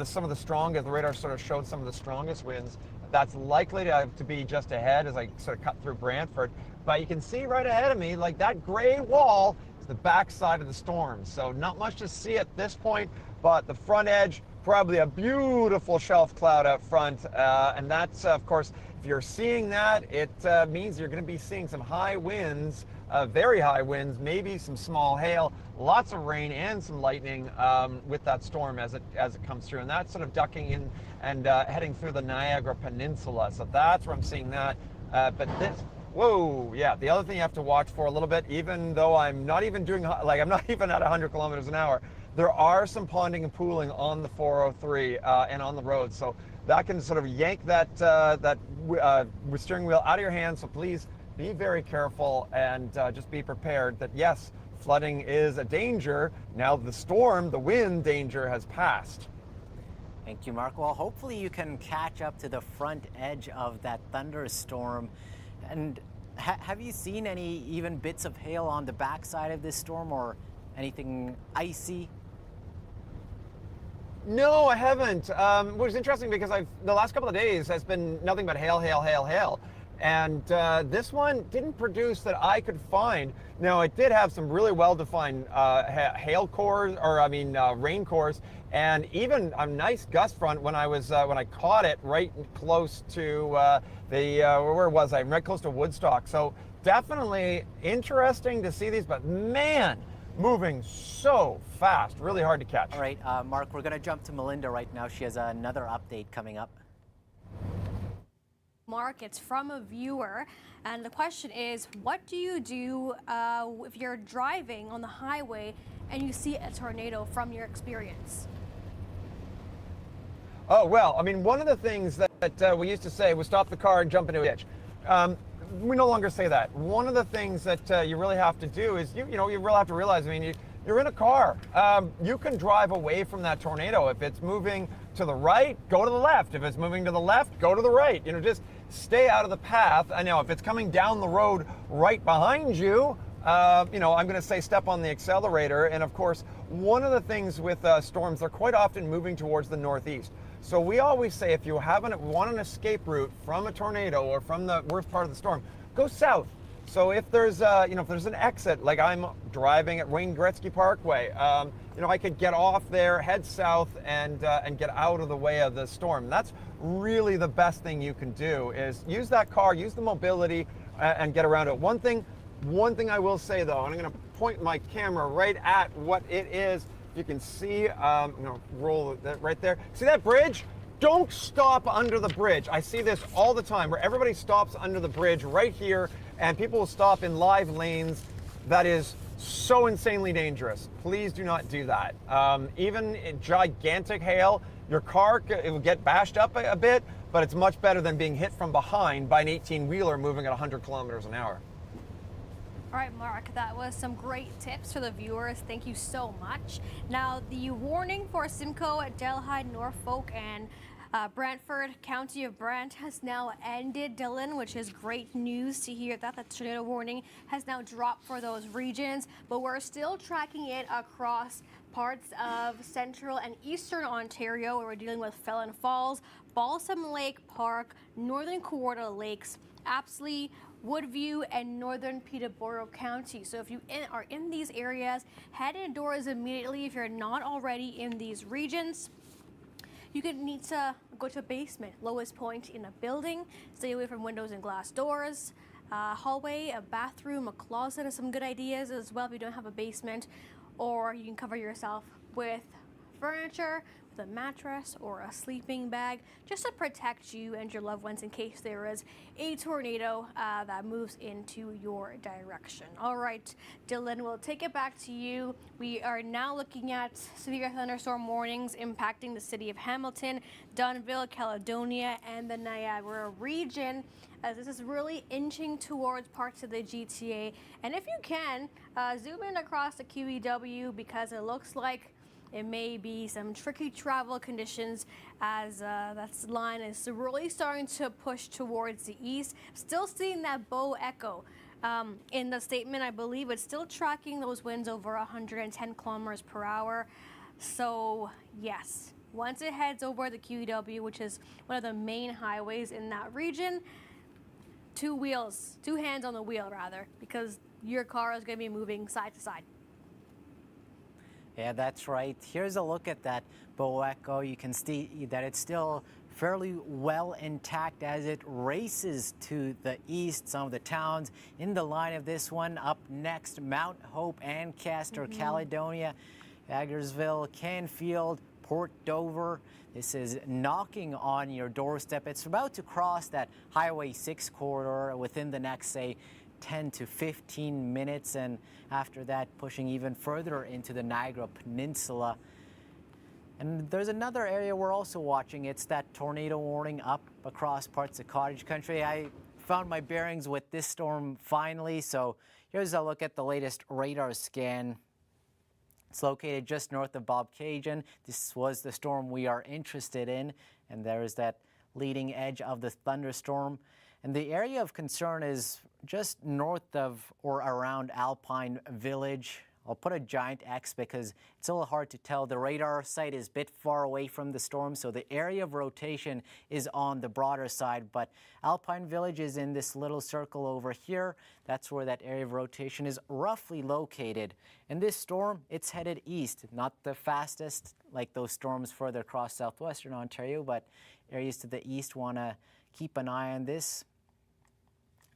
some of the strongest, the radar sort of showed some of the strongest winds. That's likely to be just ahead as I sort of cut through Brantford. But you can see right ahead of me, like that gray wall is the backside of the storm. So not much to see at this point, but the front edge, probably a beautiful shelf cloud out front. And that's, of course, if you're seeing that, it means you're going to be seeing some high winds, very high winds, maybe some small hail, lots of rain and some lightning with that storm as it comes through. And that's sort of ducking in and heading through the Niagara Peninsula. So that's where I'm seeing that. But this, whoa, yeah, the other thing you have to watch for a little bit, even though I'm not even doing, like I'm not even at 100 kilometers an hour, there are some ponding and pooling on the 403 and on the road. So that can sort of yank that steering wheel out of your hands. So please be very careful and just be prepared that yes, flooding is a danger. Now the storm, the wind danger has passed. Thank you, Mark. Well, hopefully you can catch up to the front edge of that thunderstorm. And have you seen any even bits of hail on the backside of this storm or anything icy? No, I haven't. Which is interesting because the last couple of days has been nothing but hail, hail, hail, hail. And this one didn't produce that I could find. Now, it did have some really well-defined hail cores, rain cores, and even a nice gust front when I caught it right close to where was I? Right close to Woodstock. So definitely interesting to see these, but man, moving so fast, really hard to catch. All right, Mark, we're going to jump to Melinda right now. She has another update coming up. Mark, it's from a viewer, and the question is, what do you do if you're driving on the highway and you see a tornado from your experience? Oh, well, I mean, one of the things that we used to say was stop the car and jump into a ditch. We no longer say that. One of the things that you really have to do is, you really have to realize, I mean, you're in a car. You can drive away from that tornado. If it's moving to the right, go to the left. If it's moving to the left, go to the right. Just stay out of the path. I know if it's coming down the road right behind you, I'm going to say step on the accelerator. And of course, one of the things with storms, they're quite often moving towards the northeast. So we always say if you want an escape route from a tornado or from the worst part of the storm, go south. So if there's if there's an exit, like I'm driving at Wayne Gretzky Parkway, I could get off there, head south, and get out of the way of the storm. That's really the best thing you can do is use that car, use the mobility, and get around it. One thing I will say though, and I'm going to point my camera right at what it is. You can see, roll that right there. See that bridge? Don't stop under the bridge. I see this all the time where everybody stops under the bridge right here and people will stop in live lanes. That is so insanely dangerous. Please do not do that. Even in gigantic hail, your car, it will get bashed up a bit, but it's much better than being hit from behind by an 18-wheeler moving at 100 kilometers an hour. All right, Mark, that was some great tips for the viewers. Thank you so much. Now, the warning for Simcoe, Delhi, Norfolk, and Brantford, County of Brant has now ended, Dylan, which is great news to hear that the tornado warning has now dropped for those regions, but we're still tracking it across parts of central and eastern Ontario, where we're dealing with Felon Falls, Balsam Lake Park, northern Kawartha Lakes, Apsley, Woodview, and northern Peterborough County. So if you are in these areas, head indoors immediately if you're not already in these regions. You could need to go to a basement, lowest point in a building, stay away from windows and glass doors, hallway, a bathroom, a closet are some good ideas as well if you don't have a basement, or you can cover yourself with furniture, with a mattress or a sleeping bag, just to protect you and your loved ones in case there is a tornado that moves into your direction. All right, Dylan, we'll take it back to you. We are now looking at severe thunderstorm warnings impacting the city of Hamilton, Dunnville, Caledonia, and the Niagara region, as this is really inching towards parts of the GTA. And if you can, zoom in across the QEW, because it looks like it may be some tricky travel conditions as that line is really starting to push towards the east. Still seeing that bow echo. In the statement, I believe it's still tracking those winds over 110 kilometers per hour. So yes, once it heads over the QEW, which is one of the main highways in that region, two hands on the wheel rather, because your car is going to be moving side to side. Yeah, that's right. Here's a look at that bow echo. You can see that it's still fairly well intact as it races to the east. Some of the towns in the line of this one up next: Mount Hope, Ancaster, Caledonia, Hagersville, Canfield, Port Dover. This is knocking on your doorstep. It's about to cross that Highway 6 corridor within the next, say, 10 to 15 minutes, and after that pushing even further into the Niagara Peninsula. And there's another area we're also watching. It's that tornado warning up across parts of cottage country. I found my bearings with this storm finally, so here's a look at the latest radar scan. It's located just north of Bobcaygeon. This was the storm we are interested in, and there's that leading edge of the thunderstorm. And the area of concern is just north of or around Alpine Village. I'll put a giant X because it's a little hard to tell. The radar site is a bit far away from the storm, so the area of rotation is on the broader side. But Alpine Village is in this little circle over here. That's where that area of rotation is roughly located. And this storm, it's headed east. Not the fastest like those storms further across southwestern Ontario, but areas to the east want to keep an eye on this.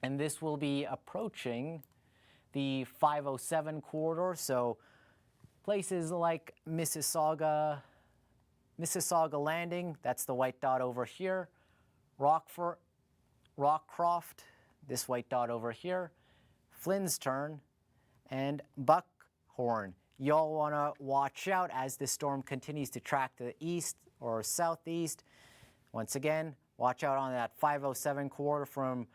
And this will be approaching the 507 corridor, so places like Mississauga Landing, that's the white dot over here, Rockcroft, this white dot over here, Flynn's Turn, and Buckhorn. Y'all want to watch out as this storm continues to track to the east or southeast. Once again, watch out on that 507 corridor from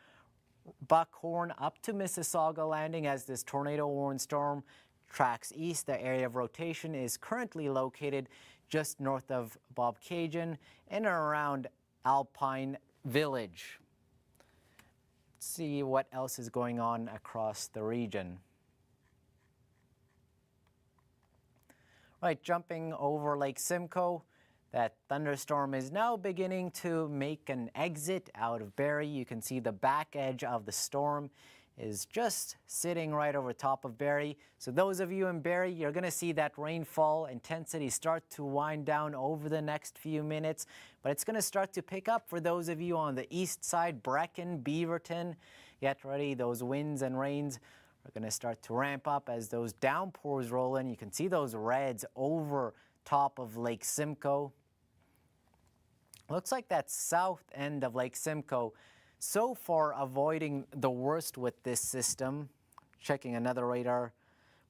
Buckhorn up to Mississauga Landing as this tornado-warned storm tracks east. The area of rotation is currently located just north of Bobcaygeon and around Alpine Village. Let's see what else is going on across the region. Right, jumping over Lake Simcoe. That thunderstorm is now beginning to make an exit out of Barrie. You can see the back edge of the storm is just sitting right over top of Barrie. So those of you in Barrie, you're going to see that rainfall intensity start to wind down over the next few minutes, but it's going to start to pick up for those of you on the east side, Brecon, Beaverton. Get ready, those winds and rains are going to start to ramp up as those downpours roll in. You can see those reds over top of Lake Simcoe. Looks like that south end of Lake Simcoe so far avoiding the worst with this system. Checking another radar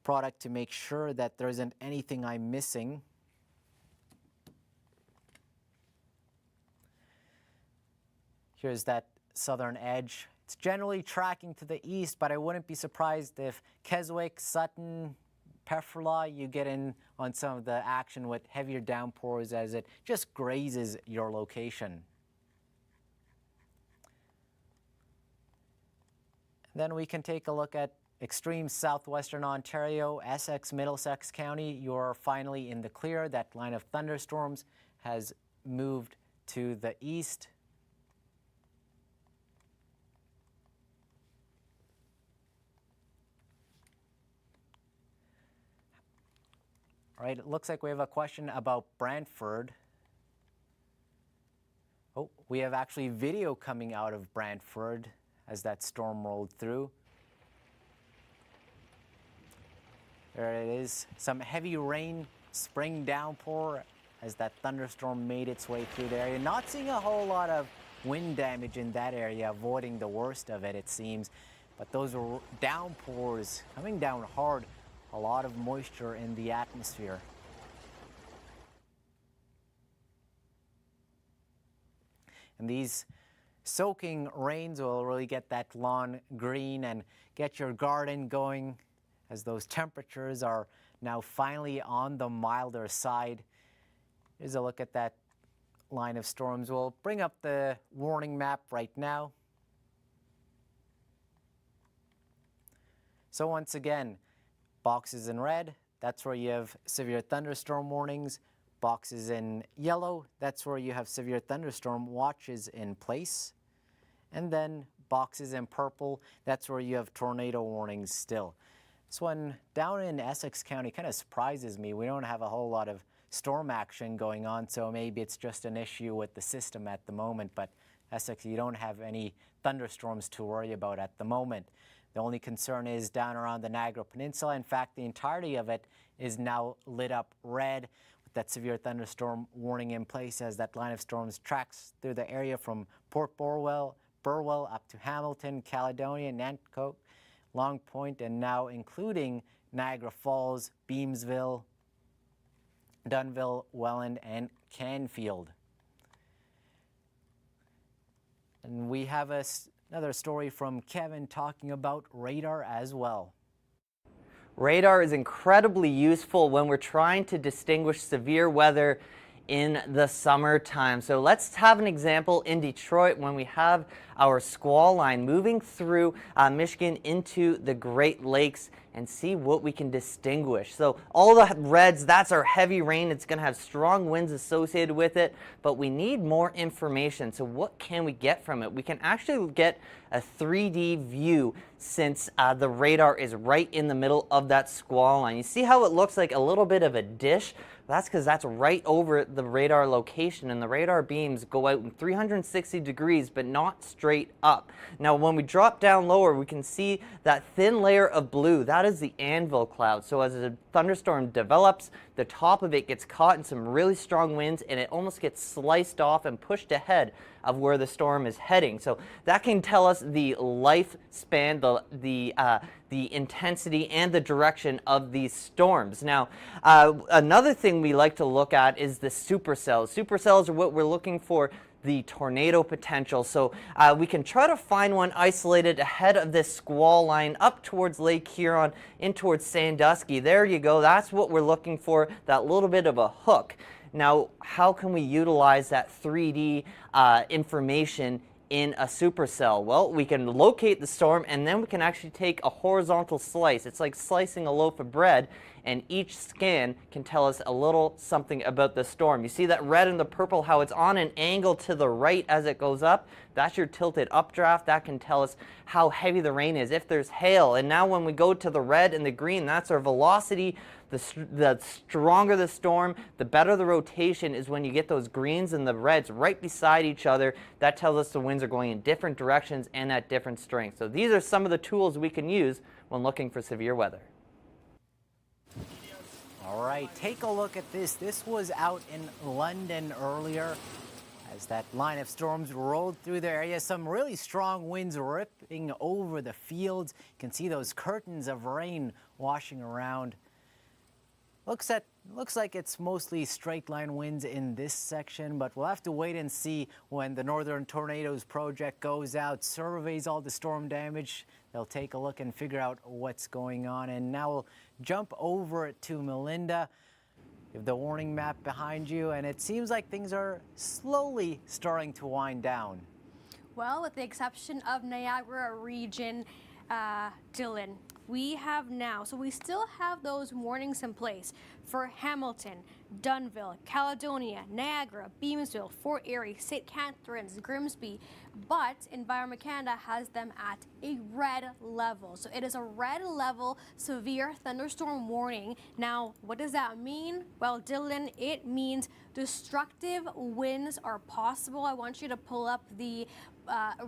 product to make sure that there isn't anything I'm missing. Here's that southern edge. It's generally tracking to the east, but I wouldn't be surprised if Keswick, Sutton, Pefferlaw, you get in on some of the action with heavier downpours as it just grazes your location. Then we can take a look at extreme southwestern Ontario, Essex, Middlesex County. You're finally in the clear. That line of thunderstorms has moved to the east. All right, it looks like we have a question about Brantford. Oh, we have actually video coming out of Brantford as that storm rolled through. There it is, some heavy rain, spring downpour as that thunderstorm made its way through the area. Not seeing a whole lot of wind damage in that area, avoiding the worst of it, it seems. But those downpours coming down hard, a lot of moisture in the atmosphere. And these soaking rains will really get that lawn green and get your garden going as those temperatures are now finally on the milder side. Here's a look at that line of storms. We'll bring up the warning map right now. So once again, boxes in red, that's where you have severe thunderstorm warnings. Boxes in yellow, that's where you have severe thunderstorm watches in place. And then boxes in purple, that's where you have tornado warnings still. This one down in Essex County kind of surprises me. We don't have a whole lot of storm action going on, so maybe it's just an issue with the system at the moment. But Essex, you don't have any thunderstorms to worry about at the moment. The only concern is down around the Niagara Peninsula. In fact, the entirety of it is now lit up red with that severe thunderstorm warning in place as that line of storms tracks through the area from Port Burwell up to Hamilton, Caledonia, Nanticoke, Long Point, and now including Niagara Falls, Beamsville, Dunnville, Welland, and Canfield. And we have another story from Kevin talking about radar as well. Radar is incredibly useful when we're trying to distinguish severe weather in the summertime. So let's have an example in Detroit when we have our squall line moving through Michigan into the Great Lakes and see what we can distinguish. So all the reds, that's our heavy rain. It's going to have strong winds associated with it, but we need more information. So what can we get from it? We can actually get a 3D view since the radar is right in the middle of that squall line. You see how it looks like a little bit of a dish? That's because that's right over the radar location, and the radar beams go out in 360 degrees, but not straight up. Now, when we drop down lower, we can see that thin layer of blue. That is the anvil cloud. So as a thunderstorm develops, the top of it gets caught in some really strong winds, and it almost gets sliced off and pushed ahead of where the storm is heading. So that can tell us the lifespan, the intensity, and the direction of these storms. Now, another thing we like to look at is the supercells. Supercells are what we're looking for, the tornado potential. So we can try to find one isolated ahead of this squall line up towards Lake Huron in towards Sandusky. There you go. That's what we're looking for, that little bit of a hook. Now, how can we utilize that 3D information in a supercell? Well, we can locate the storm, and then we can actually take a horizontal slice. It's like slicing a loaf of bread, and each scan can tell us a little something about the storm. You see that red and the purple, how it's on an angle to the right as it goes up? That's your tilted updraft. That can tell us how heavy the rain is, if there's hail. And now when we go to the red and the green, that's our velocity. The stronger the storm, the better the rotation is when you get those greens and the reds right beside each other. That tells us the winds are going in different directions and at different strengths. So these are some of the tools we can use when looking for severe weather. All right, take a look at this. This was out in London earlier as that line of storms rolled through the area. Some really strong winds ripping over the fields. You can see those curtains of rain washing around. Looks like it's mostly straight line winds in this section, but we'll have to wait and see when the Northern Tornadoes Project goes out, surveys all the storm damage. They'll take a look and figure out what's going on. And now we'll jump over to Melinda. You have the warning map behind you, and it seems like things are slowly starting to wind down. Well, with the exception of Niagara region, Dylan, we have now, so we still have those warnings in place for Hamilton, Dunnville, Caledonia, Niagara, Beamsville, Fort Erie, St. Catharines, Grimsby, but Environment Canada has them at a red level. So it is a red level severe thunderstorm warning. Now, what does that mean? Well, Dylan, it means destructive winds are possible. I want you to pull up the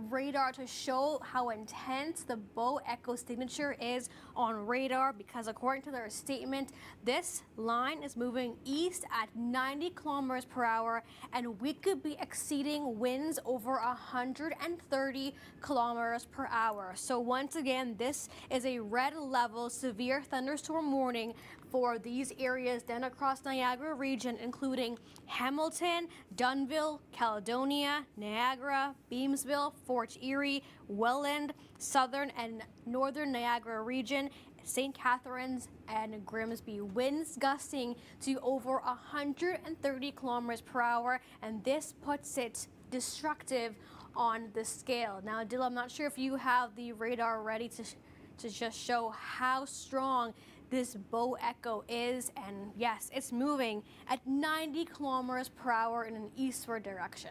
radar to show how intense the bow echo signature is on radar, because according to their statement, this line is moving east at 90 kilometers per hour, and we could be exceeding winds over 130 kilometers per hour. So once again, this is a red level severe thunderstorm warning for these areas then across Niagara region, including Hamilton, Dunnville, Caledonia, Niagara, Beamsville, Fort Erie, Welland, Southern and Northern Niagara region, St. Catharines and Grimsby. Winds gusting to over 130 kilometers per hour, and this puts it destructive on the scale. Now, Dylan, I'm not sure if you have the radar ready to just show how strong this bow echo is, and yes, it's moving at 90 kilometers per hour in an eastward direction.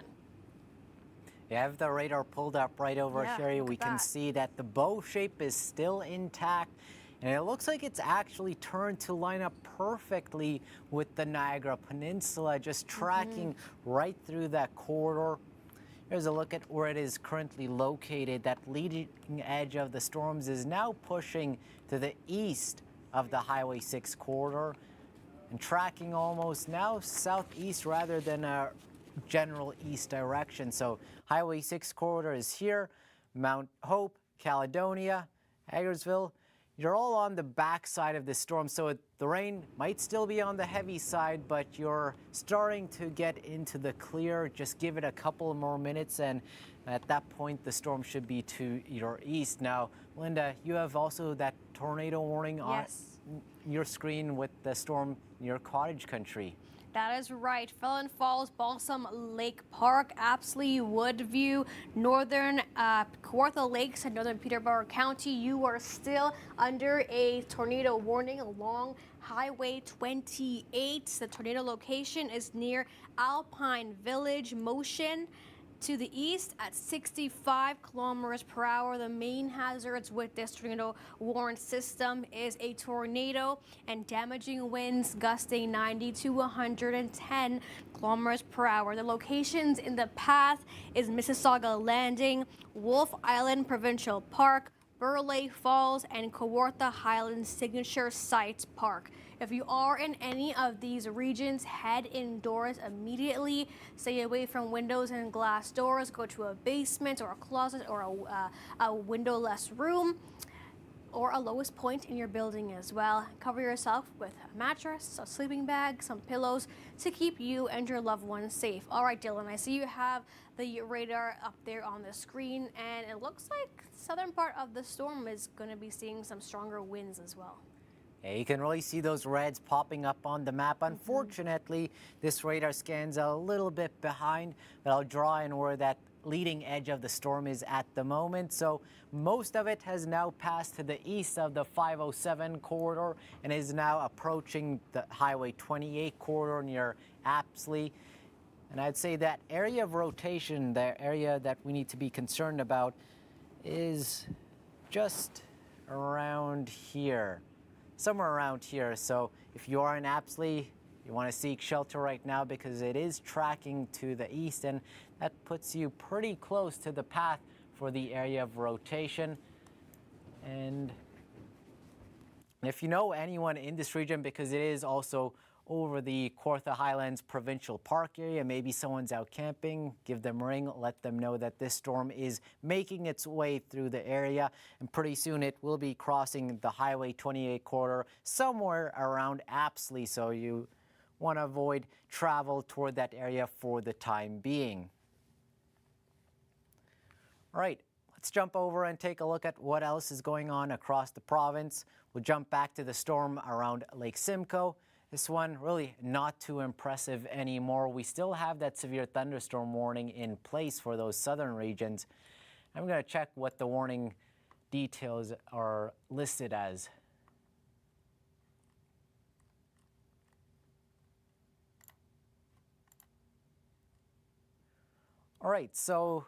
You have the radar pulled up right over Sherry. We can that. see that the bow shape is still intact, and it looks like it's actually turned to line up perfectly with the Niagara Peninsula, just tracking right through that corridor. Here's a look at where it is currently located. That leading edge of the storms is now pushing to the east of the Highway 6 corridor and tracking almost now southeast rather than a general east direction. So Highway 6 corridor is here, Mount Hope, Caledonia, Hagersville. You're all on the back side of the storm, so the rain might still be on the heavy side, but you're starting to get into the clear. Just give it a couple more minutes, and at that point, the storm should be to your east. Now, Linda, you have also that tornado warning on your screen with the storm near Cottage Country. That is right. Felon Falls, Balsam Lake Park, Apsley, Woodview, Northern Kawartha Lakes, and Northern Peterborough County. You are still under a tornado warning along Highway 28. The tornado location is near Alpine Village. Motion to the east at 65 kilometers per hour. The main hazards with this tornado warning system is a tornado and damaging winds gusting 90 to 110 kilometers per hour. The locations in the path is Mississauga Landing, Wolfe Island Provincial Park, Burleigh Falls, and Kawartha Highlands Signature Site Park. If you are in any of these regions, head indoors immediately. Stay away from windows and glass doors. Go to a basement or a closet or a windowless room or a lowest point in your building as well. Cover yourself with a mattress, a sleeping bag, some pillows to keep you and your loved ones safe. All right, Dylan, I see you have the radar up there on the screen, and it looks like the southern part of the storm is going to be seeing some stronger winds as well. Yeah, you can really see those reds popping up on the map. Unfortunately, this radar scan's a little bit behind, but I'll draw in where that leading edge of the storm is at the moment. So most of it has now passed to the east of the 507 corridor and is now approaching the Highway 28 corridor near Apsley. And I'd say that area of rotation, the area that we need to be concerned about, is just around here, somewhere around here. So if you are in Apsley, you want to seek shelter right now because it is tracking to the east, and that puts you pretty close to the path for the area of rotation. And if you know anyone in this region, because it is also over the Kawartha Highlands Provincial Park area, maybe someone's out camping, give them a ring, let them know that this storm is making its way through the area, and pretty soon it will be crossing the Highway 28 corridor somewhere around Apsley, so you want to avoid travel toward that area for the time being. All right, let's jump over and take a look at what else is going on across the province. We'll jump back to the storm around Lake Simcoe. This one really not too impressive anymore. We still have that severe thunderstorm warning in place for those southern regions. I'm going to check what the warning details are listed as. All right, so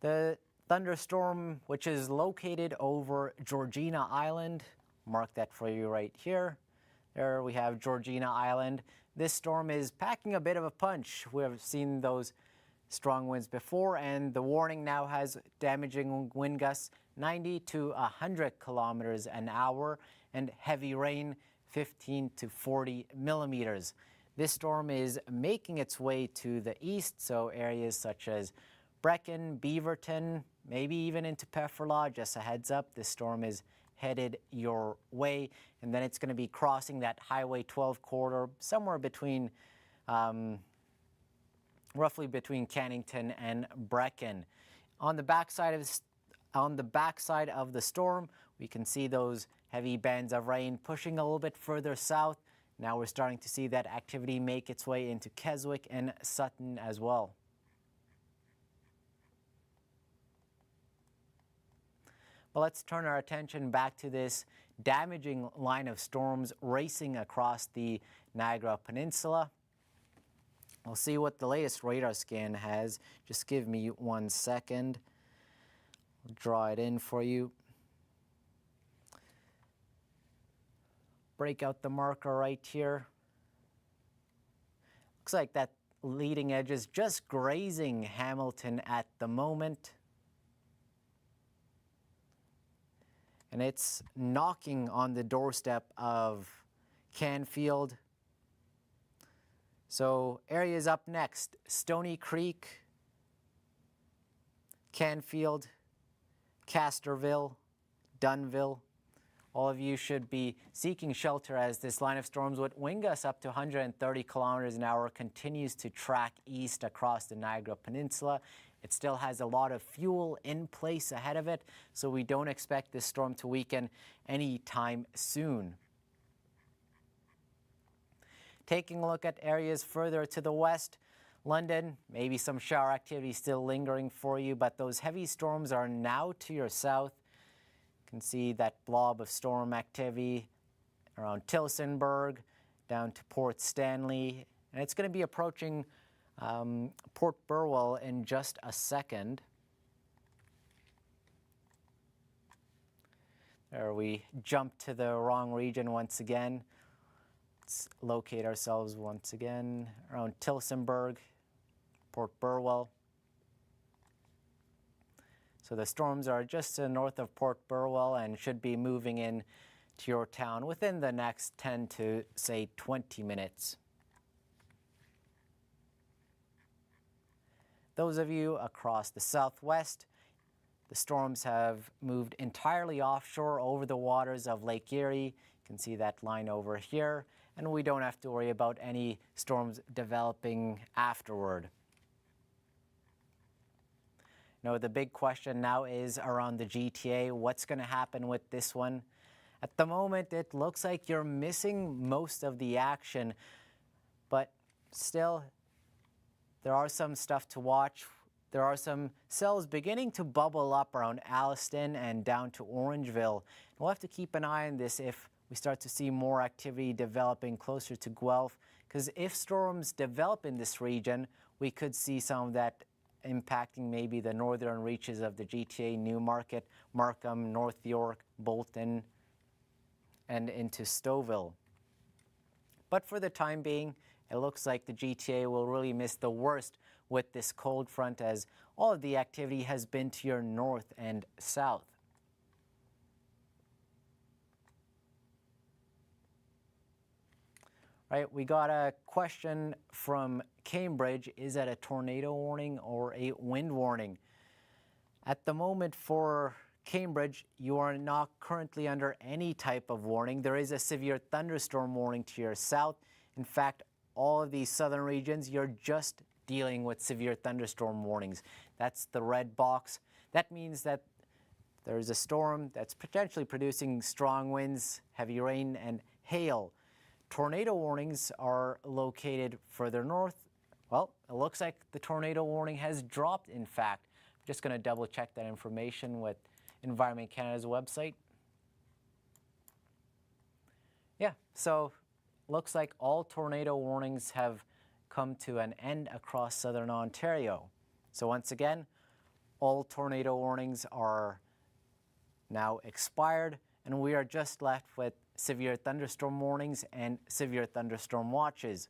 the thunderstorm, which is located over Georgina Island, mark that for you right here. There we have Georgina Island. This storm is packing a bit of a punch. We have seen those strong winds before, and the warning now has damaging wind gusts 90 to 100 kilometers an hour and heavy rain 15 to 40 millimeters. This storm is making its way to the east, so areas such as Brecon, Beaverton, maybe even into Pefferlaw. Just a heads up, this storm is headed your way, and then it's going to be crossing that Highway 12 corridor somewhere between, roughly between Cannington and Brecon. On the backside of the storm, we can see those heavy bands of rain pushing a little bit further south. Now we're starting to see that activity make its way into Keswick and Sutton as well. But let's turn our attention back to this damaging line of storms racing across the Niagara Peninsula. We'll see what the latest radar scan has. Just give me 1 second. I'll draw it in for you. Break out the marker right here. Looks like that leading edge is just grazing Hamilton at the moment. And it's knocking on the doorstep of Canfield. So areas up next: Stony Creek, Canfield, Casterville, Dunnville. All of you should be seeking shelter as this line of storms with wind gusts up to 130 kilometers an hour continues to track east across the Niagara Peninsula. It still has a lot of fuel in place ahead of it, so we don't expect this storm to weaken anytime soon. Taking a look at areas further to the west, London, maybe some shower activity still lingering for you, but those heavy storms are now to your south. You can see that blob of storm activity around Tillsonburg down to Port Stanley, and it's going to be approaching Port Burwell in just a second. There we jumped to the wrong region once again. Let's locate ourselves once again around Tillsonburg, Port Burwell. So the storms are just north of Port Burwell and should be moving in to your town within the next 10 to, say, 20 minutes. Those of you across the southwest, the storms have moved entirely offshore over the waters of Lake Erie. You can see that line over here, and we don't have to worry about any storms developing afterward. Now, the big question now is around the GTA. What's going to happen with this one? At the moment, it looks like you're missing most of the action, but still, there are some stuff to watch. there are some cells beginning to bubble up around Alliston and down to Orangeville. We'll have to keep an eye on this if we start to see more activity developing closer to Guelph, because if storms develop in this region, we could see some of that impacting maybe the northern reaches of the GTA, Newmarket, Markham, North York, Bolton, and into Stouffville. But for the time being, it looks like the GTA will really miss the worst with this cold front, as all of the activity has been to your north and south. Right, we got a question from Cambridge. Is that a tornado warning or a wind warning? At the moment for Cambridge, you are not currently under any type of warning. There is a severe thunderstorm warning to your south. In fact, all of these southern regions, you're just dealing with severe thunderstorm warnings. That's the red box. That means that there's a storm that's potentially producing strong winds, heavy rain, and hail. Tornado warnings are located further north. Well, it looks like the tornado warning has dropped, in fact. I'm just going to double check that information with Environment Canada's website. Yeah, so looks like all tornado warnings have come to an end across southern Ontario. So once again, all tornado warnings are now expired, and we are just left with severe thunderstorm warnings and severe thunderstorm watches.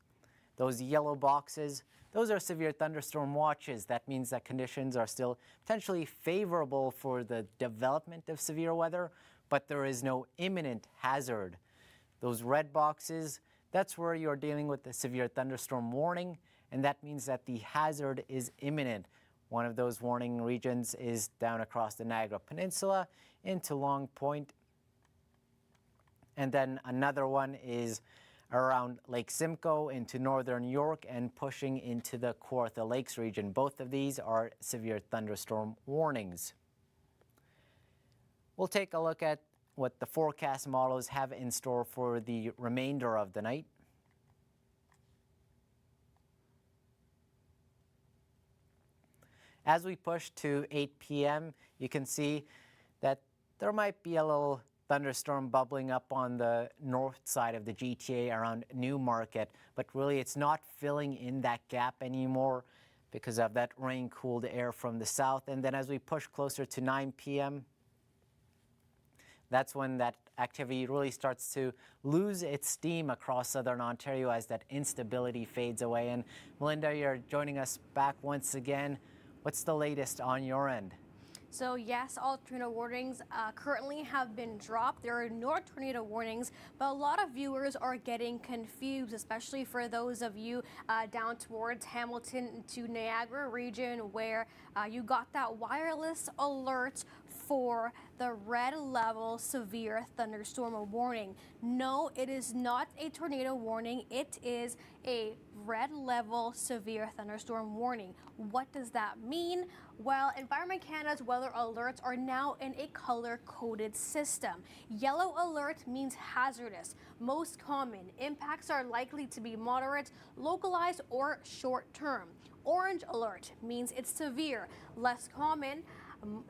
Those yellow boxes, those are severe thunderstorm watches. That means that conditions are still potentially favorable for the development of severe weather, but there is no imminent hazard. Those red boxes, that's where you're dealing with the severe thunderstorm warning, and that means that the hazard is imminent. One of those warning regions is down across the Niagara Peninsula into Long Point, and then another one is around Lake Simcoe into northern York and pushing into the Kawartha Lakes region. Both of these are severe thunderstorm warnings. We'll take a look at what the forecast models have in store for the remainder of the night. As we push to 8 p.m., you can see that there might be a little thunderstorm bubbling up on the north side of the GTA around Newmarket, but really it's not filling in that gap anymore because of that rain-cooled air from the south. And then as we push closer to 9 p.m., that's when that activity really starts to lose its steam across southern Ontario as that instability fades away. And Melinda, you're joining us back once again. What's the latest on your end? So yes, all tornado warnings currently have been dropped. There are no tornado warnings, but a lot of viewers are getting confused, especially for those of you down towards Hamilton to Niagara region where you got that wireless alert for the red level severe thunderstorm warning. No, it is not a tornado warning. It is a red level severe thunderstorm warning. What does that mean? Well, Environment Canada's weather alerts are now in a color-coded system. Yellow alert means hazardous. Most common impacts are likely to be moderate, localized, or short-term. Orange alert means it's severe, less common.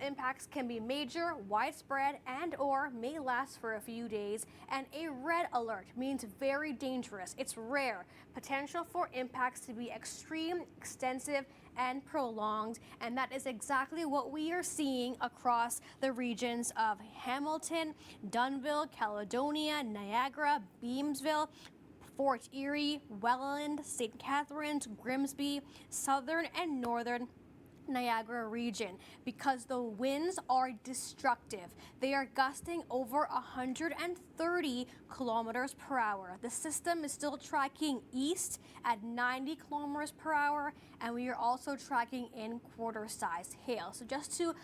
Impacts can be major, widespread, and or may last for a few days. And a red alert means very dangerous. It's rare. Potential for impacts to be extreme, extensive, and prolonged. And that is exactly what we are seeing across the regions of Hamilton, Dunnville, Caledonia, Niagara, Beamsville, Fort Erie, Welland, St. Catharines, Grimsby, southern and northern Niagara region, because the winds are destructive. They are gusting over 130 kilometers per hour. The system is still tracking east at 90 kilometers per hour, and we are also tracking in quarter-sized hail. So just to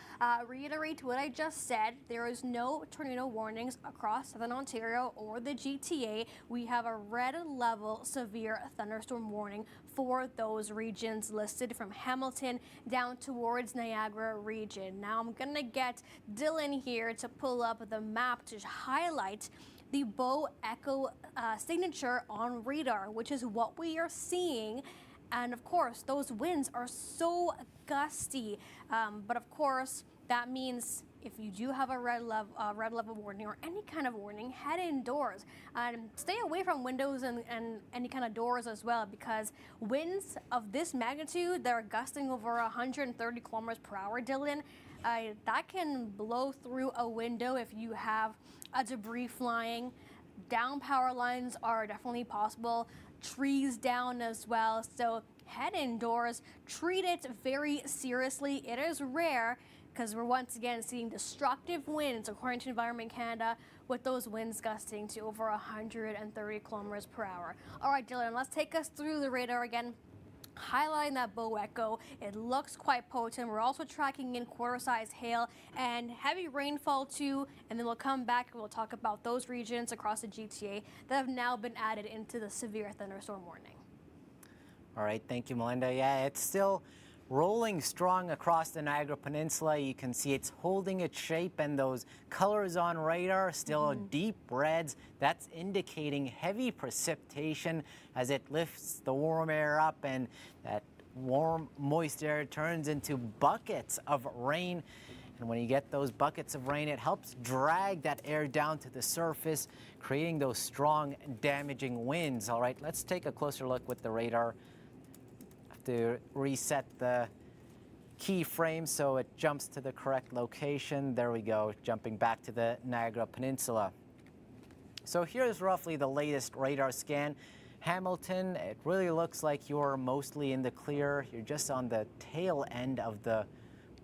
reiterate what I just said, there is no tornado warnings across southern Ontario or the GTA. We have a red level severe thunderstorm warning for those regions listed from Hamilton down towards Niagara region. Now I'm gonna get Dylan here to pull up the map to highlight the bow echo signature on radar, which is what we are seeing. And of course, those winds are so gusty. But of course, that means if you do have a red level warning or any kind of warning, head indoors. Stay away from windows and any kind of doors as well, because winds of this magnitude that are gusting over 130 kilometers per hour, Dylan, that can blow through a window if you have a debris flying. Down power lines are definitely possible. Trees down as well. So head indoors. Treat it very seriously. It is rare, because we're once again seeing destructive winds, according to Environment Canada, with those winds gusting to over 130 kilometers per hour. All right, Dylan, let's take us through the radar again. Highlighting that bow echo, it looks quite potent. We're also tracking in quarter-size hail and heavy rainfall too, and then we'll come back and we'll talk about those regions across the GTA that have now been added into the severe thunderstorm warning. All right, thank you, Melinda. Yeah, it's still rolling strong across the Niagara Peninsula. You can see it's holding its shape, and those colors on radar are still deep reds. That's indicating heavy precipitation as it lifts the warm air up, and that warm, moist air turns into buckets of rain. And when you get those buckets of rain, it helps drag that air down to the surface, creating those strong, damaging winds. All right, let's take a closer look with the radar. To reset the keyframe so it jumps to the correct location. There we go, jumping back to the Niagara Peninsula. So here's roughly the latest radar scan. Hamilton, it really looks like you're mostly in the clear. You're just on the tail end of the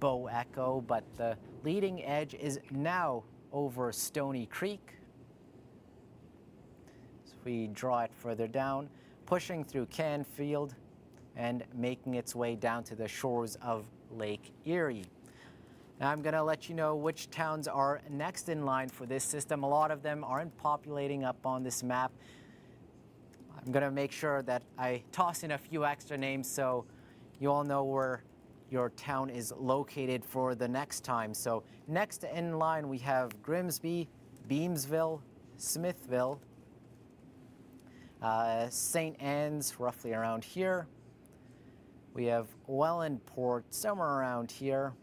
bow echo, but the leading edge is now over Stony Creek. So if we draw it further down, pushing through Canfield, and making its way down to the shores of Lake Erie. Now I'm going to let you know which towns are next in line for this system. A lot of them aren't populating up on this map. I'm going to make sure that I toss in a few extra names so you all know where your town is located for the next time. So next in line we have Grimsby, Beamsville, Smithville, St. Anne's, roughly around here. We have Wellandport, somewhere around here,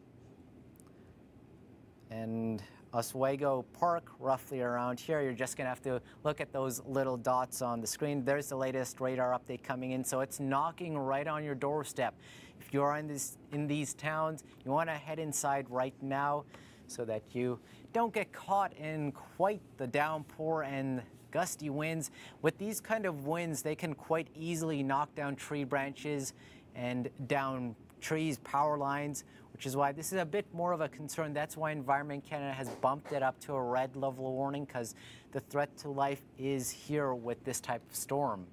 and Oswego Park, roughly around here. You're just going to have to look at those little dots on the screen. There's the latest radar update coming in, so it's knocking right on your doorstep. If you're in these towns, you want to head inside right now so that you don't get caught in quite the downpour and gusty winds. With these kind of winds, they can quite easily knock down tree branches and down trees, power lines, which is why this is a bit more of a concern. That's why Environment Canada has bumped it up to a red level warning, because the threat to life is here with this type of storm.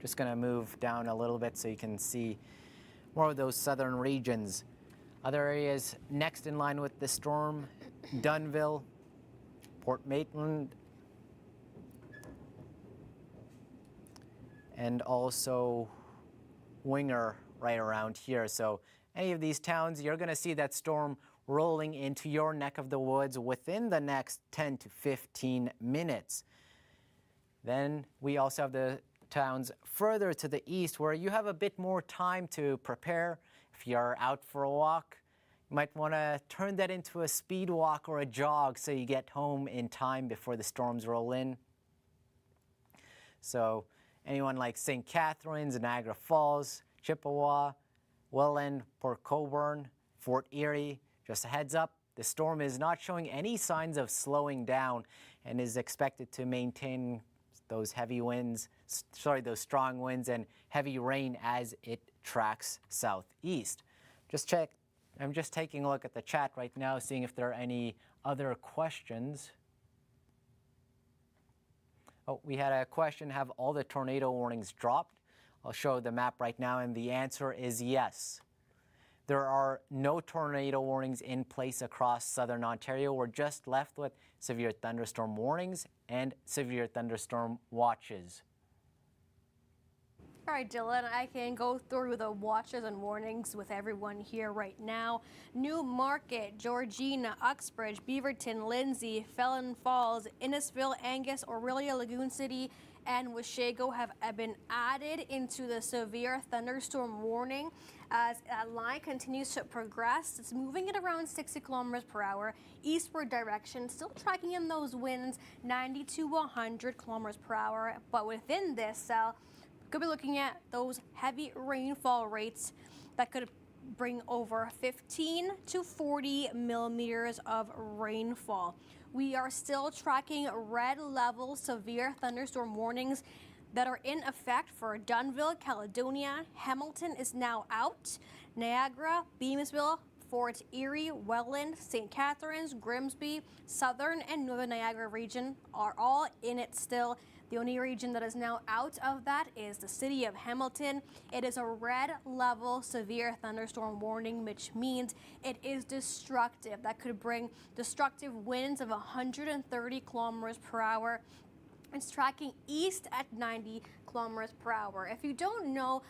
Just going to move down a little bit so you can see more of those southern regions. Other areas next in line with the storm: Dunnville, Port Maitland, and also Winger right around here. So any of these towns, you're going to see that storm rolling into your neck of the woods within the next 10 to 15 minutes. Then we also have the towns further to the east where you have a bit more time to prepare. If you're out for a walk, you might want to turn that into a speed walk or a jog so you get home in time before the storms roll in. So anyone like St. Catharines, Niagara Falls, Chippewa, Welland, Port Colborne, Fort Erie, just a heads up, the storm is not showing any signs of slowing down and is expected to maintain those those strong winds and heavy rain as it tracks southeast. I'm just taking a look at the chat right now, seeing if there are any other questions. Oh, we had a question: have all the tornado warnings dropped? I'll show the map right now, and the answer is yes. There are no tornado warnings in place across southern Ontario. We're just left with severe thunderstorm warnings and severe thunderstorm watches. All right, Dylan, I can go through the watches and warnings with everyone here right now. Newmarket, Georgina, Uxbridge, Beaverton, Lindsay, Felon Falls, Innisfil, Angus, Aurelia, Lagoon City, and Washego have been added into the severe thunderstorm warning as that line continues to progress. It's moving at around 60 kilometers per hour, eastward direction, still tracking in those winds 90 to 100 kilometers per hour. But within this cell, could be looking at those heavy rainfall rates that could bring over 15 to 40 millimeters of rainfall. We are still tracking red level severe thunderstorm warnings that are in effect for Dunnville, Caledonia. Hamilton is now out. Niagara, Beamsville, Fort Erie, Welland, St. Catharines, Grimsby, Southern and Northern Niagara region are all in it still. The only region that is now out of that is the city of Hamilton. It is a red level severe thunderstorm warning, which means it is destructive. That could bring destructive winds of 130 kilometers per hour. It's tracking east at 90 kilometers per hour. If you don't know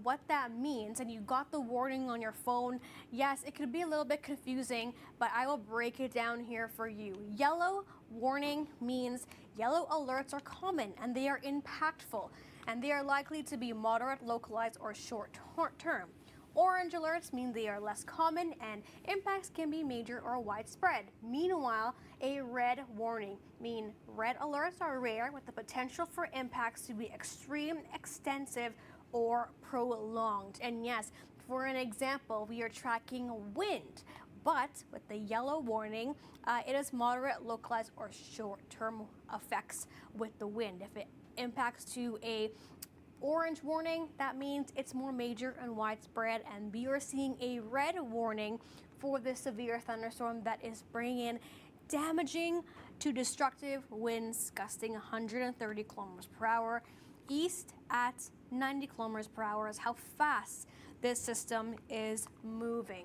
what that means and you got the warning on your phone, yes, it could be a little bit confusing, but I will break it down here for you. Yellow warning means yellow alerts are common and they are impactful, and they are likely to be moderate, localized, or short term. Orange alerts mean they are less common and impacts can be major or widespread. Meanwhile, a red warning means red alerts are rare with the potential for impacts to be extreme, extensive, or prolonged. And yes, for an example, we are tracking wind, but with the yellow warning, it is moderate, localized, or short-term effects with the wind. If it impacts to a orange warning, that means it's more major and widespread, and we are seeing a red warning for this severe thunderstorm that is bringing in damaging to destructive winds gusting 130 kilometers per hour, east at 90 kilometers per hour is how fast this system is moving.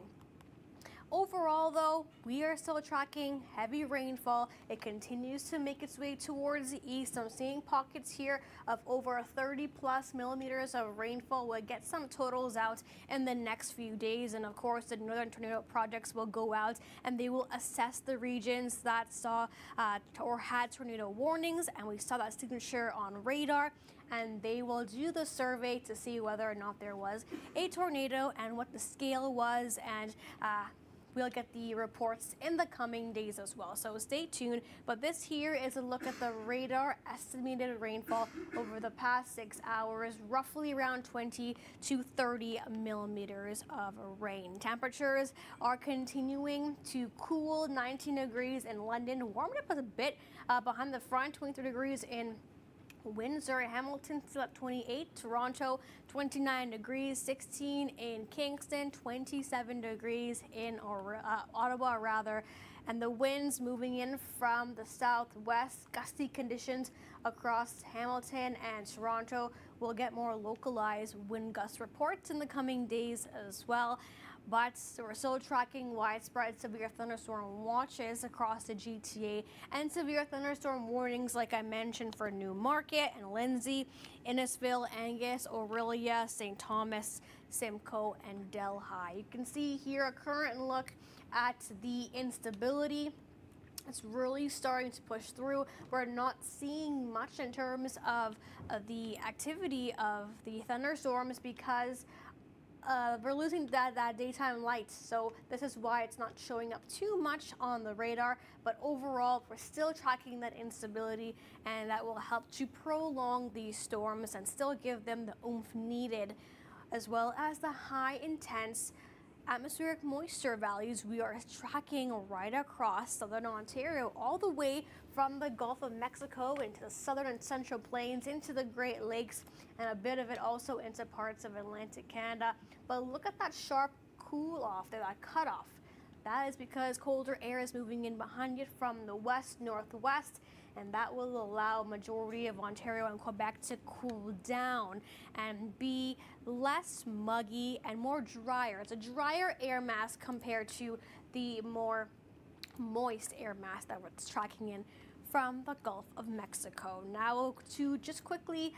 Overall, though, we are still tracking heavy rainfall. It continues to make its way towards the east. I'm seeing pockets here of over 30 plus millimeters of rainfall. We'll get some totals out in the next few days. And of course, the Northern Tornado Projects will go out and they will assess the regions that saw or had tornado warnings. And we saw that signature on radar. And they will do the survey to see whether or not there was a tornado and what the scale was, and we'll get the reports in the coming days as well, so stay tuned. But this here is a look at the radar estimated rainfall over the past 6 hours, roughly around 20 to 30 millimeters of rain. Temperatures are continuing to cool, 19 degrees in London, warming up a bit behind the front, 23 degrees in Windsor. Hamilton still at 28, Toronto 29 degrees, 16 in Kingston, 27 degrees in Ottawa rather, and the winds moving in from the southwest, gusty conditions across Hamilton and Toronto. We'll get more localized wind gust reports in the coming days as well. But we're still tracking widespread severe thunderstorm watches across the GTA and severe thunderstorm warnings, like I mentioned, for Newmarket and Lindsay, Innisfil, Angus, Aurelia, St. Thomas, Simcoe, and Delhi. You can see here a current look at the instability. It's really starting to push through. We're not seeing much in terms of the activity of the thunderstorms because we're losing that daytime light, so this is why it's not showing up too much on the radar. But overall, we're still tracking that instability, and that will help to prolong these storms and still give them the oomph needed, as well as the high intense atmospheric moisture values we are tracking right across southern Ontario, all the way from the Gulf of Mexico into the southern and central plains, into the Great Lakes, and a bit of it also into parts of Atlantic Canada. But look at that sharp cool off there, that cutoff. That is because colder air is moving in behind it from the west northwest, and that will allow majority of Ontario and Quebec to cool down and be less muggy and more drier. It's a drier air mass compared to the more moist air mass that we're tracking in from the Gulf of Mexico. Now to just quickly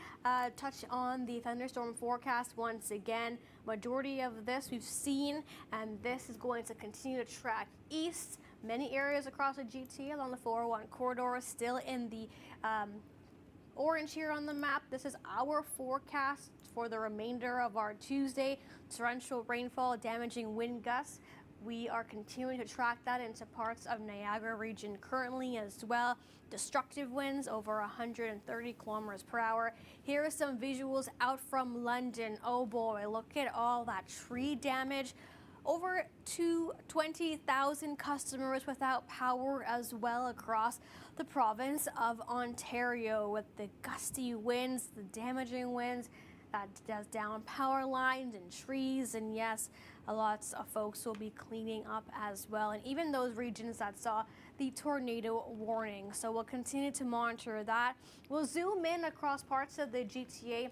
touch on the thunderstorm forecast once again. Majority of this we've seen, and this is going to continue to track east. Many areas across the GTA along the 401 corridor still in the orange here on the map. This is our forecast for the remainder of our Tuesday. Torrential rainfall, damaging wind gusts. We are continuing to track that into parts of Niagara region currently as well. Destructive winds over 130 kilometers per hour. Here are some visuals out from London. Oh boy, look at all that tree damage. Over 20,000 customers without power as well across the province of Ontario with the gusty winds, the damaging winds that does down power lines and trees, and yes, lots of folks will be cleaning up as well, and even those regions that saw the tornado warning. So we'll continue to monitor that. We'll zoom in across parts of the GTA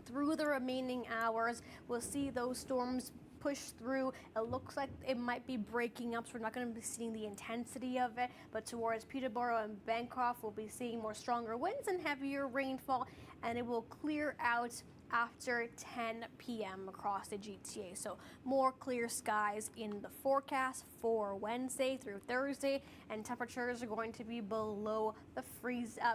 through the remaining hours. We'll see those storms push through. It looks like it might be breaking up, so we're not going to be seeing the intensity of it, but towards Peterborough and Bancroft, we'll be seeing more stronger winds and heavier rainfall, and it will clear out after 10 p.m. across the GTA. So more clear skies in the forecast for Wednesday through Thursday, and temperatures are going to be below the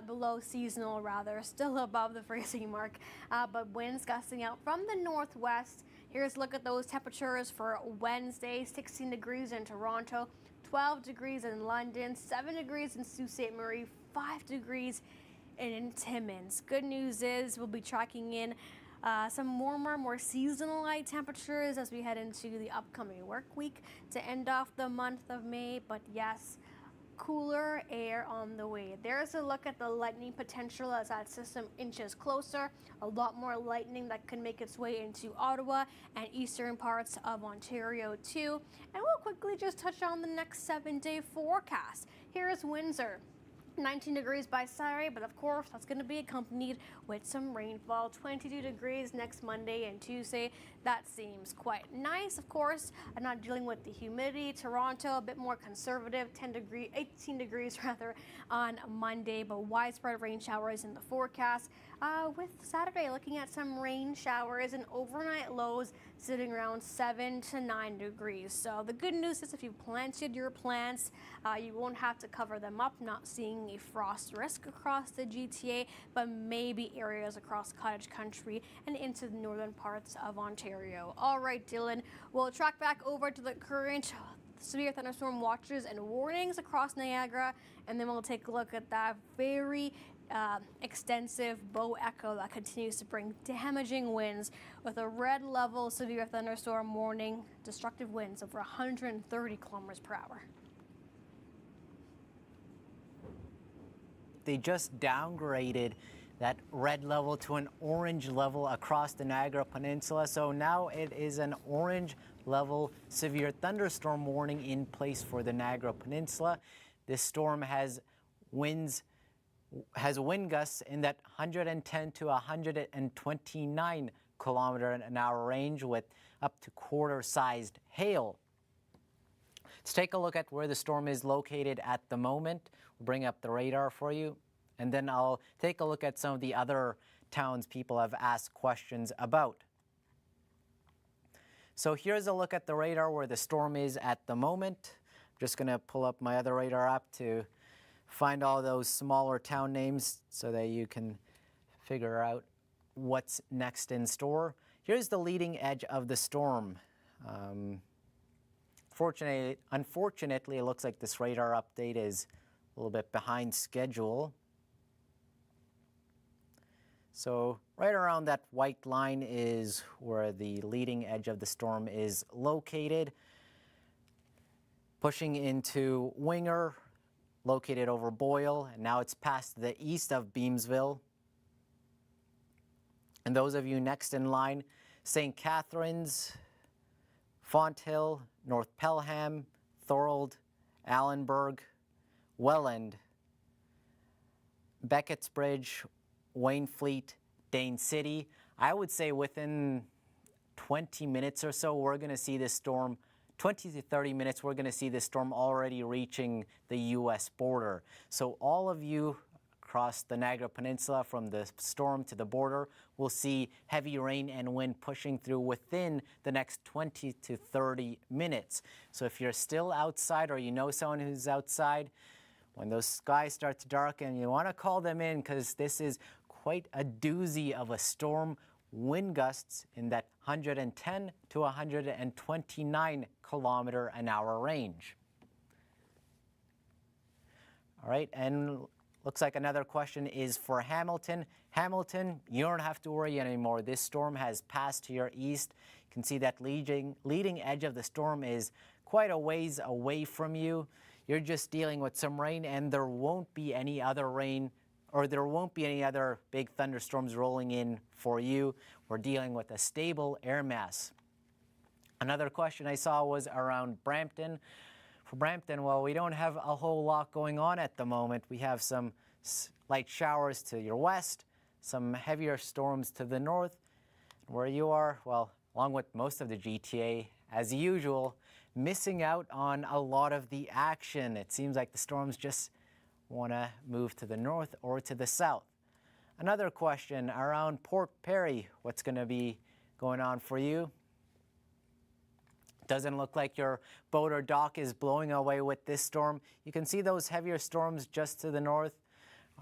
below seasonal rather, still above the freezing mark, but winds gusting out from the northwest. Here's a look at those temperatures for Wednesday. 16 degrees in Toronto, 12 degrees in London, 7 degrees in Sault Ste. Marie, 5 degrees in Timmins. Good news is we'll be tracking in some warmer, more seasonal-like temperatures as we head into the upcoming work week to end off the month of May. But yes, cooler air on the way. There's a look at the lightning potential as that system inches closer. A lot more lightning that can make its way into Ottawa and eastern parts of Ontario too. And we'll quickly just touch on the next 7-day forecast. Here is Windsor. 19 degrees by Saturday, but of course that's going to be accompanied with some rainfall. 22 degrees next Monday and Tuesday. That seems quite nice. Of course, I'm not dealing with the humidity. Toronto, a bit more conservative, 18 degrees rather on Monday, but widespread rain showers in the forecast. With Saturday looking at some rain showers and overnight lows sitting around 7 to 9 degrees. So the good news is if you planted your plants, you won't have to cover them up, not seeing a frost risk across the GTA, but maybe areas across cottage country and into the northern parts of Ontario. All right, Dylan, we'll track back over to the current severe thunderstorm watches and warnings across Niagara, and then we'll take a look at that very extensive bow echo that continues to bring damaging winds with a red level severe thunderstorm warning, destructive winds over 130 kilometers per hour. They just downgraded that red level to an orange level across the Niagara Peninsula. So now it is an orange level severe thunderstorm warning in place for the Niagara Peninsula. This storm has wind gusts in that 110 to 129 kilometer an hour range with up to quarter-sized hail. Let's take a look at where the storm is located at the moment. We'll bring up the radar for you, and then I'll take a look at some of the other towns people have asked questions about. So here's a look at the radar where the storm is at the moment. I'm just going to pull up my other radar app to find all those smaller town names so that you can figure out what's next in store. Here's the leading edge of the storm. Unfortunately, it looks like this radar update is a little bit behind schedule. So right around that white line is where the leading edge of the storm is located. Pushing into Winger, located over Boyle, and now it's past the east of Beamsville. And those of you next in line, St. Catharines, Fonthill, North Pelham, Thorold, Allenburg, Welland, Beckett's Bridge, Waynfleet, Dane City. I would say within 20 minutes or so, we're going to see this storm 20 to 30 minutes, we're going to see this storm already reaching the U.S. border. So all of you across the Niagara Peninsula from the storm to the border will see heavy rain and wind pushing through within the next 20 to 30 minutes. So if you're still outside or you know someone who's outside, when those skies start to darken, you want to call them in because this is quite a doozy of a storm. Wind gusts in that 110 to 129 km/h range. All right, and looks like another question is for Hamilton. Hamilton, you don't have to worry anymore. This storm has passed to your east. You can see that leading edge of the storm is quite a ways away from you. You're just dealing with some rain, and there won't be any other rain, or there won't be any other big thunderstorms rolling in for you. We're dealing with a stable air mass. Another question I saw was around Brampton. For Brampton, well, we don't have a whole lot going on at the moment. We have some light showers to your west, some heavier storms to the north. Where you are, well, along with most of the GTA, as usual, missing out on a lot of the action. It seems like the storms just want to move to the north or to the south. Another question around Port Perry. What's going to be going on for you? Doesn't look like your boat or dock is blowing away with this storm. You can see those heavier storms just to the north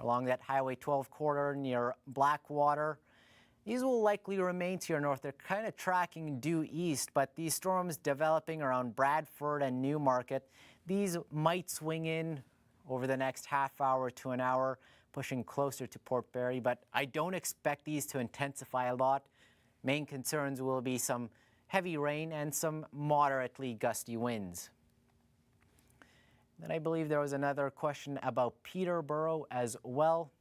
along that Highway 12 corridor near Blackwater. These will likely remain to your north. They're kind of tracking due east, but these storms developing around Bradford and Newmarket, these might swing in over the next half hour to an hour, pushing closer to Port Perry, but I don't expect these to intensify a lot. Main concerns will be some heavy rain and some moderately gusty winds. Then I believe there was another question about Peterborough as well.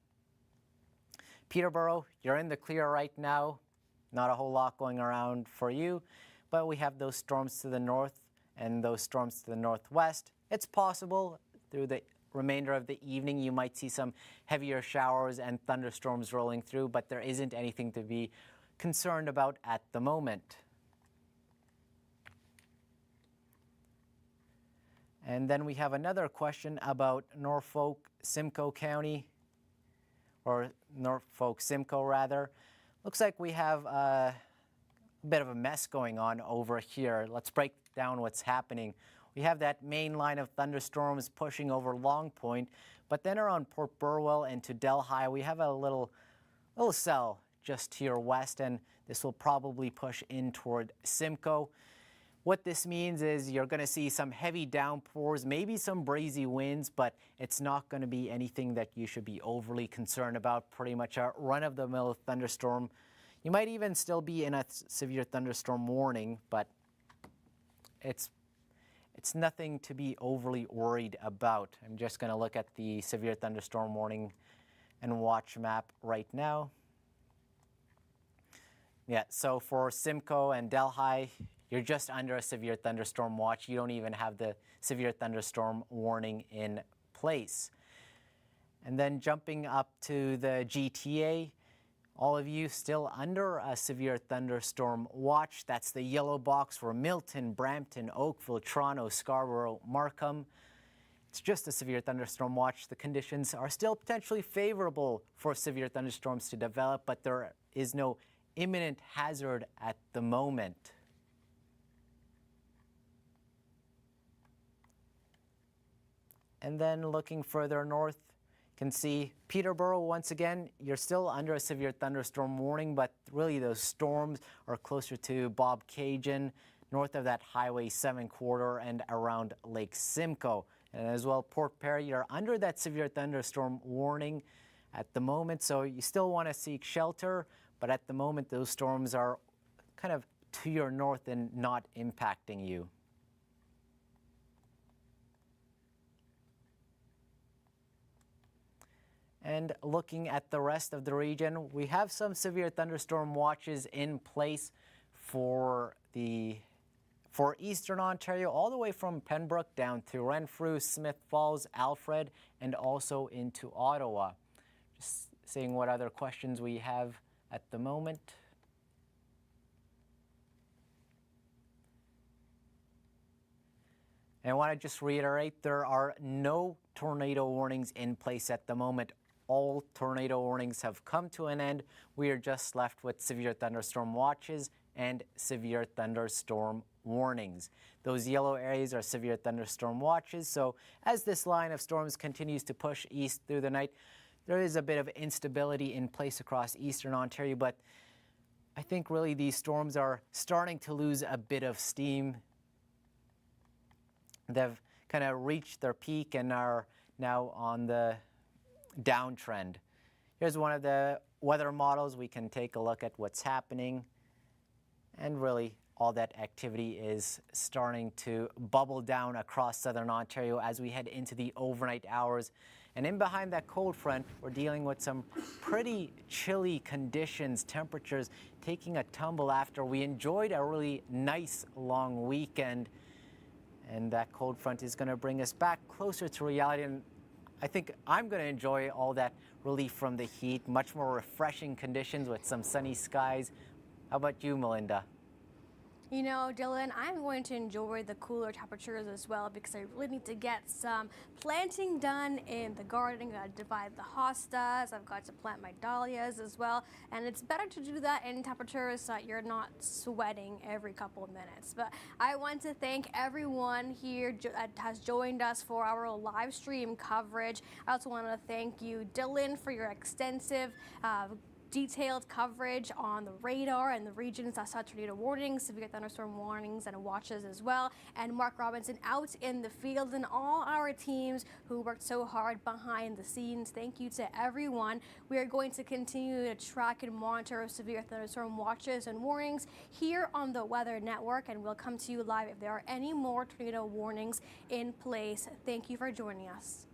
Peterborough, you're in the clear right now. Not a whole lot going around for you, but we have those storms to the north and those storms to the northwest. It's possible through the remainder of the evening you might see some heavier showers and thunderstorms rolling through, but there isn't anything to be concerned about at the moment. And then we have another question about Norfolk, Simcoe County, or Norfolk, Simcoe rather. Looks like we have a bit of a mess going on over here. Let's break down what's happening. We have that main line of thunderstorms pushing over Long Point, but then around Port Burwell and to Delhi, we have a little cell just to your west, and this will probably push in toward Simcoe. What this means is you're going to see some heavy downpours, maybe some breezy winds, but it's not going to be anything that you should be overly concerned about. Pretty much a run-of-the-mill thunderstorm. You might even still be in a severe thunderstorm warning, but it's nothing to be overly worried about. I'm just going to look at the severe thunderstorm warning and watch map right now. Yeah, so for Simcoe and Delhi, you're just under a severe thunderstorm watch. You don't even have the severe thunderstorm warning in place. And then jumping up to the GTA, all of you still under a severe thunderstorm watch. That's the yellow box for Milton, Brampton, Oakville, Toronto, Scarborough, Markham. It's just a severe thunderstorm watch. The conditions are still potentially favorable for severe thunderstorms to develop, but there is no imminent hazard at the moment. And then looking further north, you can see Peterborough once again. You're still under a severe thunderstorm warning, but really those storms are closer to Bob Cajun, north of that Highway 7 corridor and around Lake Simcoe. And as well, Port Perry, you're under that severe thunderstorm warning at the moment, so you still want to seek shelter, but at the moment those storms are kind of to your north and not impacting you. And looking at the rest of the region, we have some severe thunderstorm watches in place for Eastern Ontario, all the way from Pembroke down to Renfrew, Smith Falls, Alfred, and also into Ottawa. Just seeing what other questions we have at the moment. And I want to just reiterate, there are no tornado warnings in place at the moment. All tornado warnings have come to an end. We are just left with severe thunderstorm watches and severe thunderstorm warnings. Those yellow areas are severe thunderstorm watches. So as this line of storms continues to push east through the night, there is a bit of instability in place across eastern Ontario, but I think really these storms are starting to lose a bit of steam. They've kind of reached their peak and are now on the downtrend. Here's one of the weather models. We can take a look at what's happening, and really all that activity is starting to bubble down across southern Ontario as we head into the overnight hours. And in behind that cold front, we're dealing with some pretty chilly conditions, temperatures taking a tumble after we enjoyed a really nice long weekend. And that cold front is going to bring us back closer to reality. And I think I'm going to enjoy all that relief from the heat, much more refreshing conditions with some sunny skies. How about you, Melinda? You know, Dylan, I'm going to enjoy the cooler temperatures as well because I really need to get some planting done in the garden. I've got to divide the hostas. I've got to plant my dahlias as well. And it's better to do that in temperatures that you're not sweating every couple of minutes. But I want to thank everyone here that has joined us for our live stream coverage. I also want to thank you, Dylan, for your extensive detailed coverage on the radar and the regions that saw tornado warnings, severe thunderstorm warnings and watches as well. And Mark Robinson out in the field, and all our teams who worked so hard behind the scenes. Thank you to everyone. We are going to continue to track and monitor severe thunderstorm watches and warnings here on the Weather Network, and we'll come to you live if there are any more tornado warnings in place. Thank you for joining us.